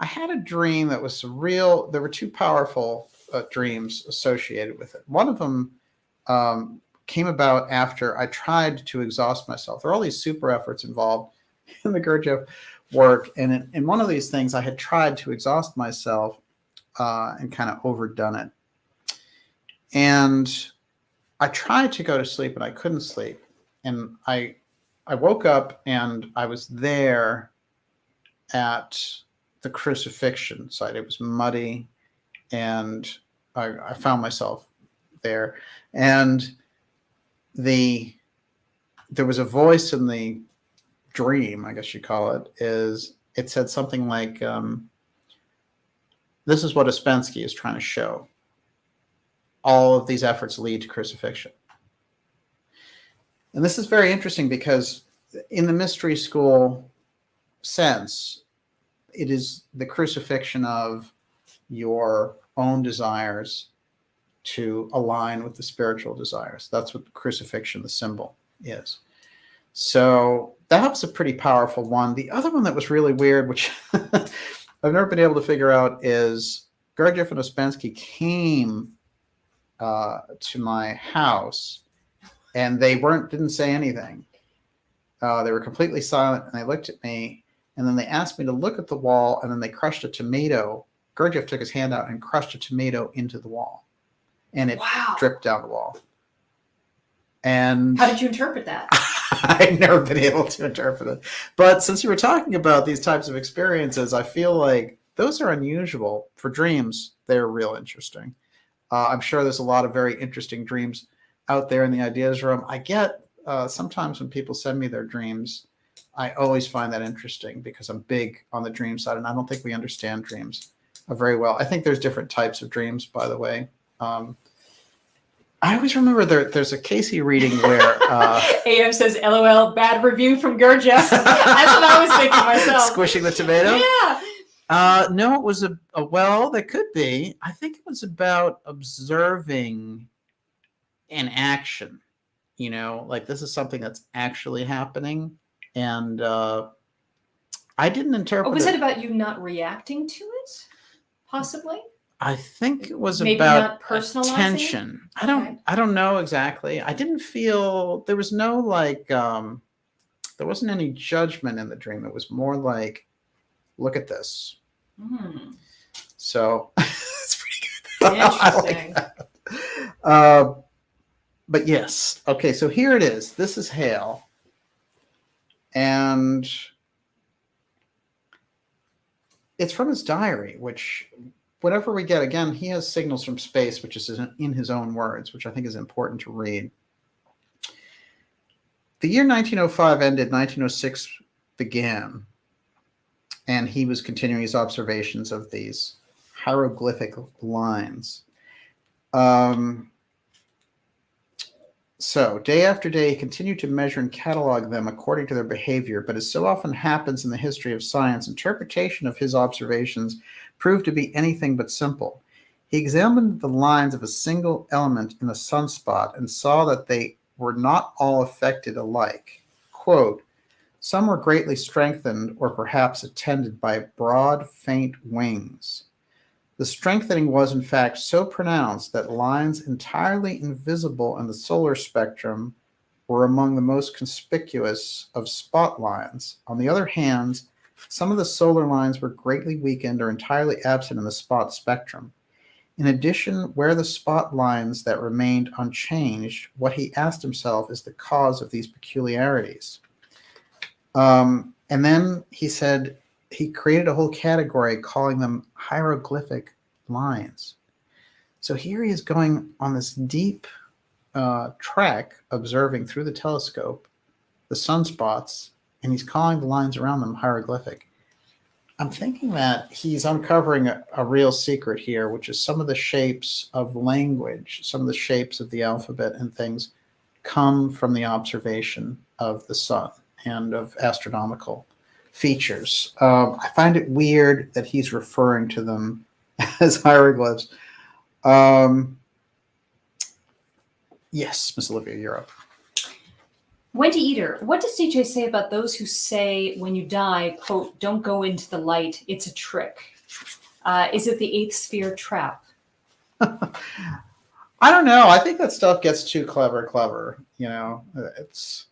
had a dream that was surreal. There were two powerful dreams associated with it. One of them came about after I tried to exhaust myself. There are all these super efforts involved in the Gurdjieff work. And in one of these things, I had tried to exhaust myself and kind of overdone it. And I tried to go to sleep, and I couldn't sleep. And I woke up, and I was there at the crucifixion site. It was muddy, and I found myself there. And there was a voice in the dream, I guess you call it, it said something like, this is what Ouspensky is trying to show. All of these efforts lead to crucifixion. And this is very interesting because in the mystery school sense, it is the crucifixion of your own desires to align with the spiritual desires. That's what the crucifixion, the symbol, is. So that was a pretty powerful one. The other one that was really weird, which I've never been able to figure out, is Gurdjieff and Ouspensky came to my house, and they didn't say anything. They were completely silent, and they looked at me, and then they asked me to look at the wall, and then they crushed a tomato. Gurdjieff took his hand out and crushed a tomato into the wall, and it dripped down the wall. And how did you interpret that? I've never been able to interpret it. But since you were talking about these types of experiences, I feel like those are unusual. For dreams, they're real interesting. I'm sure there's a lot of very interesting dreams out there in the ideas room. I get sometimes when people send me their dreams, I always find that interesting because I'm big on the dream side, and I don't think we understand dreams very well. I think there's different types of dreams, by the way. I always remember there's a Casey reading where AM says, LOL, bad review from Gurdjieff. That's what I was thinking myself. Squishing the tomato? Yeah. No, it was well, that could be. I think it was about observing an action. Like this is something that's actually happening. And I didn't interpret was it about you not reacting to it? Possibly? I think it was maybe about not attention. Okay. I don't know exactly. I didn't feel there was no there wasn't any judgment in the dream. It was more like, look at this. So it's pretty good. Interesting. But yes. Okay, so here it is. This is Hale. And it's from his diary, which whatever we get, again, he has signals from space, which is in his own words, which I think is important to read. The year 1905 ended, 1906 began, and he was continuing his observations of these hieroglyphic lines. So day after day, he continued to measure and catalog them according to their behavior, but as so often happens in the history of science, interpretation of his observations proved to be anything but simple. He examined the lines of a single element in a sunspot and saw that they were not all affected alike. Quote, some were greatly strengthened or perhaps attended by broad, faint wings. The strengthening was, in fact, so pronounced that lines entirely invisible in the solar spectrum were among the most conspicuous of spot lines. On the other hand, some of the solar lines were greatly weakened or entirely absent in the spot spectrum. In addition, where the spot lines that remained unchanged, what he asked himself is the cause of these peculiarities. And then he said, he created a whole category calling them hieroglyphic lines. So here he is going on this deep trek, observing through the telescope the sunspots, and he's calling the lines around them hieroglyphic. I'm thinking that he's uncovering a real secret here, which is some of the shapes of language, some of the shapes of the alphabet and things come from the observation of the sun and of astronomical features. I find it weird that he's referring to them as hieroglyphs. Yes, Miss Olivia, you're up. Wendy Eater, what does DJ say about those who say when you die, quote, don't go into the light, it's a trick? Is it the eighth sphere trap? I don't know. I think that stuff gets too clever. It's,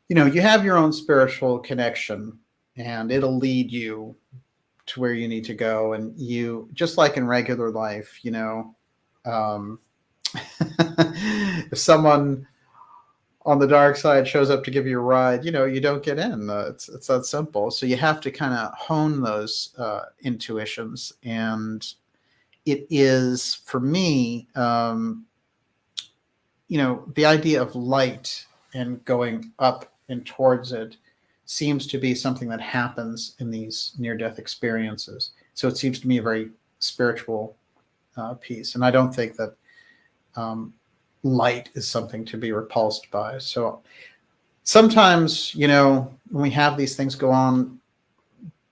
you have your own spiritual connection and it'll lead you to where you need to go. And you, just like in regular life, if someone on the dark side shows up to give you a ride, you don't get in. It's that simple. So you have to kind of hone those intuitions. And it is, for me, the idea of light and going up and towards it seems to be something that happens in these near-death experiences. So it seems to me a very spiritual piece. And I don't think that light is something to be repulsed by. So sometimes, when we have these things go on,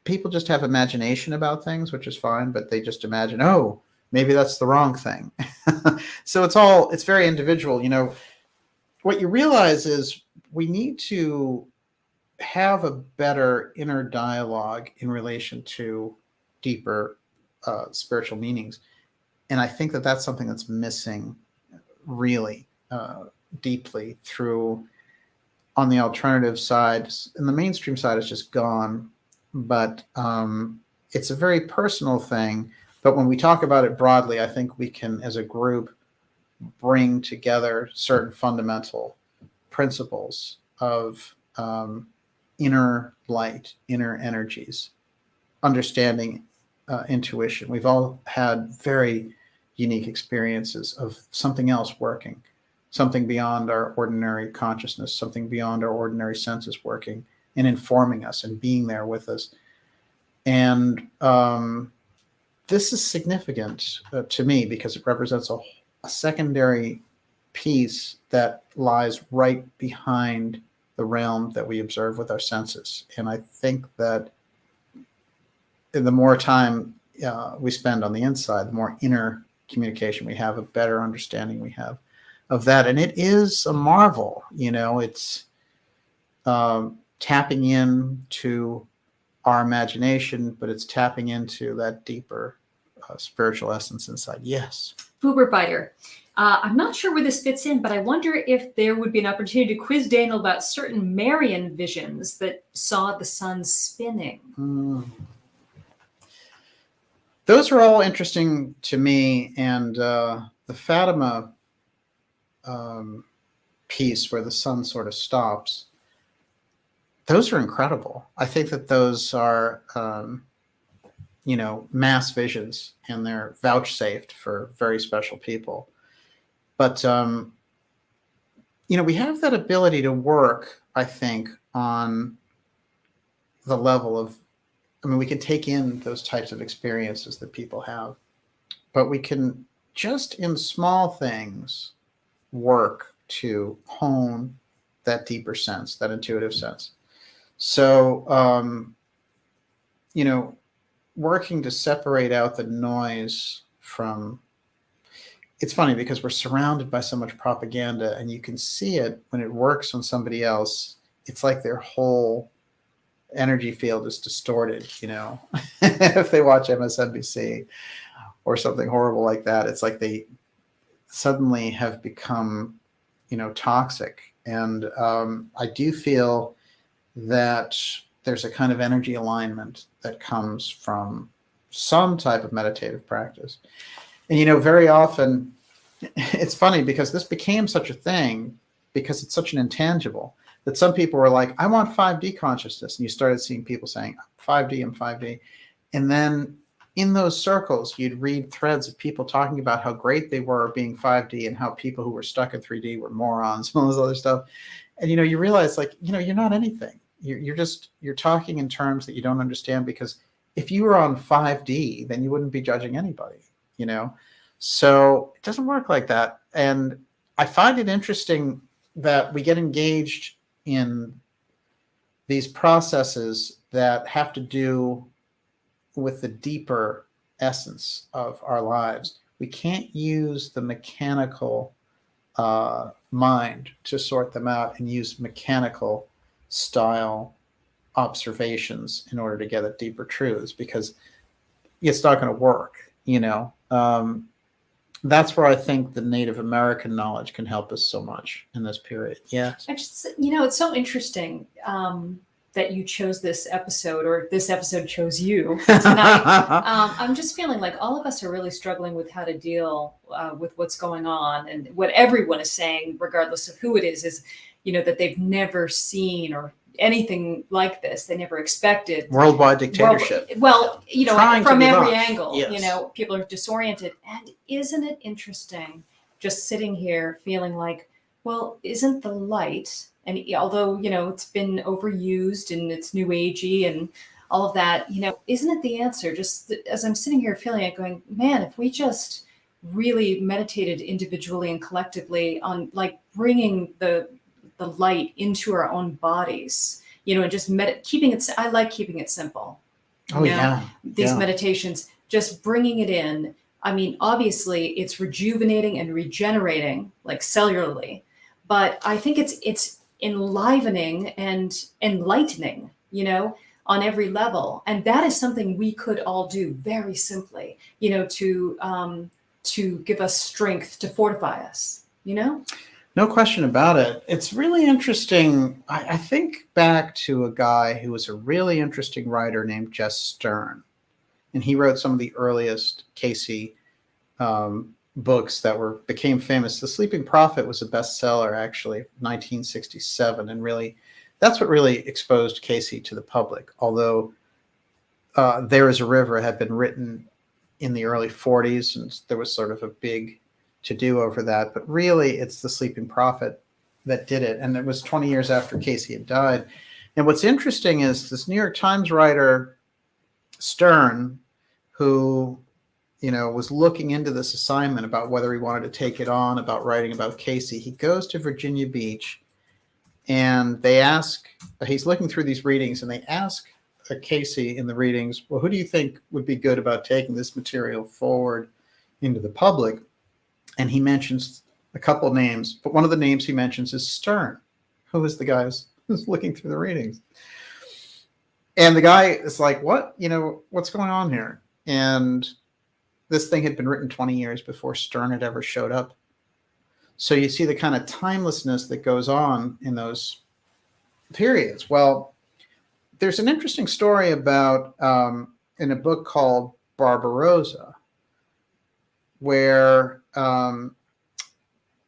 people just have imagination about things, which is fine, but they just imagine, oh, maybe that's the wrong thing. So it's very individual. What you realize is we need to have a better inner dialogue in relation to deeper spiritual meanings. And I think that that's something that's missing really deeply through on the alternative side. And the mainstream side is just gone. But it's a very personal thing. But when we talk about it broadly, I think we can, as a group, bring together certain fundamental principles of inner light, inner energies, understanding, intuition. We've all had very unique experiences of something else working, something beyond our ordinary consciousness, something beyond our ordinary senses working and informing us and being there with us. And this is significant to me because it represents a secondary piece that lies right behind the realm that we observe with our senses. And I think that the more time we spend on the inside, the more inner communication we have, a better understanding we have of that. And it is a marvel, it's tapping into our imagination, but it's tapping into that deeper spiritual essence inside. Yes. Uber Fighter. I'm not sure where this fits in, but I wonder if there would be an opportunity to quiz Daniel about certain Marian visions that saw the sun spinning. Those are all interesting to me. And the Fatima piece where the sun sort of stops, those are incredible. I think that those are, mass visions, and they're vouchsafed for very special people. But, we have that ability to work, I think, on the level of, we can take in those types of experiences that people have, but we can just in small things work to hone that deeper sense, that intuitive sense. So, working to separate out the noise from, it's funny because we're surrounded by so much propaganda, and you can see it when it works on somebody else. It's like their whole energy field is distorted, if they watch MSNBC or something horrible like that. It's like they suddenly have become, toxic. And I do feel that there's a kind of energy alignment that comes from some type of meditative practice. And, very often it's funny because this became such a thing because it's such an intangible that some people were like, I want 5D consciousness. And you started seeing people saying 5D and 5D. And then in those circles, you'd read threads of people talking about how great they were being 5D and how people who were stuck in 3D were morons and all this other stuff. And, you realize you're not anything. You're talking in terms that you don't understand, because if you were on 5D, then you wouldn't be judging anybody, So it doesn't work like that. And I find it interesting that we get engaged in these processes that have to do with the deeper essence of our lives. We can't use the mechanical mind to sort them out and use mechanical style observations in order to get at deeper truths, because it's not going to work, That's where I think the Native American knowledge can help us so much in this period. Yeah. It's so interesting that you chose this episode, or this episode chose you tonight. I'm just feeling like all of us are really struggling with how to deal with what's going on, and what everyone is saying, regardless of who it is that they've never seen or anything like this. They never expected worldwide dictatorship. From every angle, yes. People are disoriented. And isn't it interesting just sitting here feeling like, well, isn't the light, and although, it's been overused and it's new agey and all of that, isn't it the answer? Just as I'm sitting here feeling it, going, man, if we just really meditated individually and collectively on bringing the light into our own bodies, and just keeping it. I like keeping it simple. Oh, yeah. These Yeah. meditations, just bringing it in. I mean, obviously it's rejuvenating and regenerating, like cellularly, but I think it's enlivening and enlightening, on every level. And that is something we could all do very simply, to give us strength, to fortify us, No question about it. It's really interesting. I think back to a guy who was a really interesting writer named Jess Stern, and he wrote some of the earliest Casey books that became famous. The Sleeping Prophet was a bestseller, actually, 1967, and really, that's what really exposed Casey to the public. Although There Is a River had been written in the early 40s, and there was sort of a big to do over that. But really, it's The Sleeping Prophet that did it, and it was 20 years after Casey had died. And what's interesting is this New York Times writer, Stern, who was looking into this assignment about whether he wanted to take it on, about writing about Casey. He goes to Virginia Beach, and he's looking through these readings, and they ask Casey in the readings, well, who do you think would be good about taking this material forward into the public? And he mentions a couple of names, but one of the names he mentions is Stern, who is the guy who's looking through the readings. And the guy is like, what? What's going on here? And this thing had been written 20 years before Stern had ever showed up. So you see the kind of timelessness that goes on in those periods. Well, there's an interesting story about, in a book called Barbarossa, where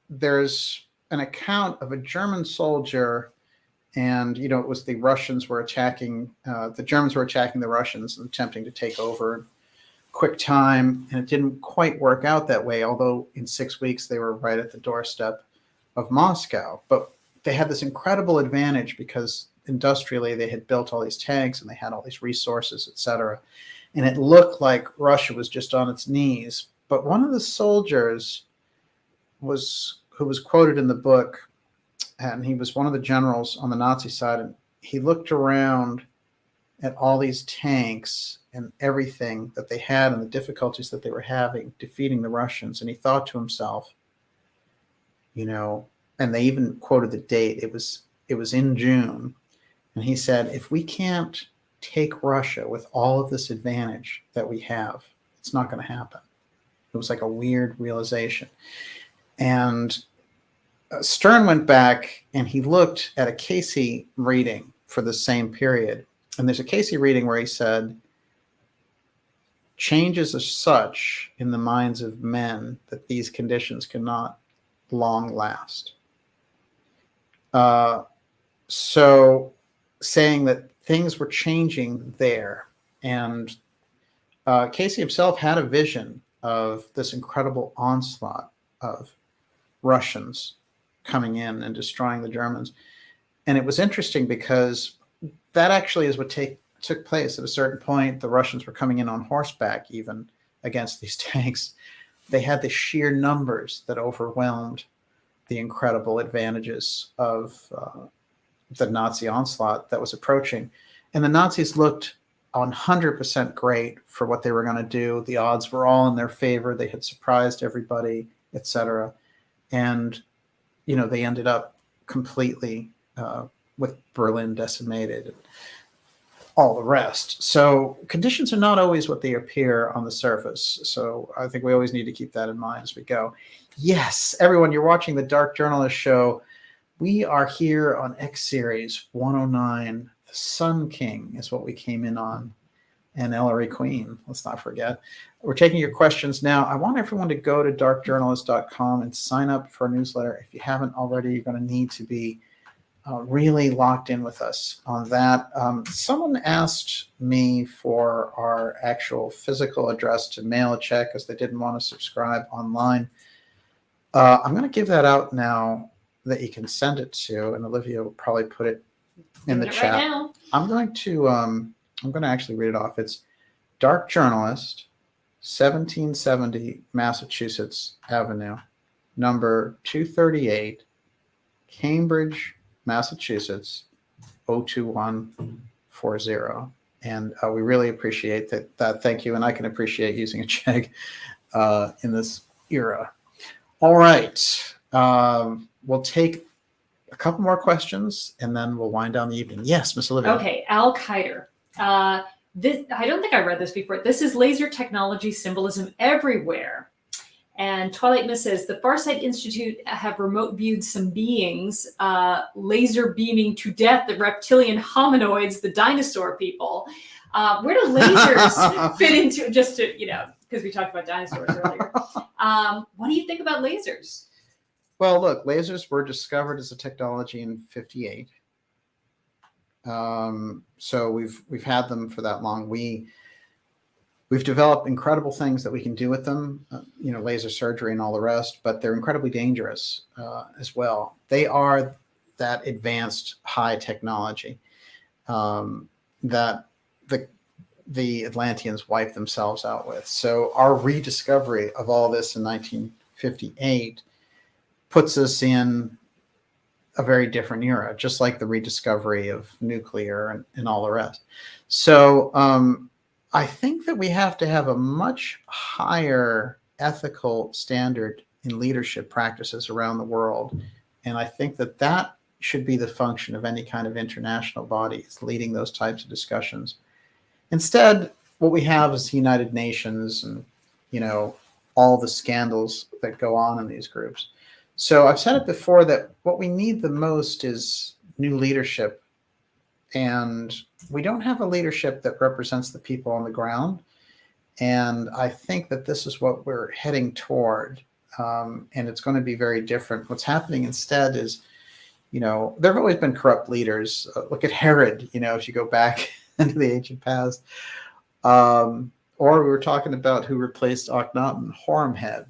there's an account of a German soldier, and, it was the Russians were attacking, the Germans were attacking the Russians and attempting to take over quick time, and it didn't quite work out that way, although in 6 weeks they were right at the doorstep of Moscow. But they had this incredible advantage because industrially they had built all these tanks and they had all these resources, etc. And it looked like Russia was just on its knees. But one of the soldiers who was quoted in the book, and he was one of the generals on the Nazi side, and he looked around at all these tanks and everything that they had and the difficulties that they were having defeating the Russians. And he thought to himself, and they even quoted the date, it was in June. And he said, if we can't take Russia with all of this advantage that we have, it's not going to happen. It was like a weird realization. And Stern went back and he looked at a Casey reading for the same period. And there's a Casey reading where he said, changes are such in the minds of men that these conditions cannot long last. So saying that things were changing there. And Casey himself had a vision of this incredible onslaught of Russians coming in and destroying the Germans. And it was interesting because that actually is what took place. At a certain point, the Russians were coming in on horseback even against these tanks. They had the sheer numbers that overwhelmed the incredible advantages of the Nazi onslaught that was approaching. And the Nazis looked 100% great for what they were going to do. The odds were all in their favor. They had surprised everybody, etc. And, they ended up completely with Berlin decimated and all the rest. So conditions are not always what they appear on the surface. So I think we always need to keep that in mind as we go. Yes, everyone, you're watching the Dark Journalist Show. We are here on X Series 109. The Sun King is what we came in on. And Ellery Queen, let's not forget. We're taking your questions now. I want everyone to go to darkjournalist.com and sign up for our newsletter. If you haven't already, you're going to need to be really locked in with us on that. Someone asked me for our actual physical address to mail a check because they didn't want to subscribe online. I'm going to give that out now that you can send it to, and Olivia will probably put it in the chat. Right now. I'm going to actually read it off. It's Dark Journalist, 1770 Massachusetts Avenue, number 238, Cambridge, Massachusetts, 02140. And we really appreciate that. Thank you. And I can appreciate using a JEG in this era. All right. We'll take a couple more questions and then we'll wind down the evening. Yes, Miss Olivia. Okay, Al Kiter. I don't think I read this before. This is laser technology symbolism everywhere. And Twilight Miss says, the Farsight Institute have remote viewed some beings laser beaming to death the reptilian hominoids, the dinosaur people. Where do lasers fit into, just to, because we talked about dinosaurs earlier. What do you think about lasers? Well, look, lasers were discovered as a technology in 1958. So we've had them for that long. We've developed incredible things that we can do with them, laser surgery and all the rest, but they're incredibly dangerous as well. They are that advanced high technology that the Atlanteans wiped themselves out with. So our rediscovery of all this in 1958 puts us in a very different era, just like the rediscovery of nuclear and all the rest. So I think that we have to have a much higher ethical standard in leadership practices around the world. And I think that should be the function of any kind of international body, is leading those types of discussions. Instead, what we have is the United Nations and, all the scandals that go on in these groups. So I've said it before that what we need the most is new leadership. And we don't have a leadership that represents the people on the ground. And I think that this is what we're heading toward. And it's going to be very different. What's happening instead is, there have always been corrupt leaders. Look at Herod, if you go back into the ancient past. Or we were talking about who replaced Akhenaten, Horemheb.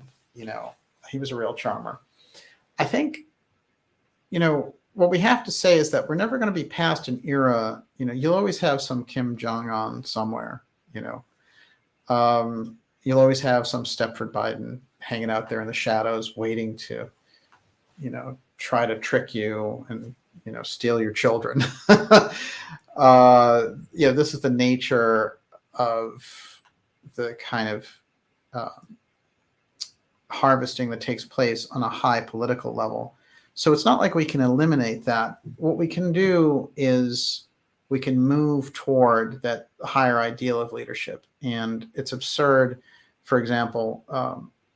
He was a real charmer. I think, what we have to say is that we're never going to be past an era. You'll always have some Kim Jong-un somewhere. You'll always have some Stepford Biden hanging out there in the shadows, waiting to, try to trick you and, steal your children. This is the nature of the kind of harvesting that takes place on a high political level. So it's not like we can eliminate that. What we can do is we can move toward that higher ideal of leadership. And it's absurd, for example,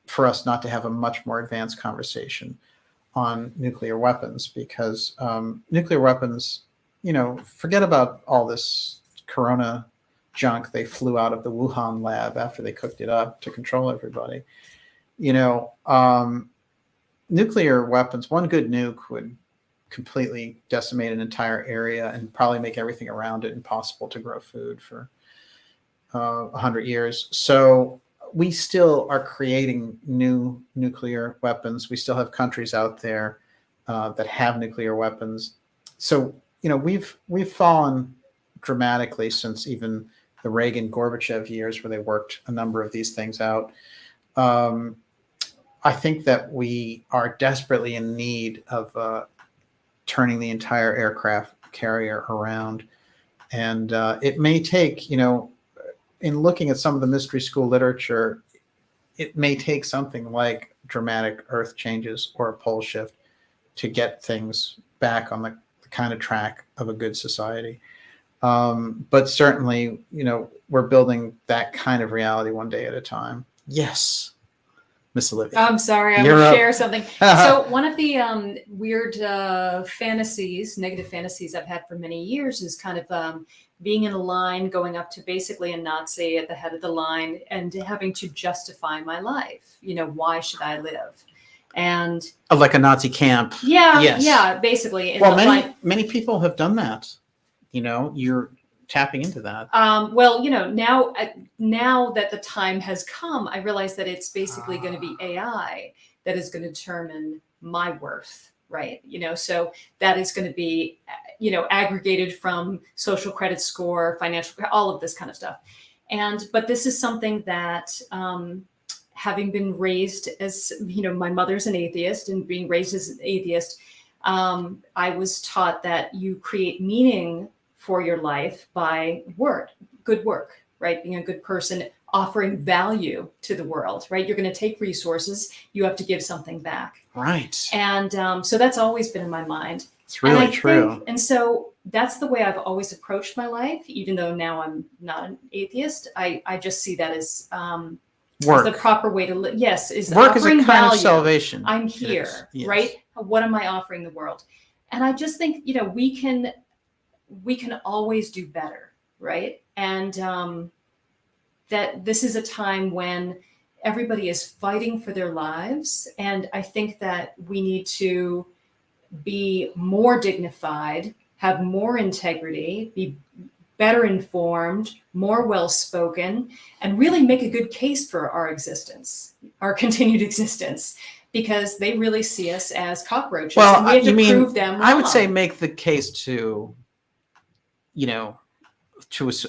for us not to have a much more advanced conversation on nuclear weapons, because nuclear weapons, forget about all this corona junk they flew out of the Wuhan lab after they cooked it up to control everybody. Nuclear weapons, one good nuke would completely decimate an entire area and probably make everything around it impossible to grow food for 100 years. So we still are creating new nuclear weapons. We still have countries out there that have nuclear weapons. So, we've fallen dramatically since even the Reagan-Gorbachev years, where they worked a number of these things out. I think that we are desperately in need of turning the entire aircraft carrier around. And it may take, in looking at some of the mystery school literature, it may take something like dramatic earth changes or a pole shift to get things back on the kind of track of a good society. But certainly, we're building that kind of reality one day at a time. Yes. Miss Olivia. I'm sorry, I'm going to share something. So one of the weird fantasies, negative fantasies I've had for many years is kind of being in a line, going up to basically a Nazi at the head of the line and having to justify my life. Why should I live? And like a Nazi camp. Yeah, yes. Yeah, basically. Well, many people have done that. You're tapping into that. Well, now that the time has come, I realize that it's basically going to be AI that is going to determine my worth, right? So that is going to be, aggregated from social credit score, financial, all of this kind of stuff. But this is something that, having been raised as, my mother's an atheist, and being raised as an atheist, I was taught that you create meaning for your life by good work, right? Being a good person, offering value to the world, right? You're going to take resources, you have to give something back. Right. And so that's always been in my mind. It's really true. And so that's the way I've always approached my life, even though now I'm not an atheist. I just see that as work. the proper way to live. Yes, is work is a kind value. of salvation. I'm here, yes. right? What am I offering the world? And I just think, we can always do better, right? And that this is a time when everybody is fighting for their lives. And I think that we need to be more dignified, have more integrity, be better informed, more well-spoken, and really make a good case for our existence, our continued existence, because they really see us as cockroaches. Well, and we have to prove them wrong. I would say make the case to,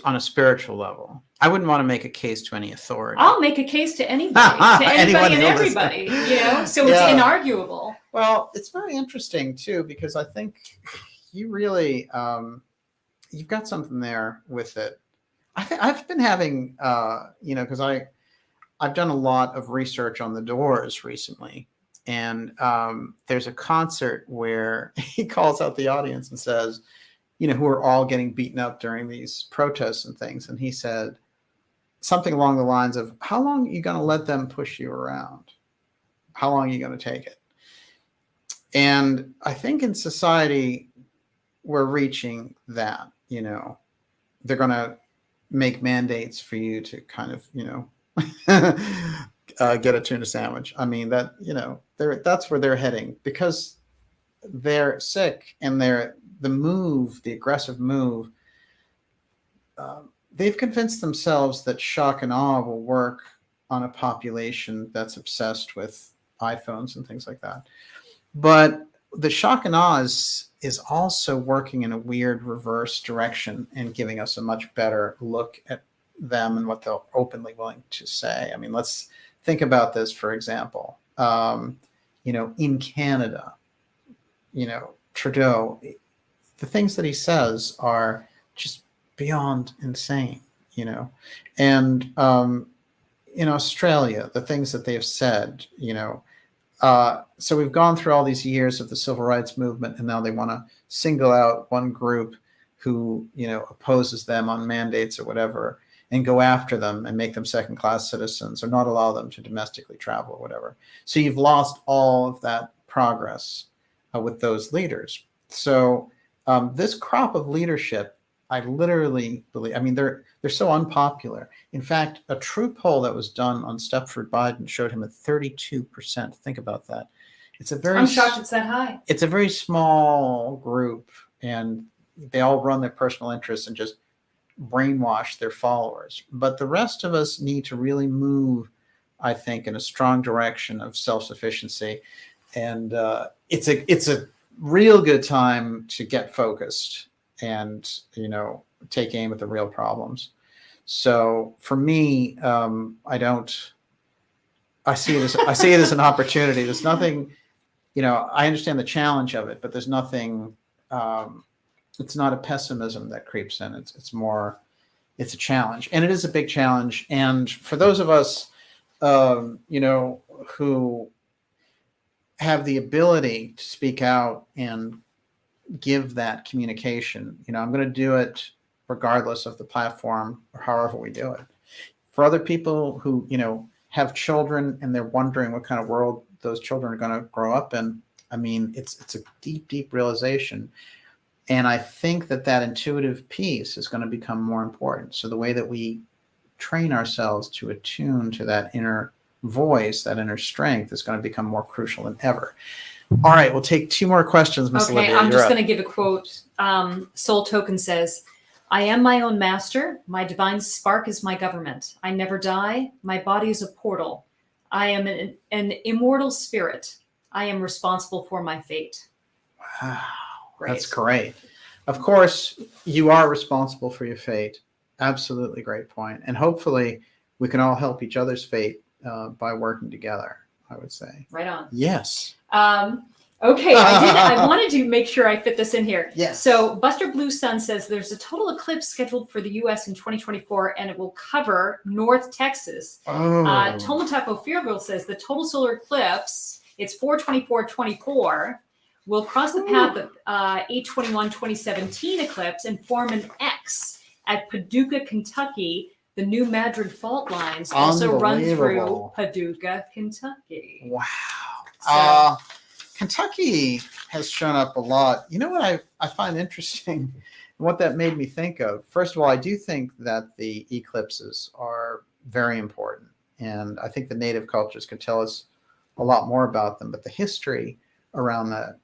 on a spiritual level. I wouldn't want to make a case to any authority. I'll make a case to anybody, and everybody, so it's inarguable. Well, it's very interesting too, because I think you really, you've got something there with it. I've been having, because I've done a lot of research on the Doors recently, and there's a concert where he calls out the audience and says, who are all getting beaten up during these protests and things. And he said something along the lines of, how long are you going to let them push you around? How long are you going to take it? And I think in society, we're reaching that, they're going to make mandates for you to kind of, get a tuna sandwich. I mean, that, that's where they're heading, because they're sick and the aggressive move, they've convinced themselves that shock and awe will work on a population that's obsessed with iPhones and things like that. But the shock and awe is also working in a weird reverse direction and giving us a much better look at them and what they're openly willing to say. I mean, let's think about this, for example. In Canada, Trudeau, the things that he says are just beyond insane, and in Australia, the things that they've said, so we've gone through all these years of the civil rights movement, and now they want to single out one group who, opposes them on mandates or whatever, and go after them and make them second-class citizens or not allow them to domestically travel or whatever. So you've lost all of that progress with those leaders. So this crop of leadership, I literally believe, they're so unpopular. In fact, a true poll that was done on Stepford Biden showed him at 32%. Think about that. I'm shocked it's that high. It's a very small group, and they all run their personal interests and just brainwash their followers. But the rest of us need to really move, I think, in a strong direction of self-sufficiency. And it's a real good time to get focused and, take aim at the real problems. So for me, I see it as an opportunity. There's nothing, I understand the challenge of it, but there's nothing, it's not a pessimism that creeps in. It's a challenge, and it is a big challenge. And for those of us, who have the ability to speak out and give that communication, I'm going to do it regardless of the platform or however we do it. For other people who, have children and they're wondering what kind of world those children are going to grow up in, it's a deep, deep realization. And I think that intuitive piece is going to become more important. So the way that we train ourselves to attune to that inner voice, that inner strength, is going to become more crucial than ever. All right, we'll take two more questions, Miss Olivia. I'm just going to give a quote. Soul Token says, "I am my own master. My divine spark is my government. I never die. My body is a portal. I am an immortal spirit. I am responsible for my fate." Wow, that's great. Of course, you are responsible for your fate. Absolutely great point. And hopefully we can all help each other's fate by working together, I would say. Right on. Yes. Okay, I wanted to make sure I fit this in here. Yes. So Buster Blue Sun says there's a total eclipse scheduled for the U.S. in 2024, and it will cover North Texas. Oh. Tomatapo Fearville says the total solar eclipse, it's 4/24/24, will cross the path of 8/21/2017 eclipse and form an X at Paducah, Kentucky. The new Madrid fault lines also run through Paducah, Kentucky. Wow. So, Kentucky has shown up a lot. You know what I find interesting, what that made me think of? First of all, I do think that the eclipses are very important. And I think the native cultures could tell us a lot more about them. But the history around that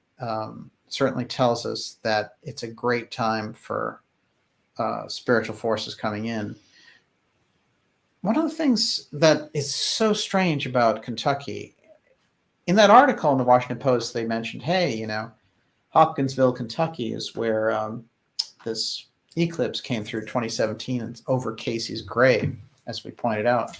certainly tells us that it's a great time for spiritual forces coming in. One of the things that is so strange about Kentucky, in that article in the Washington Post, they mentioned, hey, you know, Hopkinsville, Kentucky is where this eclipse came through 2017 and over Casey's grave, as we pointed out.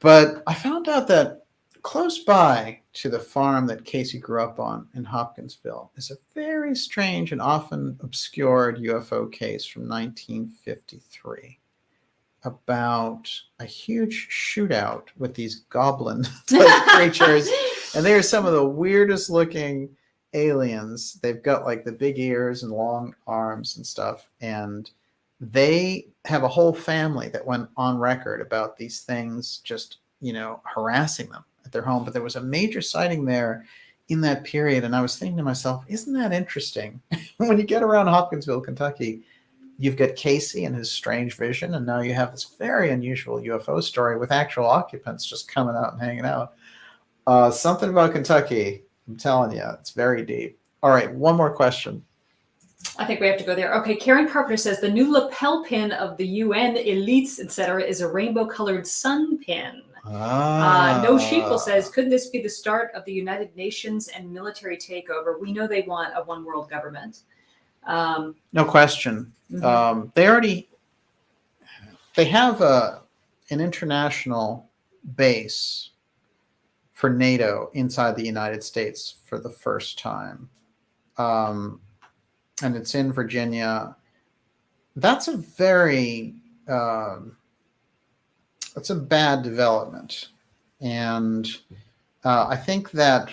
But I found out that close by to the farm that Casey grew up on in Hopkinsville is a very strange and often obscured UFO case from 1953 about a huge shootout with these goblin-type creatures. And they are some of the weirdest looking aliens. They've got like the big ears and long arms and stuff. And they have a whole family that went on record about these things just, you know, harassing them at their home. But there was a major sighting there in that period. And I was thinking to myself, isn't that interesting? When you get around Hopkinsville, Kentucky, you've got Casey and his strange vision, and now you have this very unusual UFO story with actual occupants just coming out and hanging out. Something about Kentucky, I'm telling you, it's very deep. All right, one more question. I think we have to go there. Okay, Karen Carpenter says the new lapel pin of the UN elites, etc., is a rainbow-colored sun pin. No Sheeple says, could this be the start of the United Nations and military takeover? We know they want a one-world government. No question. Mm-hmm. They have an international base for NATO inside the United States for the first time. And it's in Virginia. That's a very, that's a bad development. And I think that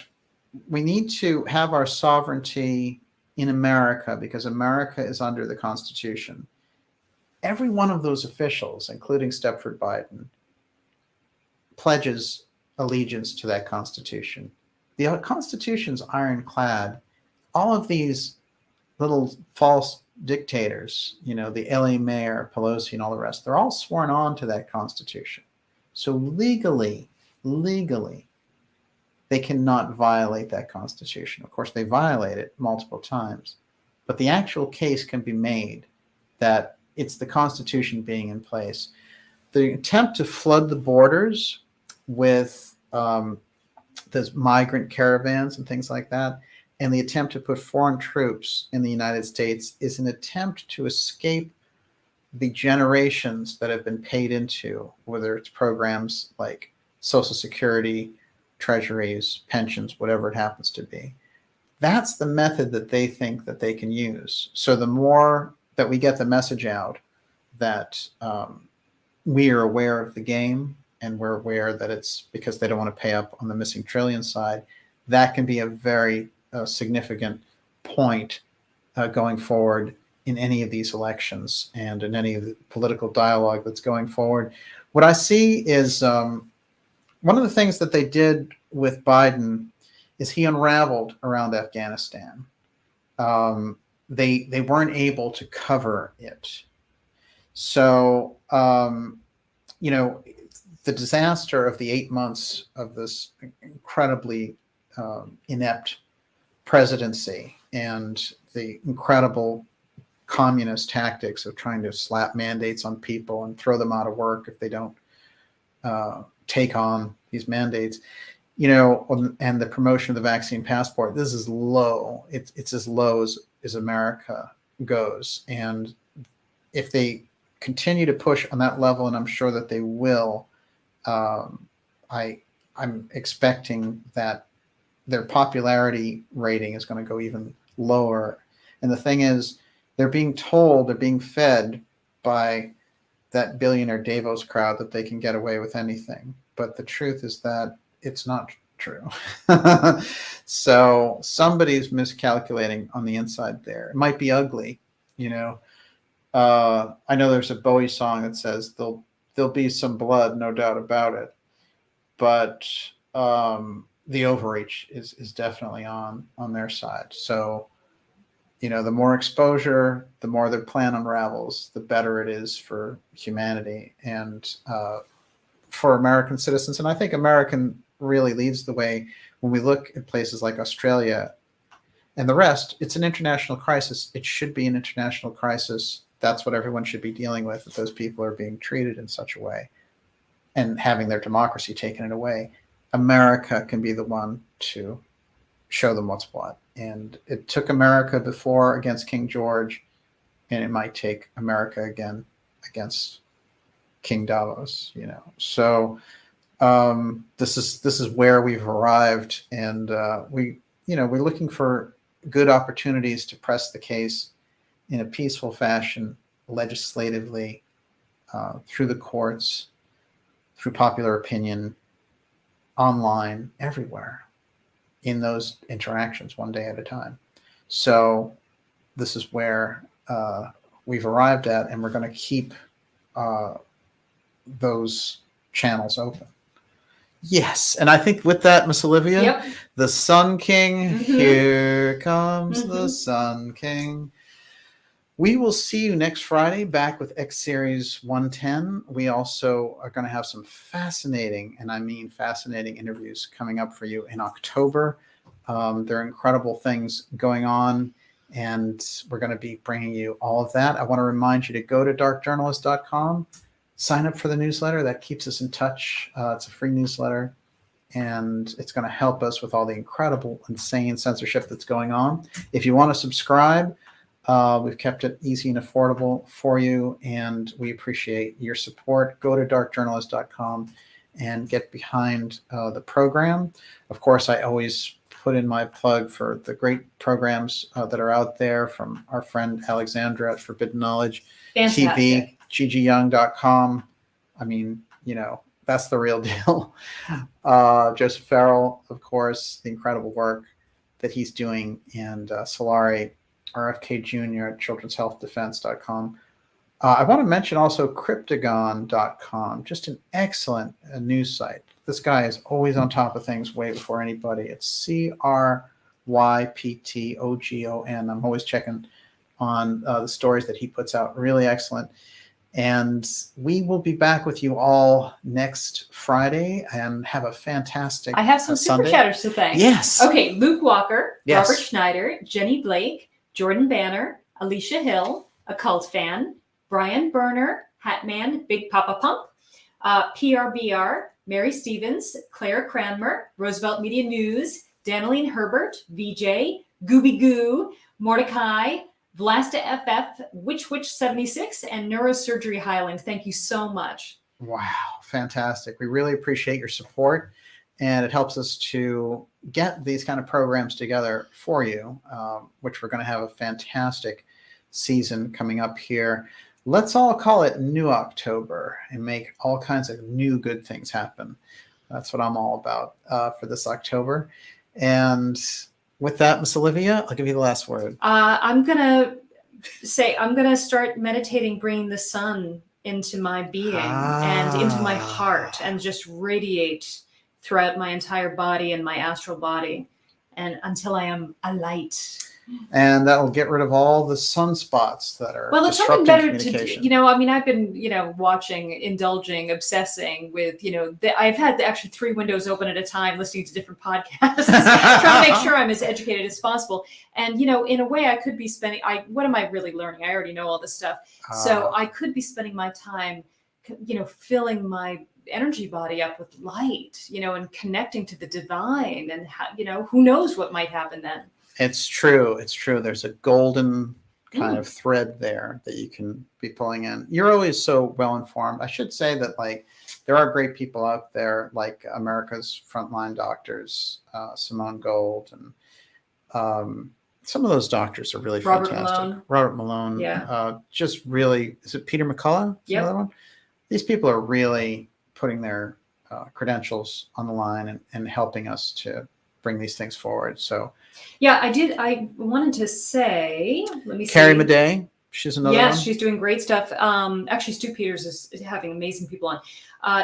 we need to have our sovereignty in America because America is under the Constitution. Every one of those officials, including Stepford Biden, pledges allegiance to that Constitution. The Constitution's ironclad. All of these little false dictators, you know, the LA mayor, Pelosi, and all the rest, they're all sworn on to that Constitution. So legally, they cannot violate that Constitution. Of course, they violate it multiple times, but the actual case can be made that it's the Constitution being in place. The attempt to flood the borders with those migrant caravans and things like that, and the attempt to put foreign troops in the United States is an attempt to escape the generations that have been paid into, whether it's programs like Social Security, treasuries, pensions, whatever it happens to be. That's the method that they think that they can use. So the more that we get the message out that we are aware of the game and we're aware that it's because they don't want to pay up on the missing trillion side, that can be a very significant point going forward in any of these elections and in any of the political dialogue that's going forward. What I see is one of the things that they did with Biden is he unraveled around Afghanistan. They weren't able to cover it. So, you know, the disaster of the 8 months of this incredibly inept presidency and the incredible communist tactics of trying to slap mandates on people and throw them out of work if they don't take on these mandates, you know, and the promotion of the vaccine passport. This is low. It's as low as America goes. And if they continue to push on that level, and I'm sure that they will, I'm expecting that their popularity rating is going to go even lower. And the thing is, they're being fed by that billionaire Davos crowd that they can get away with anything. But the truth is that it's not true. So somebody's miscalculating on the inside there. It might be ugly, you know. I know there's a Bowie song that says there'll be some blood, no doubt about it. But the overreach is definitely on their side. So, you know, the more exposure, the more their plan unravels, the better it is for humanity and for American citizens. And I think American really leads the way when we look at places like Australia and the rest. It's an international crisis. It should be an international crisis. That's what everyone should be dealing with, if those people are being treated in such a way and having their democracy taken away. America can be the one to show them what's what. And it took America before against King George, and it might take America again against King Davos, you know. So this is where we've arrived, and we're looking for good opportunities to press the case in a peaceful fashion, legislatively, through the courts, through popular opinion, online, everywhere, in those interactions, one day at a time. So this is where we've arrived at, and we're going to keep those channels open. Yes, and I think with that, Miss Olivia, Yep. the Sun King, Mhm. here comes the Mhm. Sun King. We will see you next Friday back with X Series 110. We also are going to have some fascinating, and I mean fascinating, interviews coming up for you in October. There are incredible things going on, and we're going to be bringing you all of that. I want to remind you to go to darkjournalist.com, sign up for the newsletter. That keeps us in touch. It's a free newsletter, and it's going to help us with all the incredible, insane censorship that's going on. If you want to subscribe, we've kept it easy and affordable for you, and we appreciate your support. Go to darkjournalist.com and get behind the program. Of course, I always put in my plug for the great programs that are out there from our friend Alexandra at Forbidden Knowledge Fantastic. TV, ggyoung.com. I mean, you know, that's the real deal. Joseph Pharaoh, of course, the incredible work that he's doing, and Solari, RFK Jr. at children'shealthdefense.com. I want to mention also cryptagon.com, just an excellent news site. This guy is always on top of things way before anybody. It's CRYPTOGON. I'm always checking on the stories that he puts out. Really excellent. And we will be back with you all next Friday and have a fantastic I have some super Sunday. chatters to thank. Yes. Okay, Luke Walker, Yes. Robert Schneider, Jenny Blake, Jordan Banner, Alicia Hill, Occult Fan, Brian Berner, Hatman, Big Papa Pump, PRBR, Mary Stevens, Claire Cranmer, Roosevelt Media News, Daneline Herbert, VJ, Gooby Goo, Mordecai, Vlasta FF, Witch 76, and Neurosurgery Highland. Thank you so much. Wow, fantastic. We really appreciate your support, and it helps us to get these kind of programs together for you, which we're going to have a fantastic season coming up here. Let's all call it New October and make all kinds of new good things happen. That's what I'm all about for this October. And with that, Miss Olivia, I'll give you the last word. I'm going to start meditating, bringing the sun into my being and into my heart, and just radiate throughout my entire body and my astral body, and until I am a light. And that will get rid of all the sunspots that are Well, it's something disrupting better to, communication. you know, I mean, I've been, you know, watching, indulging, obsessing with, you know, I've had actually 3 windows open at a time, listening to different podcasts, trying to make sure I'm as educated as possible. And, you know, in a way I could be spending, what am I really learning? I already know all this stuff. So I could be spending my time, you know, filling my energy body up with light, you know, and connecting to the divine, and, you know, who knows what might happen then. It's true. It's true. There's a golden kind of thread there that you can be pulling in. You're always so well informed. I should say that, like, there are great people out there like America's Frontline Doctors, Simone Gold, and some of those doctors are really Robert fantastic. Malone. Robert Malone. Yeah. Just really, is it Peter McCullough? Is Yep. another one? These people are really putting their credentials on the line and helping us to bring these things forward. So Yeah, I wanted to say, let me see. Carrie Madej, she's another one. Yes, she's doing great stuff. Actually, Stu Peters is having amazing people on.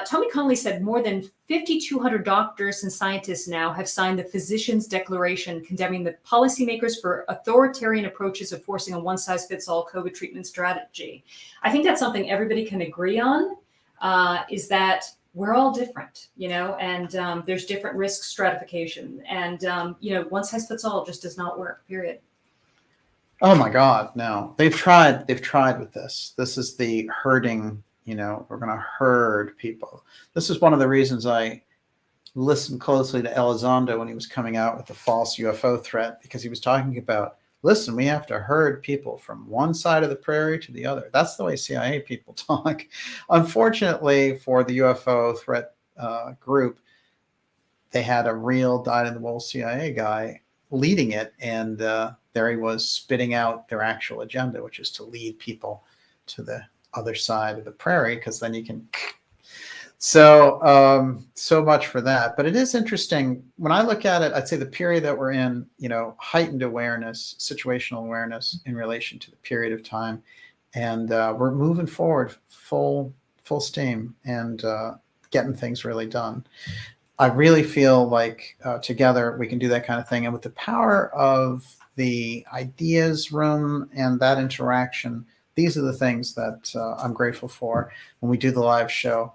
Tommy Connolly said more than 5,200 doctors and scientists now have signed the Physicians' Declaration condemning the policymakers for authoritarian approaches of forcing a one-size-fits-all COVID treatment strategy. I think that's something everybody can agree on, is that we're all different, and there's different risk stratification. And, one size fits all just does not work, period. Oh my God, no. They've tried with this. This is the herding, we're going to herd people. This is one of the reasons I listened closely to Elizondo when he was coming out with the false UFO threat, because he was talking about, listen, we have to herd people from one side of the prairie to the other. That's the way CIA people talk. Unfortunately for the UFO threat group, they had a real dyed-in-the-wool CIA guy leading it, and there he was spitting out their actual agenda, which is to lead people to the other side of the prairie, because then you can. So much for that. But it is interesting when I look at it. I'd say the period that we're in, heightened awareness, situational awareness in relation to the period of time, and we're moving forward full steam and getting things really done. I really feel like together we can do that kind of thing, and with the power of the ideas room and that interaction, these are the things that I'm grateful for when we do the live show.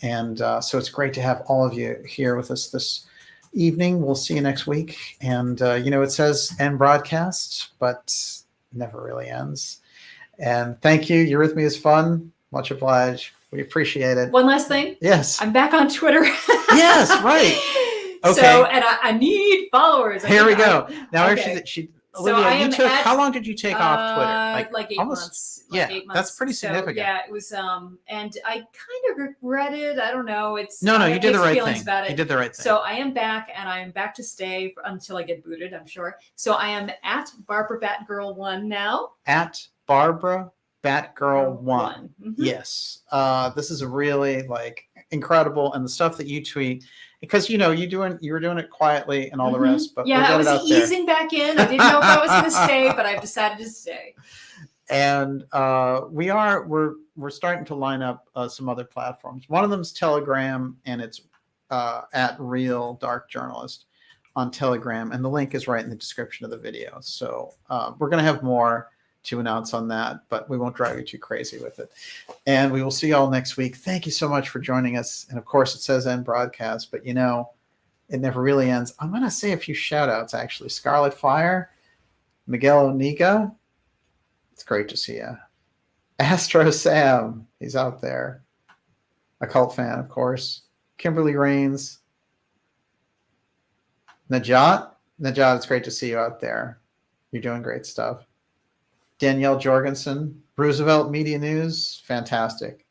And so it's great to have all of you here with us this evening. We'll see you next week. And, it says end broadcast, but never really ends. And thank you. Your Eurythmy is fun. Much obliged. We appreciate it. One last thing. Yes. I'm back on Twitter. Yes, right. Okay. So, and I need followers. Here we go. Now, okay. Olivia, how long did you take off Twitter? Like 8 months. Yeah, 8 months. That's pretty significant. So, yeah, it was, and I kind of regret it. I don't know. No, you did the right thing. About it. You did the right thing. So I am back, and I am back to stay until I get booted, I'm sure. So I am at Barbara Batgirl1 now. At Barbara Batgirl1. Mm-hmm. Yes. This is really incredible, and the stuff that you tweet. Because you were doing it quietly and all the rest, but yeah, I was easing back in. I didn't know if I was going to stay, but I've decided to stay. And we're starting to line up some other platforms. One of them is Telegram, and it's at Real Dark Journalist on Telegram, and the link is right in the description of the video. So we're going to have more to announce on that, but we won't drive you too crazy with it. And we will see you all next week. Thank you so much for joining us. And of course, it says end broadcast, but it never really ends. I'm going to say a few shout outs, actually. Scarlet Fire, Miguel Oniga. It's great to see you. Astro Sam, he's out there. Occult fan, of course. Kimberly Rains. Najat, it's great to see you out there. You're doing great stuff. Danielle Jorgensen, Roosevelt Media News, fantastic.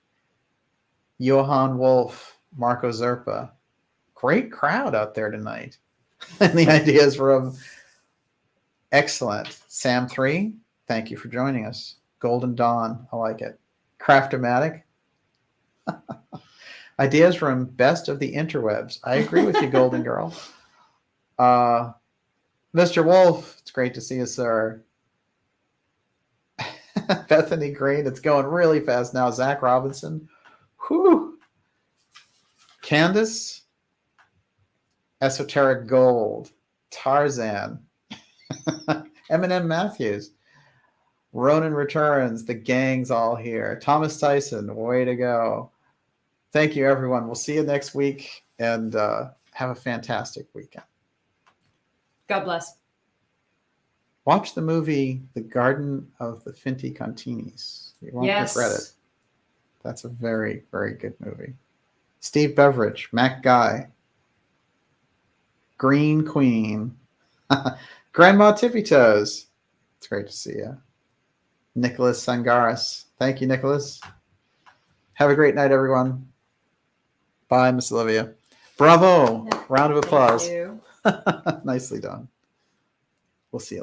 Johan Wolf, Marco Zerpa, great crowd out there tonight. And the ideas room, excellent. Sam 3, thank you for joining us. Golden Dawn, I like it. Craftomatic. Ideas room, best of the interwebs. I agree with you, Golden Girl. Mr. Wolf, it's great to see you, sir. Bethany Green, it's going really fast now. Zach Robinson. Whew. Candace. Esoteric Gold. Tarzan. Eminem Matthews. Ronan Returns. The gang's all here. Thomas Tyson, way to go. Thank you, everyone. We'll see you next week, and have a fantastic weekend. God bless. Watch the movie The Garden of the Finti Continis. You won't regret it. That's a very, very good movie. Steve Beveridge, Mac Guy, Green Queen, Grandma Tippy Toes. It's great to see you. Nicholas Sangaris. Thank you, Nicholas. Have a great night, everyone. Bye, Miss Olivia. Bravo. Round of applause. Thank you. Nicely done. We'll see you later.